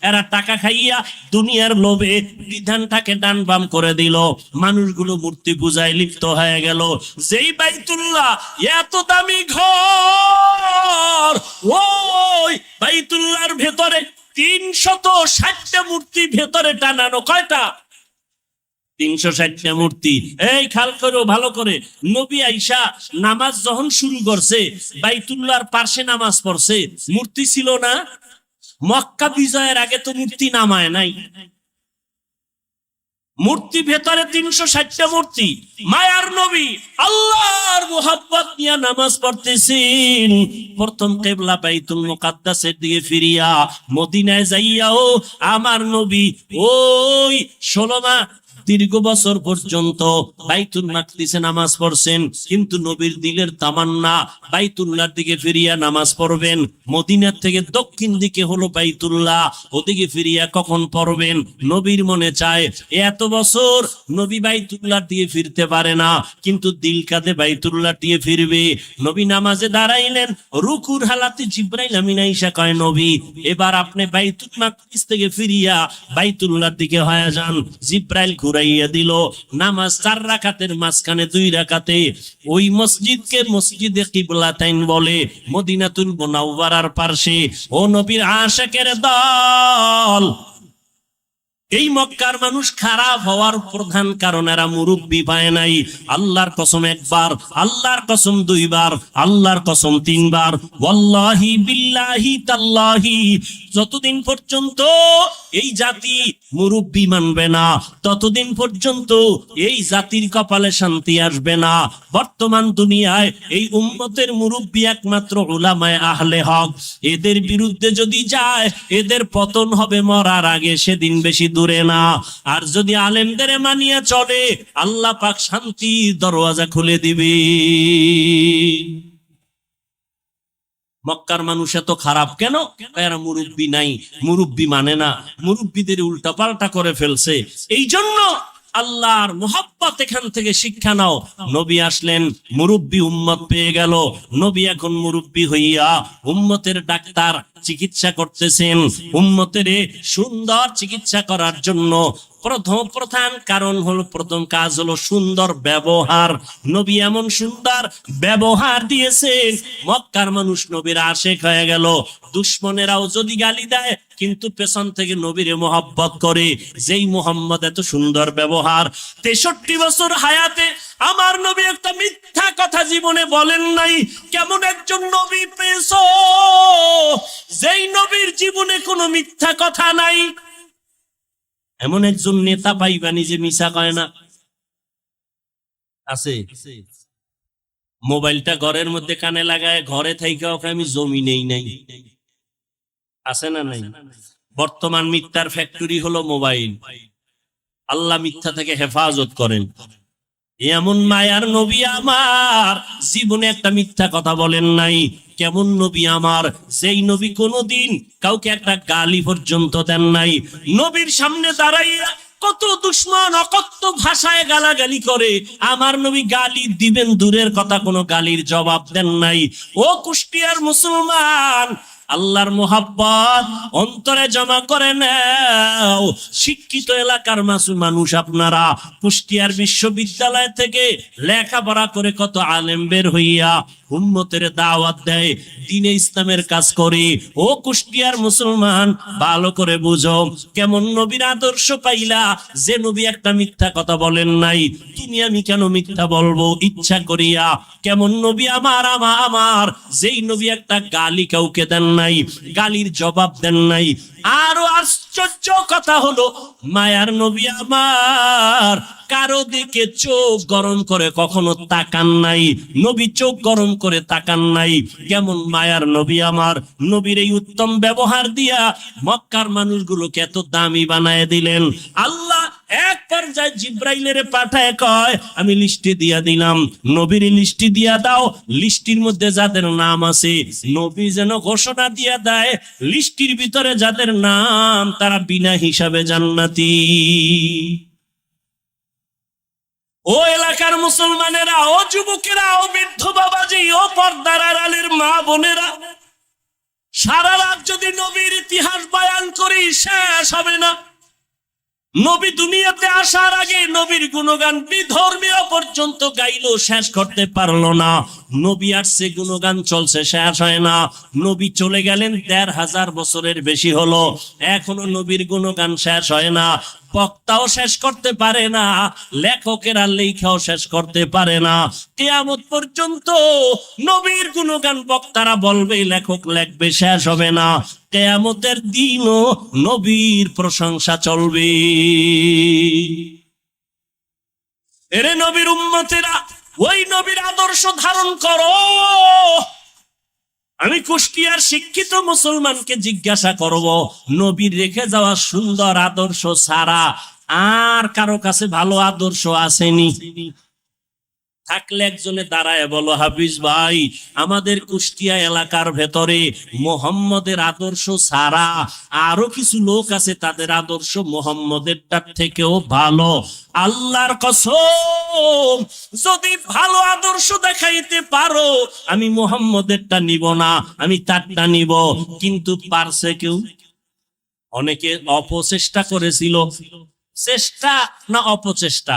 A: এরা টাকা খাইয়া দুনিয়ার লোভে বিধানটাকে ডান বাম করে দিল। মানুষগুলো মূর্তি পূজায় লিপ্ত হয়ে গেল। যেই বাইতুল্লাহ এত দামি ঘর, ওই বাইতুল্লাহর ভেতরে 360টা মূর্তি ভেতরে টানানো। কয়টা? 360টা মূর্তি। এই খেয়াল করো ভালো করে, নবী আইসা নামাজ যখন শুরু করছে, বাইতুল্লাহর পাশে নামাজ পড়ছে, মূর্তি ছিল না? মক্কা বিজয়ের আগে তো মূর্তি নামায় নাই। মূর্তি ভেতরে 360টা মূর্তি। মায়ার নবী আল্লাহর মুহাব্বত নিয়ে নামাজ পড়তেছেন। প্রথম কিবলা বাইতুল মুকাদ্দাসের দিকে ফিরিয়া মদিনায় যাইয়াও আমার নবী ওই 16 মাস দীর্ঘ বছর পর্যন্ত বাইতুল মাকদিসে নামাজ পড়ছেন, কিন্তু নবীর দিলের তামান্না বাইতুল্লাহর দিকে ফিরিয়া নামাজ পড়বেন। মদিনার থেকে দক্ষিণ দিকে হলো বাইতুল্লাহ, ওদিকে ফিরিয়া কখন পড়বেন? নবীর মনে চায়। এত বছর নবী বাইতুল্লাহর দিকে ফিরতে পারে না, কিন্তু দিল কাঁদে বাইতুল্লাহর দিকে ফিরবে। নবী নামাজে দাঁড়াইলেন, রুকুর হালাতে জিবরাইল আমিন আইসা কয়, নবী এবার আপনি বাইতুল মাকদিস থেকে ফিরিয়া বাইতুল্লাহর দিকে হয়ে যান। জিবরাইল ঘুরাইয়া দিল। নামাজ 4 রাকাতের মাঝখানে 2 রাকাতে। ওই মসজিদকে মসজিদে কিবলাতাইন বলে, মদিনাতুল মুনাওয়ারার পাশে। ও নবীর আশিকের দল, এই মক্কার মানুষ খারাপ হওয়ার প্রধান কারণ এরা মুরব্বি পায় নাই। আল্লাহর কসম একবার, আল্লাহর কসম 2 বার, আল্লাহর কসম 3 বার, ওয়াল্লাহি বিল্লাহি তাল্লাহি, যতদিন পর্যন্ত এই জাতি মুরব্বি মানবে না, ততদিন পর্যন্ত এই জাতির কপালে শান্তি আসবে না। বর্তমান দুনিয়ায় এই উম্মতের মুরব্বি একমাত্র উলামায়ে আহলে হক। এদের বিরুদ্ধে যদি যায়, এদের পতন হবে মরার আগে, সেদিন বেশি দূরে না। আর যদি আলেমদের মানিয়ে চলে, আল্লাহ পাক শান্তির দরওয়াজা খুলে দিবে। মক্কার মানুষ এত খারাপ কেন? এরা মুরব্বি নাই, মুরব্বি মানে না, মুরব্বিদের উল্টা পাল্টা করে ফেলছে। এই জন্য আল্লাহর মোহাব্বত এখান থেকে শিক্ষা নাও। নবী আসলেন, মুরব্বী উম্মত পেয়ে গেল। নবী এখন মুরব্বী হইয়া উম্মতের ডাক্তার, চিকিৎসা করতেছেন। উম্মতের সুন্দর চিকিৎসা করার জন্য প্রধান কারণ হলো, প্রথম কাজ হলো সুন্দর ব্যবহার। নবী এমন সুন্দর ব্যবহার দিয়েছেন, মক্কার মানুষ নবীর আশেক হয়ে গেল। দুশ্মনেরাও যদি গালি দেয়, কিন্তু পেছন থেকে নবীরে মোহাব্বত করে। যেই মুহাম্মদ এত সুন্দর ব্যবহার, 63 বছর হায়াতে আমার নবী একটা মিথ্যা কথা জীবনে বলেন নাই। কেমন একজন নবী পেয়েছো, যেই নবীর জীবনে কোনো মিথ্যা কথা নাই? এমন একজন নেতা পাইবানি যে মিছা কয় না? আছে? মোবাইলটা ঘরের মধ্যে কানে লাগায় ঘরে থাইকা ওকে আমি জমি নেই নাই, আছে না নাই? বর্তমান মিথ্যার ফ্যাক্টরি হলো মোবাইল। আল্লাহ মিথ্যা থেকে হেফাজত করেন। এমন মায়ার নবী আমার জীবনে একটা মিথ্যা কথা বলেন নাই। কেমন নবী আমার, যেই নবী কোনোদিন কাউকে একটা গালি পর্যন্ত দেন নাই। নবীর সামনে দাঁড়াইয়া কত দুশ্মন অকথ্য ভাষায় গালাগালি করে, আমার নবী গালি দিবেন দূরের কথা, কোনো গালির জবাব দেন নাই। ও কুষ্টিয়ার মুসলমান, আল্লাহর মোহাব্বত অন্তরে জমা করে নাও। শিক্ষিত এলাকার মানুষ আপনারা, কুষ্টিয়ার বিশ্ববিদ্যালয় থেকে লেখাপড়া করে কত আলেম বের হইয়া উম্মতের দাওয়াত দেয়, দ্বীনে ইসলামের কাজ করে। ও কুষ্টিয়ার মুসলমান, ভালো করে বুঝো, কেমন নবীর আদর্শ পাইলা যে নবী একটা মিথ্যা কথা বলেন নাই। তুমি আমি কেন মিথ্যা বলবো ইচ্ছা করিয়া? কেমন নবী আমার যেই নবী একটা গালি কাউকে দেন নাই, গালির জবাব দেন নাই। আরো আশ্চর্য কথা হলো, মায়ার নবী আমার কারো দিকে চোখ গরম করে কখনো তাকান নাই। নবী চোখ গরম করে তাকান নাই। কেমন মায়ার নবী আমার, নবীর এই উত্তম ব্যবহার দিয়া মক্কার মানুষগুলোকে এত দামি বানায় দিলেন। আল্লাহ এক পর্যায়ে জিব্রাইলের পাঠায় কয়, আমি লিস্টি দিয়া দিলাম, নবীর লিস্টি দিয়া দাও। লিস্টির মধ্যে যাদের নাম আছে, নবী যেন ঘোষণা দিয়া দেয়, লিস্টির ভিতরে যাদের নাম তারা বিনা হিসাবে জান্নাতি। ও এলাকার মুসলমানেরা, ও যুবকেরা, ও বৃদ্ধ বাবাজি, ও পর্দার আড়ালের মা বোনেরা, সারা রাত যদি নবীর ইতিহাস বয়ান করি শেষ হবে না। নবী দুনিয়াতে আসার আগে নবীর গুণগান বিধর্মীয় পর্যন্ত গাইলো, শেষ করতে পারলো না। নবী আসছে, গুণগান চলছে, শেষ হয় না। নবী চলে গেলেন ১৫০০ বছরের বেশি হলো, এখনো নবীর গুণগান শেষ হয় না। বক্তাও শেষ করতে পারে না, লেখকেরা লেখাও শেষ করতে পারে না। কিয়ামত পর্যন্ত নবীর গুণগান বক্তারা বলবে, লেখক লেখবে, শেষ হবে না। কিয়ামতের দিনও নবীর প্রশংসা চলবে। এরে নবীর উম্মতেরা, ওই নবীর আদর্শ ধারণ করো। আমি কুষ্টিয়ার শিক্ষিত মুসলমানকে জিজ্ঞাসা করব, নবীর রেখে যাওয়া সুন্দর আদর্শ ছাড়া আর কারো কাছে ভালো আদর্শ আসেনি? থাকলে একজনে দাঁড়ায় বলো, হাফিজ ভাই, আমাদের কুষ্টিয়া এলাকার ভেতরে মোহাম্মদের আদর্শ ছাড়া আরো কিছু লোক আছে, তাদের আদর্শ মোহাম্মদেরটার থেকেও ভালো। আল্লাহর কসম, যদি ভালো আদর্শ দেখাইতে পারো, আমি মোহাম্মদেরটা নিব না, আমি তারটা নিব। কিন্তু পারছে কেউ? অনেকে অপচেষ্টা করেছিল। চেষ্টা না অপচেষ্টা?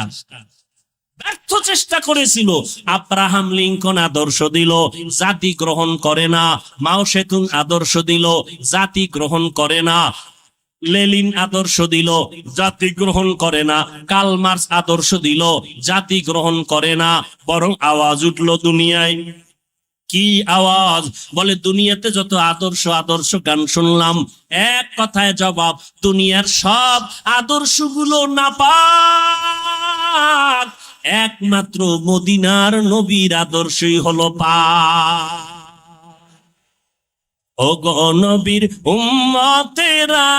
A: ব্যর্থ চেষ্টা করেছিল। আব্রাহাম লিঙ্কন আদর্শ দিল, জাতি গ্রহণ করে না। মাও সেতুং আদর্শ দিল, জাতি গ্রহণ করে না। লেনিন আদর্শ দিল, জাতি গ্রহণ করে না। কার্ল মার্কস আদর্শ দিল, জাতি গ্রহণ করে না। বরং আওয়াজ উঠলো দুনিয়ায়। কি আওয়াজ? বলে, দুনিয়াতে যত আদর্শ গান শুনলাম, এক কথায় জবাব, দুনিয়ার সব আদর্শগুলো নাপাক, একমাত্র মদিনার নবীর আদর্শই হলো পাক। ও গো নবীর উম্মতেরা,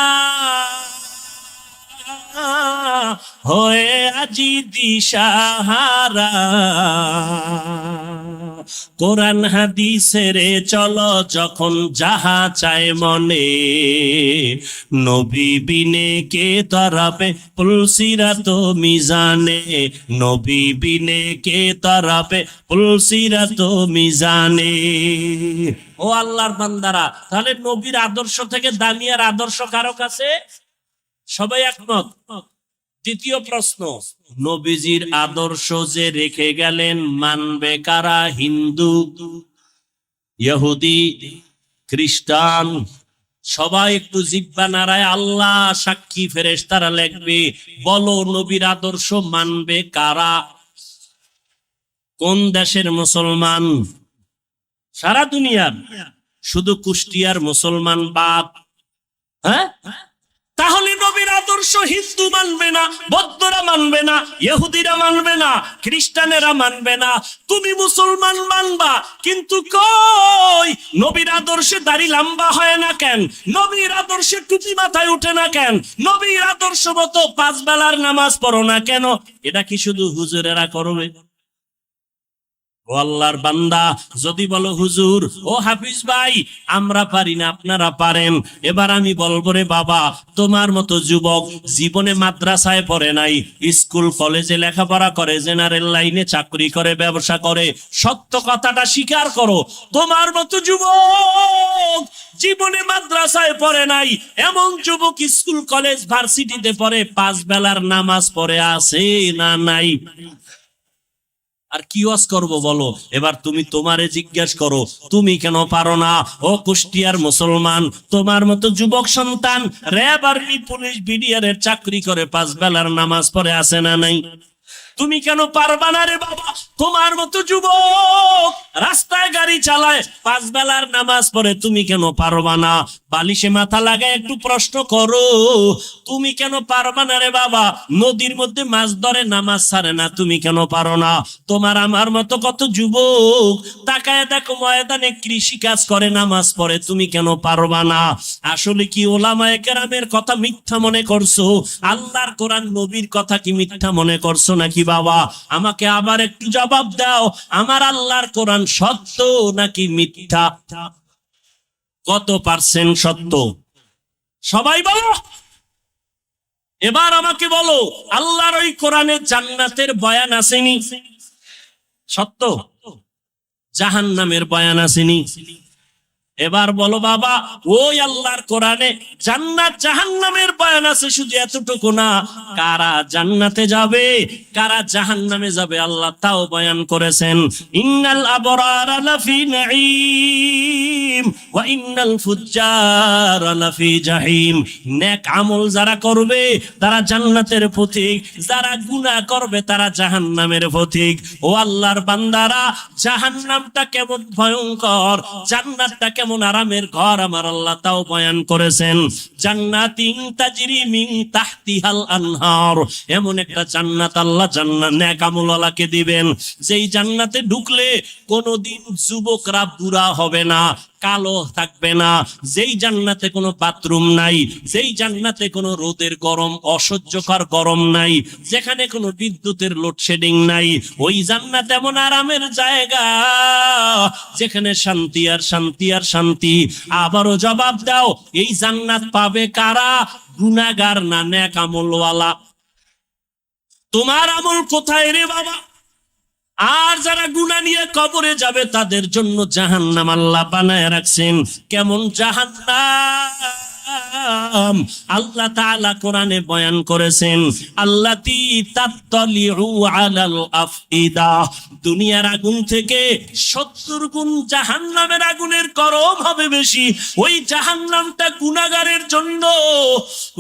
A: হয়ে আজি দিশাহারা, কোরআন হাদিসের চলো যখন যাহা চায় মনে, নবী বিনে কে তারাবে পুলসিরাত মিজানে, নবী বিনে কে তারাবে পুলসিরাত মিজানে। ও আল্লাহর বান্দারা, তাহলে নবীর আদর্শ থেকে দামি আর আদর্শ কারো কাছে? সবাই একমত? দ্বিতীয় প্রশ্ন, নবীজির আদর্শ যে রেখে গেলেন মানবে কারা? হিন্দু, ইহুদি, খ্রিস্টান? সবাই একটু জিহ্বা নাড়ায়, আল্লাহ সাক্ষী, ফেরেশতারা লিখবে। বলো নবীর আদর্শ মানবে কারা? কোন দেশের মুসলমান? সারা দুনিয়ার? শুধু কুষ্টিয়ার মুসলমান বাপ? হ্যাঁ, তাহলে নবীর আদর্শ হিন্দু মানবে না, বৌদ্ধরা মানবে না, ইহুদিরা মানবে না, খ্রিস্টানেরা মানবে না, তুমি মুসলমান মানবা। কিন্তু কই নবীর আদর্শে দাড়ি লম্বা হয় না কেন? নবীর আদর্শে টুপি মাথায় উঠে না কেন? নবীর আদর্শ মতো 5 বেলার নামাজ পড়ো না কেন? এটা কি শুধু হুজুরেরা করবে? ও আল্লাহর বান্দা, যদি বলো হুজুর, ও হাফিজ ভাই, আমরা পারি না, আপনারা পারেন, এবার আমি বলবো রে বাবা, তোমার মতো যুবক জীবনে মাদ্রাসায় পড়ে নাই, স্কুল কলেজে লেখাপড়া করে, জেনারেল লাইনে চাকরি করে, ব্যবসা করে, সত্য কথাটা স্বীকার করো, তোমার মতো যুবক জীবনে মাদ্রাসায় পড়ে নাই, এমন যুবক স্কুল কলেজ ভার্সিটিতে পড়ে, 5 বেলার নামাজ পড়ে আছে না নাই? আর কি ওয়াজ করবো বলো? এবার তুমি তোমারে জিজ্ঞাসা করো, তুমি কেন পারো না? ও কুষ্টিয়ার মুসলমান, তোমার মতো যুবক সন্তান র্যাব, আর্মি, পুলিশ, বিডিআর চাকরি করে, 5 বেলার নামাজ পড়ে আছে না নাই? তুমি কেন পারবা না রে বাবা? তোমার মতো যুবক রাস্তায় গাড়ি চালায়, 5 বেলার নামাজ পড়ে, তুমি কেন পারবা না? বালিশে মাথা লাগায় একটু প্রশ্ন করো, তুমি কেন পারবা না রে বাবা? নদীর মধ্যে মাছ ধরে, নামাজ ছাড়ে না, তুমি কেন পারো না? তোমার আমার মতো কত যুবক তাকায় দেখো ময়দানে কৃষি কাজ করে, নামাজ পড়ে, তুমি কেন পারবা না? আসলে কি ওলামায়ে কেরামের কথা মিথ্যা মনে করছো? আল্লাহর কোরআন নবীর কথা কি মিথ্যা মনে করছো নাকি বাবা? আমাকে আবার একটু জবাব দাও, আমার আল্লাহর কোরআন সত্য নাকি মিথ্যা? কত পার্সেন্ট সত্য? সবাই বলো। এবার আমাকে বলো, আল্লাহর ওই কোরআনে জান্নাতের বয়ান আসেনি? সত্য? জাহান্নামের বয়ান আসেনি? এবার বলো বাবা, ওই আল্লাহর কোরআনে জান্নাত জাহান্নামের বয়ান আছে, শুধু এতটুকু না, কারা জান্নাতে যাবে কারা জাহান্নামে যাবে আল্লাহ তাও বয়ান করেছেন। ইন্নাল আবরারা লাফি নাঈম ওয়া ইন্নাল ফুজ্জারা লাফি জাহিম। নেক আমল যারা করবে তারা জান্নাতের পথিক, যারা গুনাহ করবে তারা জাহান্নামের পথিক। ও আল্লাহর বান্দারা, জাহান্নামটা কেমন ভয়ঙ্কর, জান্নাতটা কেমন আরামের ঘর আমার আল্লাহ তাও বয়ান করেছেন। জান্নাতিন তাজরি মিন তাহতিহাল আনহার, এমন একটা জান্নাত আল্লাহ জান্নাত নেক আমলওয়ালাকে দিবেন, যেই জান্নাতে ঢুকলে কোনোদিন যুবকরা বুড়া হবে না, কালো থাকবে না, যেই জান্নাতে কোনো বাথরুম নাই, যেই জান্নাতে কোনো রোদের গরম, অসহ্যকর গরম নাই, যেখানে কোনো বিদ্যুতের লোডশেডিং নাই, ওই জান্নাত এমন আরামের জায়গা যেখানে শান্তি আর শান্তি আর শান্তি। আবারও জবাব দাও, এই জান্নাত পাবে কারা? গুনাহগার না নেক আমলওয়ালা? তোমার আমল কোথায় রে বাবা? আর যারা গুনাহ নিয়ে কবরে যাবে তাদের জন্য জাহান্নাম আল্লাহ বানায় রাখছেন। কেমন জাহান্নাম? আল্লাহ তাআলা কোরআনে বয়ান করেছেন, আল্লাতী তাত্তালিউ আলাল আফইদা, দুনিয়ার আগুন থেকে 70 গুণ জাহান্নামের আগুনের গরম হবে বেশি। ওই জাহান্নামটা গুনাহগারের জন্য,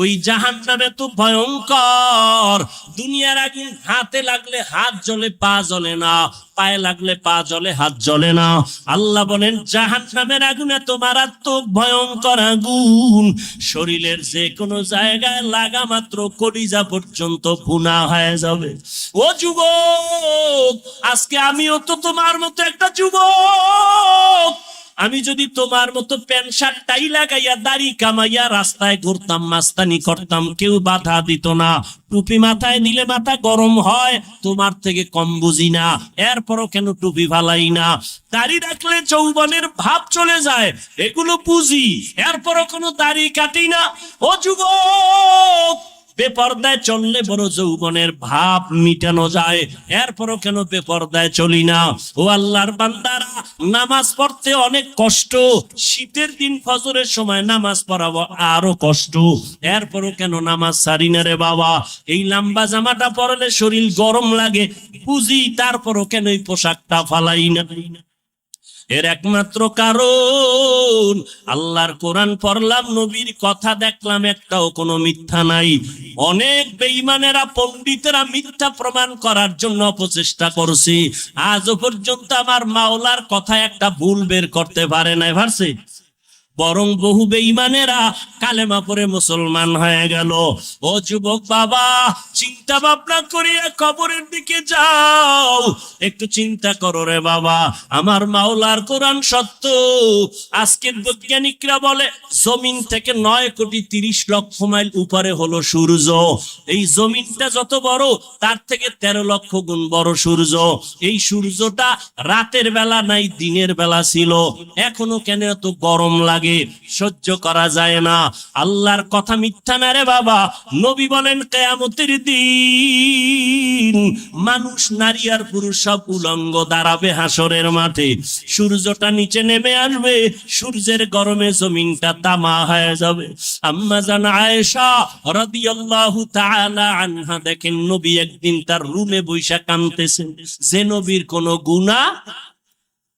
A: ওই জাহান্নাম এত ভয়ঙ্কর, দুনিয়ার আগুন হাতে লাগলে হাত জ্বলে, পা জ্বলে না, পায়ে লাগলে পা জ্বলে, হাত জ্বলে না। আল্লাহ বলেন জাহান্নামের আগুন এত মারাত্মক ভয়ঙ্কর আগুন, শরীরের যে কোনো জায়গায় লাগা মাত্র কলিজা পর্যন্ত ভুনা হয়ে যাবে। ও যুবক, আজকে আমিও তো তোমার মতো একটা যুবক, আমি যদি তোমার মতো প্যান্ট শার্ট টাই লাগাইয়া দাড়ি কামাইয়া রাস্তায় ঘুরতাম, মাস্তানি করতাম, কেউ বাধা দিত না। টুপি মাথায় দিলে মাথা গরম হয়, তোমার থেকে কম বুঝি না, এরপরও কেন টুপি ফালাই না? দাড়ি রাখলে যৌবনের ভাব চলে যায়, এগুলো বুঝি, এরপরও কোনো দাড়ি কাটি না। ও যুবক, বেপর্দায় চললে বড় যৌবনের ভাব মিটানো যায়, এরপরও কেন বেপর্দায় চলি না? ও আল্লাহর বান্দারা, নামাজ পড়তে অনেক কষ্ট, শীতের দিন ফজরের সময় নামাজ পড়াবো আরো কষ্ট, এরপরও কেন নামাজ ছাড়ি না রে বাবা? এই লম্বা জামাটা পরলে শরীর গরম লাগে, বুঝি, তারপরও কেন এই পোশাকটা ফালাই না? এর একমাত্র কারণ, আল্লাহর কোরআন পড়লাম, নবীর কথা দেখলাম, একটাও কোনো মিথ্যা নাই। অনেক বেঈমানেরা, পণ্ডিতেরা মিথ্যা প্রমাণ করার জন্য প্রচেষ্টা করছে, আজও পর্যন্ত আমার মাওলার কথা একটা ভুল বের করতে পারে নাই, পারছে? বরং বহু বেঈমানেরা কালেমা পড়ে মুসলমান হয়ে গেল। ও যুবক বাবা, চিন্তা ভাবনা করিয়া কবরের দিকে যাও, একটু চিন্তা করো রে বাবা, আমার মাওলার কোরআন সত্য। আজকের বৈজ্ঞানিকরা বলে জমিন থেকে 9,30,00,000 মাইল উপরে হলো সূর্য। এই জমিনটা যত বড়, তার থেকে 13 লক্ষ গুণ বড় সূর্য। এই সূর্যটা রাতের বেলা নাই, দিনের বেলা ছিল, এখনো কেন এত গরম লাগে, সহ্য করা যায় না? আল্লাহর কথা মিথ্যা না রে বাবা। নবী বলেন, কিয়ামতের দিন মানুষ, নারী আর পুরুষ সব উলঙ্গ দাঁড়াবে হাসরের মাঠে। সূর্যটা নিচে নেমে আসবে, সূর্যের গরমে জমিনটা তামা হয়ে যাবে। আম্মা জান আয়েশা রাদিয়াল্লাহু তাআলা আনহা দেখেন, নবী একদিন তার রুমে বৈশা কাঁদতেছেন, যে নবীর কোনো গুনাহ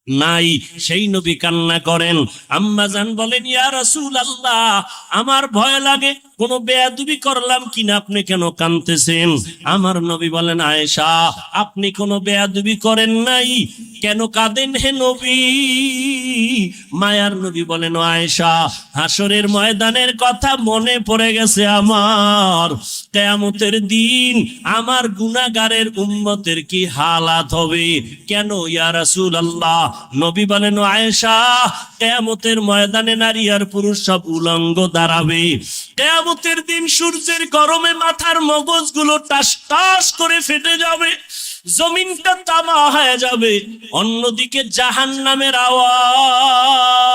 A: নাই, সেই নবী কান্না করেন। আম্মা জান বলেন, ইয়া রাসূলুল্লাহ, আমার ভয় লাগে কোনো বেয়াদবি করলাম কিনা, আপনি কেন কাঁদতেছেন? আমার নবী বলেন, আয়েশা, আপনি কোনো বেয়াদবি করেন নাই, কেন কাঁদেন হে নবী? মায়ার নবী বলেন, ও আয়েশা, হাসরের ময়দানের কথা মনে পড়ে গেছে আমার। কিয়ামতের দিন আমার গুনাহগারের উম্মতের কি হালাত হবে? কেন ইয়া রাসূলুল্লাহ? নবী বলেন, ও আয়েশা, কিয়ামতের ময়দানে নারী আর পুরুষ সব উলঙ্গ দাঁড়াবে। কিয়ামতের দিন সূর্যের গরমে মাথার মগজগুলো টাস টাস করে ফেটে যাবে, জমিনটা তামা হয়ে যাবে। অন্যদিকে জাহান্নামের আওয়াজ,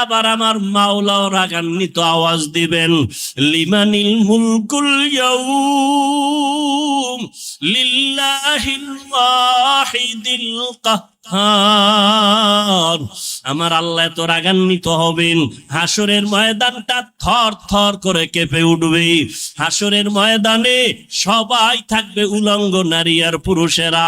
A: আবার আমার মাওলাও রাগান্বিত আওয়াজ দিবেন, লিমানিল মুলকুল ইয়াউম লিল্লাহিল ওয়াহিদিল কাহ্হার। আমার আল্লাহ তো রাগান্বিত হবেন, হাসরের ময়দানটা থর থর করে কেঁপে উঠবে। হাসরের ময়দানে সবাই থাকবে উলঙ্গ, নারী আর পুরুষেরা।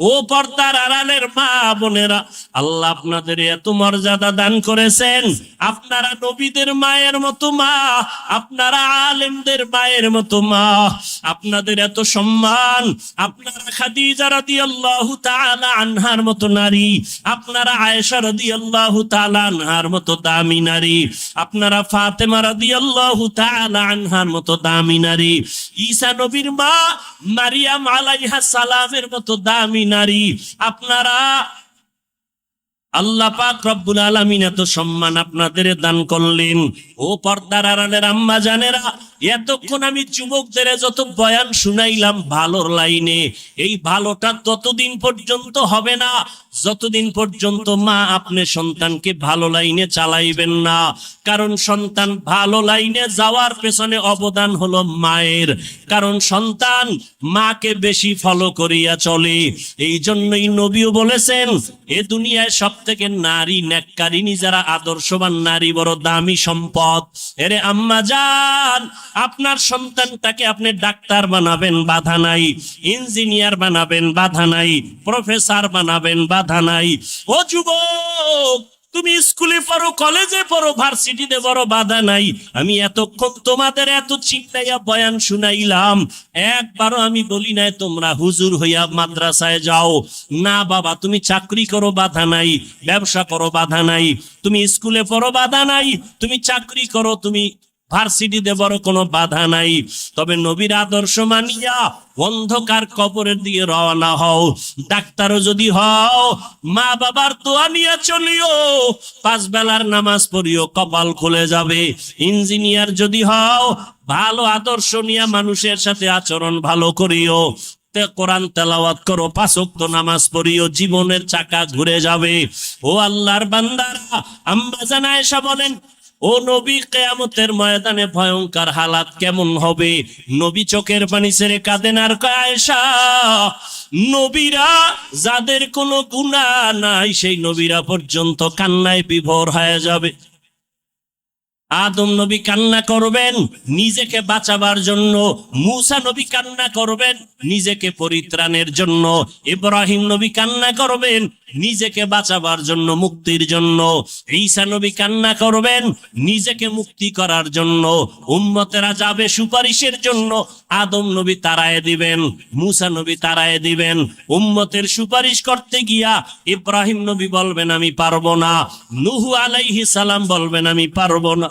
A: ও পর্দার আড়ালের মা বোনেরা, আল্লাহ আপনাদের এত মর্যাদা দান করেছেন, আপনারা নবীদের মায়ের মতো মা, আপনারা আলেমদের মায়ের মতো মা, আপনাদের এত সম্মান, আপনারা খাদিজা রাদিয়াল্লাহু তাআলা আনহার মতো নারী, আপনারা আয়েশা রাদিয়াল্লাহু তাআলা আনহার মতো দামি নারী, আপনারা ফাতেমা রাদিয়াল্লাহু তাআলা আনহার মতো দামি নারী, ঈসা নবীর মা মারিয়াম আলাইহিস সালামের মতো দামি নারী, আপনারা আল্লাহ পাক রব্বুল আলামিন এত সম্মান আপনাদের দান করলেন। ও পর্দার আড়ালের আম্মা জানেরা, এতক্ষণ আমি যুবকদের যত বয়ান শুনাইলাম ভালোর লাইনে, এই ভালোটা ততদিন পর্যন্ত হবে না যতদিন পর্যন্ত মা আপনি সন্তানকে ভালো লাইনে চালাইবেন না। কারণ সন্তান ভালো লাইনে যাওয়ার পেছনে অবদান হলো মায়ের, কারণ সন্তান মাকে বেশি ফলো করিয়া চলে। এই জন্যই নবীও বলেছেন, এ দুনিয়ায় সব থেকে নারী নেককারিনী যারা আদর্শবান নারী বড় দামি সম্পদ। এরে আম্মা জান, আপনার সন্তানটাকে আপনি ডাক্তার বানাবেন, বাধা নাই, ইঞ্জিনিয়ার বানাবেন, বাধা নাই, প্রফেসর বানাবেন, বাধা নাই। ও যুবক, তুমি স্কুলে পড়ো, কলেজে পড়ো, ভার্সিটিতে পড়ো, বাধা নাই। আমি এতক্ষণ তোমাদের এত চিন্তাইয়া বয়ান শুনাইলাম, একবারও আমি বলি নাই তোমরা হুজুর হইয়া মাদ্রাসায় যাও। না বাবা, তুমি চাকরি করো, বাধা নাই, ব্যবসা করো, বাধা নাই, তুমি স্কুলে পড়ো, বাধা নাই, তুমি চাকরি করো, তুমি ভার্সিটিতে বড় কোনো বাধা নাই, তবে নবীর আদর্শ মানিয়া অন্ধকার কবরের দিকে রওনা হও। ডাক্তারও যদি হও, মা বাবার দোয়া নিয়ে চলিও, 5 বেলার নামাজ পড়িও, কপাল খুলে যাবে। ইঞ্জিনিয়ার যদি হও, ভালো আদর্শ নিয়ে মানুষের সাথে আচরণ ভালো করিও, কোরআন তেলাওয়াত করো, 5 ওয়াক্ত নামাজ পড়িও, জীবনের চাকা ঘুরে যাবে। ও আল্লাহর বান্দারা, আম্মা জান আয়েশা বলেন, ও নবী, কিয়ামতের ময়দানে ভয়ঙ্কর হালাত কেমন হবে? নবী চোখের পানি ছেড়ে কাঁদেন আর কয়, আয়েশা, নবীরা যাদের কোনো গুনাহ নাই সেই নবীরা পর্যন্ত কান্নায় বিভোর হয়ে যাবে। আদম নবী কান্না করবেন নিজেকে বাঁচাবার জন্য, মূসা নবী কান্না করবেন নিজেকে পরিত্রাণের জন্য, ইব্রাহিম নবী কান্না করবেন নিজেকে বাঁচাবার জন্য, মুক্তির জন্য, ঈসা নবী কান্না করবেন নিজেকে মুক্তি করার জন্য, উম্মতেরা যাবে সুপারিশের জন্য, আদম নবী তাড়ায় দিবেন, মূসা নবী তাড়ায় দিবেন। উম্মতের সুপারিশ করতে গিয়া ইব্রাহিম নবী বলবেন আমি পারবো না, নূহ আলাইহিস সালাম বলবেন আমি পারবো না।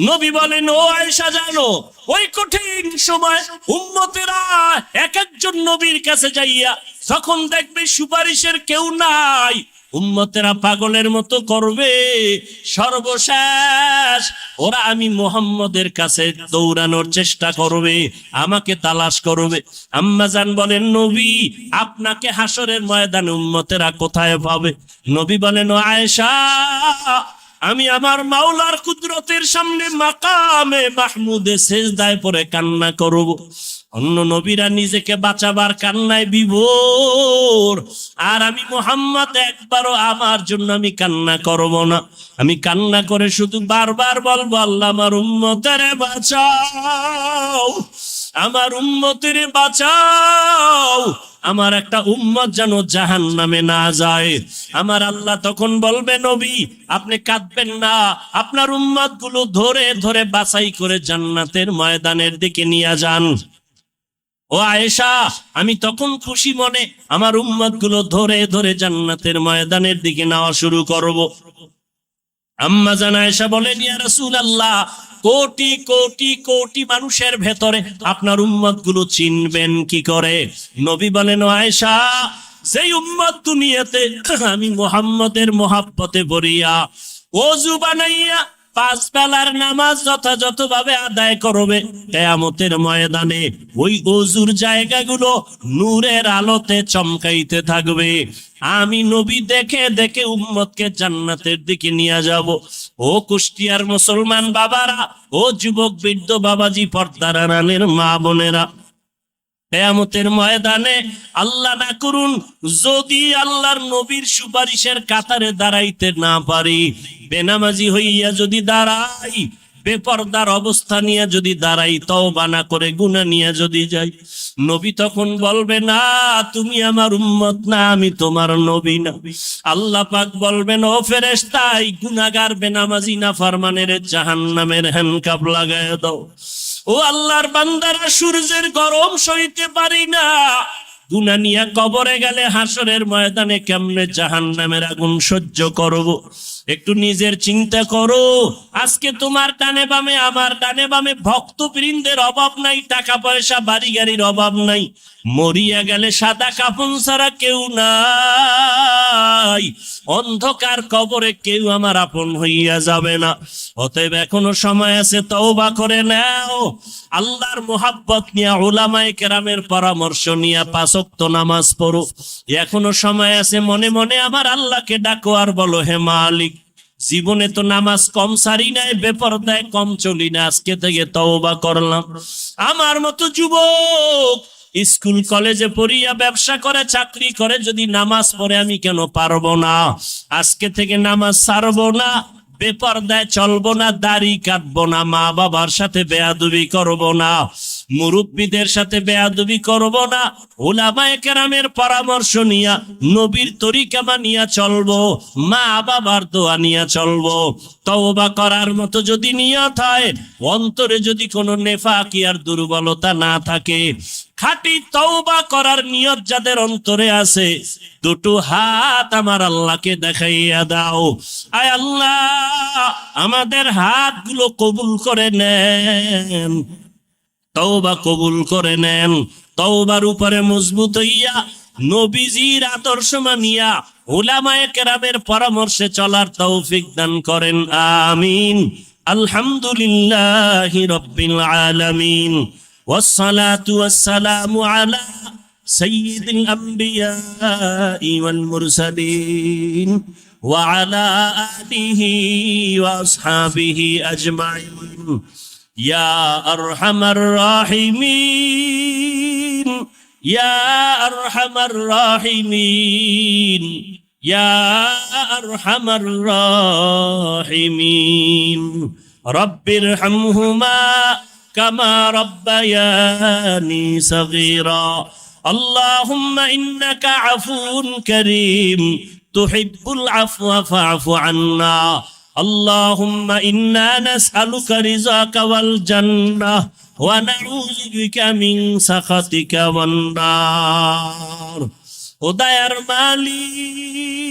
A: নবী বলেন, ও আয়েশা, জানো ওই কঠিন সময় উম্মতেরা এক একজন নবীর কাছে যাইয়া যখন দেখবে সুপারিশের কেউ নাই, উম্মতেরা পাগলের মতো করবে, সর্বশেষ ওরা আমি মুহাম্মদের কাছে দৌড়ানোর চেষ্টা করবে, আমাকে তালাশ করবে। আম্মা জান বলেন, নবী, আপনাকে হাসরের ময়দানে উম্মতেরা কোথায় পাবে? নবী বলেন, ও আয়েশা, আমি আমার মাওলার কুদরতের সামনে মাকামে মাহমুদে সেজদায় পড়ে কান্না করব। অন্য নবীরা নিজেকে বাঁচাবার কান্নায় বিভোর, আর আমি মুহাম্মদ একবারও আমার জন্য আমি কান্না করব না। আমি কান্না করে শুধু বারবার বলবো, আল্লাহ আমার উম্মতের বাঁচাও, আমার উম্মতের বাঁচাও, আমার একটা উম্মত যেন জাহান্নামে না যায়। আমার আল্লাহ তখন বলবে, নবী আপনি কাঁদবেন না, আপনার উম্মত গুলো ধরে ধরে বাছাই করে জান্নাতের ময়দানের দিকে নিয়ে যান। ও আয়েশা, আমি তখন খুশি মনে আমার উম্মত গুলো ধরে ধরে জান্নাতের ময়দানের দিকে নেওয়া শুরু করব। আম্মা জান আয়েশা বলেন, ইয়া রাসূলুল্লাহ, কোটি কোটি কোটি মানুষের ভেতরে আপনার উম্মত গুলো চিনবেন কি করে? নবী বলেন, ও আয়েশা, সেই উম্মত দুনিয়াতে আমি মুহাম্মদের মহাব্বতে ভরিয়া ওযু বানাইয়া 5 বেলার নামাজ যথাযথভাবে আদায় করবে, কিয়ামতের ময়দানে ওই ওযুর জায়গাগুলো নূরের আলোতে চমকাইতে থাকবে। আমি নবী দেখে দেখে উম্মতকে জান্নাতের দিকে নিয়ে যাব। ও কুষ্টিয়ার মুসলমান বাবারা, ও যুবক বৃদ্ধ বাবাজি, পর্দার আড়ালের মা বোনেরা, কিয়ামতের ময়দানে আল্লাহ না করুন যদি আল্লাহর নবীর সুপারিশের কাতারে দাঁড়াইতে না পারি, বেনামাজি হইয়া যদি দাঁড়াই, বেপরদার অবস্থা নিয়ে যদি দাঁড়াই, তওবা না করে গুনাহ নিয়ে যদি যাই, নবী তখন বলবে, না তুমি আমার উম্মত না, আমি তোমার নবী না। আল্লাহ পাক বলবেন, ও ফেরেশতা, এই গুনাহগার বেনামাজি নাফরমানের জাহান্নামের হ্যান্ডকাপ লাগায় দাও। ও আল্লাহর বান্দারা, সূর্যের গরম সইতে পারি না, গুনাহ নিয়ে কবরে গেলে হাসরের ময়দানে কেমনে জাহান্নামের আগুন সহ্য করব? একটু নিজের চিন্তা করো। আজকে তোমার ডানে বামে, আমার ডানে বামে ভক্তবৃন্দের অভাব নাই, টাকা পয়সা বাড়ি গাড়ির অভাব নাই, মরিয়া গেলে সাদা কাফন ছাড়া কেউ নাই, অন্ধকার কবরে কেউ আমার আপন হইয়া যাবে না। অতএব এখনো সময় আছে, তওবা করে নাও, আল্লাহর মোহাব্বত নিয়ে উলামায়ে কেরামের পরামর্শ নিয়ে 5 ওয়াক্ত নামাজ পড়ো। এখনো সময় আছে, মনে মনে আমার আল্লাহকে ডাকো আর বলো, হে মালিক, জীবনে তো নামাজ কম সারি নাই, বেপরদায় কম চলি না, আজকে থেকে তওবা করলাম। আমার মতো যুবক স্কুল কলেজে পড়িয়া, ব্যবসা করে, চাকরি করে, যদি নামাজ পড়ে আমি কেন পারবো না? আজকে থেকে নামাজ ছাড়বো না, বেপরদায় চলবো না, দাড়ি কাটবো না, মা বাবার সাথে বেয়াদবি করবো না, মুরব্বীদের সাথে বেয়াদবি করব না, উলামায়ে কেরামের পরামর্শ নিয়া নবীর তরিকা মানিয়া চলবো, মা বাবার দোয়া নিয়া চলবো। তওবা করার মতো যদি নিয়ত হয়, অন্তরে যদি কোনো নেফাকি আর দুর্বলতা না থাকে, খাঁটি তওবা করার নিয়ত যাদের অন্তরে আছে, দুটো হাত আমার আল্লাহকে দেখাইয়া দাও। আয় আল্লাহ, আমাদের হাতগুলো কবুল করে নেন, তওবা কবুল করে নেন। তওবার উপরে মজবুত হইয়া নবীজির আদর্শ মানিয়া উলামায়ে কেরামের পরামর্শে চলার তৌফিক দান করেন, আমিন। আলহামদুলিল্লাহি রাব্বিল আলামিন, ওয়াসসালাতু ওয়াসসালামু আলা সাইয়্যিদিল আমবিয়াই ওয়াল মুরসালিন ওয়া আলা আলিহি ওয়া আসহাবিহি আজমাইন। ইয়া আরহামার রাহিমিন, ইয়া আরহামার রাহিমিন, ইয়া আরহামার রাহিমিন। রব্বিরহামহুমা কামা রব্বায়ানি সগীরা। আল্লাহুম্মা ইন্নাকা আফুউন কারীম তুহিব্বুল আফওয়া ফা'ফু আন্না। اللهم إنا نسألك رضاك والجنة ونعوذ بك من سخطك والنار। ও দয়ার মালিক,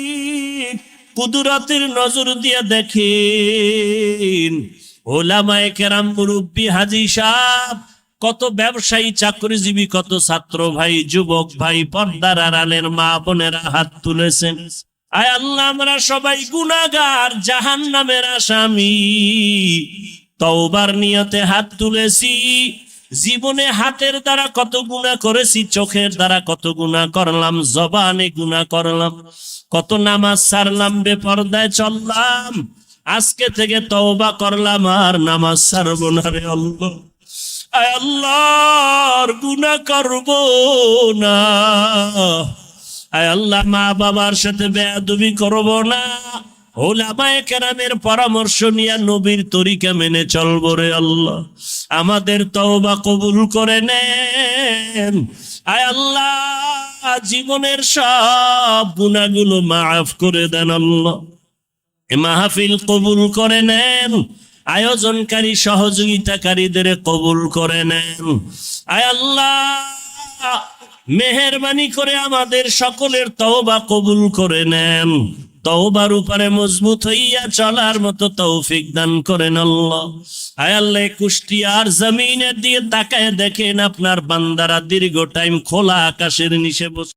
A: কুদরতের নজর দিয়ে দেখেন উলামায়ে কেরাম, মুরব্বী, হাজী সাহেব, কত ব্যবসায়ী, চাকরিজীবী, কত ছাত্র ভাই, যুবক ভাই, পর্দার আড়ালের মা বোনেরা হাত তুলেছেন। আয় আল্লাহ, আমরা সবাই গুনাহগার, জাহান্নামের আসামি। তওবার নিয়তে হাত তুলেছি। জীবনে হাতের দ্বারা কত গুনাহ করেছি, চোখের দ্বারা কত গুনাহ করলাম, জবানে গুনাহ করলাম, কত নামাজ ছাড়লাম, বেপরদায় চললাম। আজকে থেকে তওবা করলাম, আর নামাজ ছাড়বো না রে আল্লাহ। আয় আল্লাহ, আর গুনাহ করব না। আয় আল্লাহ, মা বাবার সাথে বেয়াদবি করব না। উলামায়ে কেরামের পরামর্শ নিয়ে নবীর তরিকা মেনে চলবো রে আল্লাহ। আমাদের তওবা কবুল করে নেন। আয় আল্লাহ, জীবনের সব গুনাহগুলো মাফ করে দেন আল্লাহ। এ মাহফিল কবুল করে নেন। আয়োজনকারী, সহযোগিতাকারীদের কবুল করে নেন। আয় আল্লাহ, মেহেরবানি করে আমাদের সকলের তওবা কবুল করে নেন। তওবার উপরে মজবুত হইয়া চলার মতো তৌফিক দান করেন আল্লাহ। আয় আল্লাহ, কুষ্টিয়ার জমিনের দিয়ে তাকায় দেখেন, আপনার বান্দারা দীর্ঘ টাইম খোলা আকাশের নিচে বসে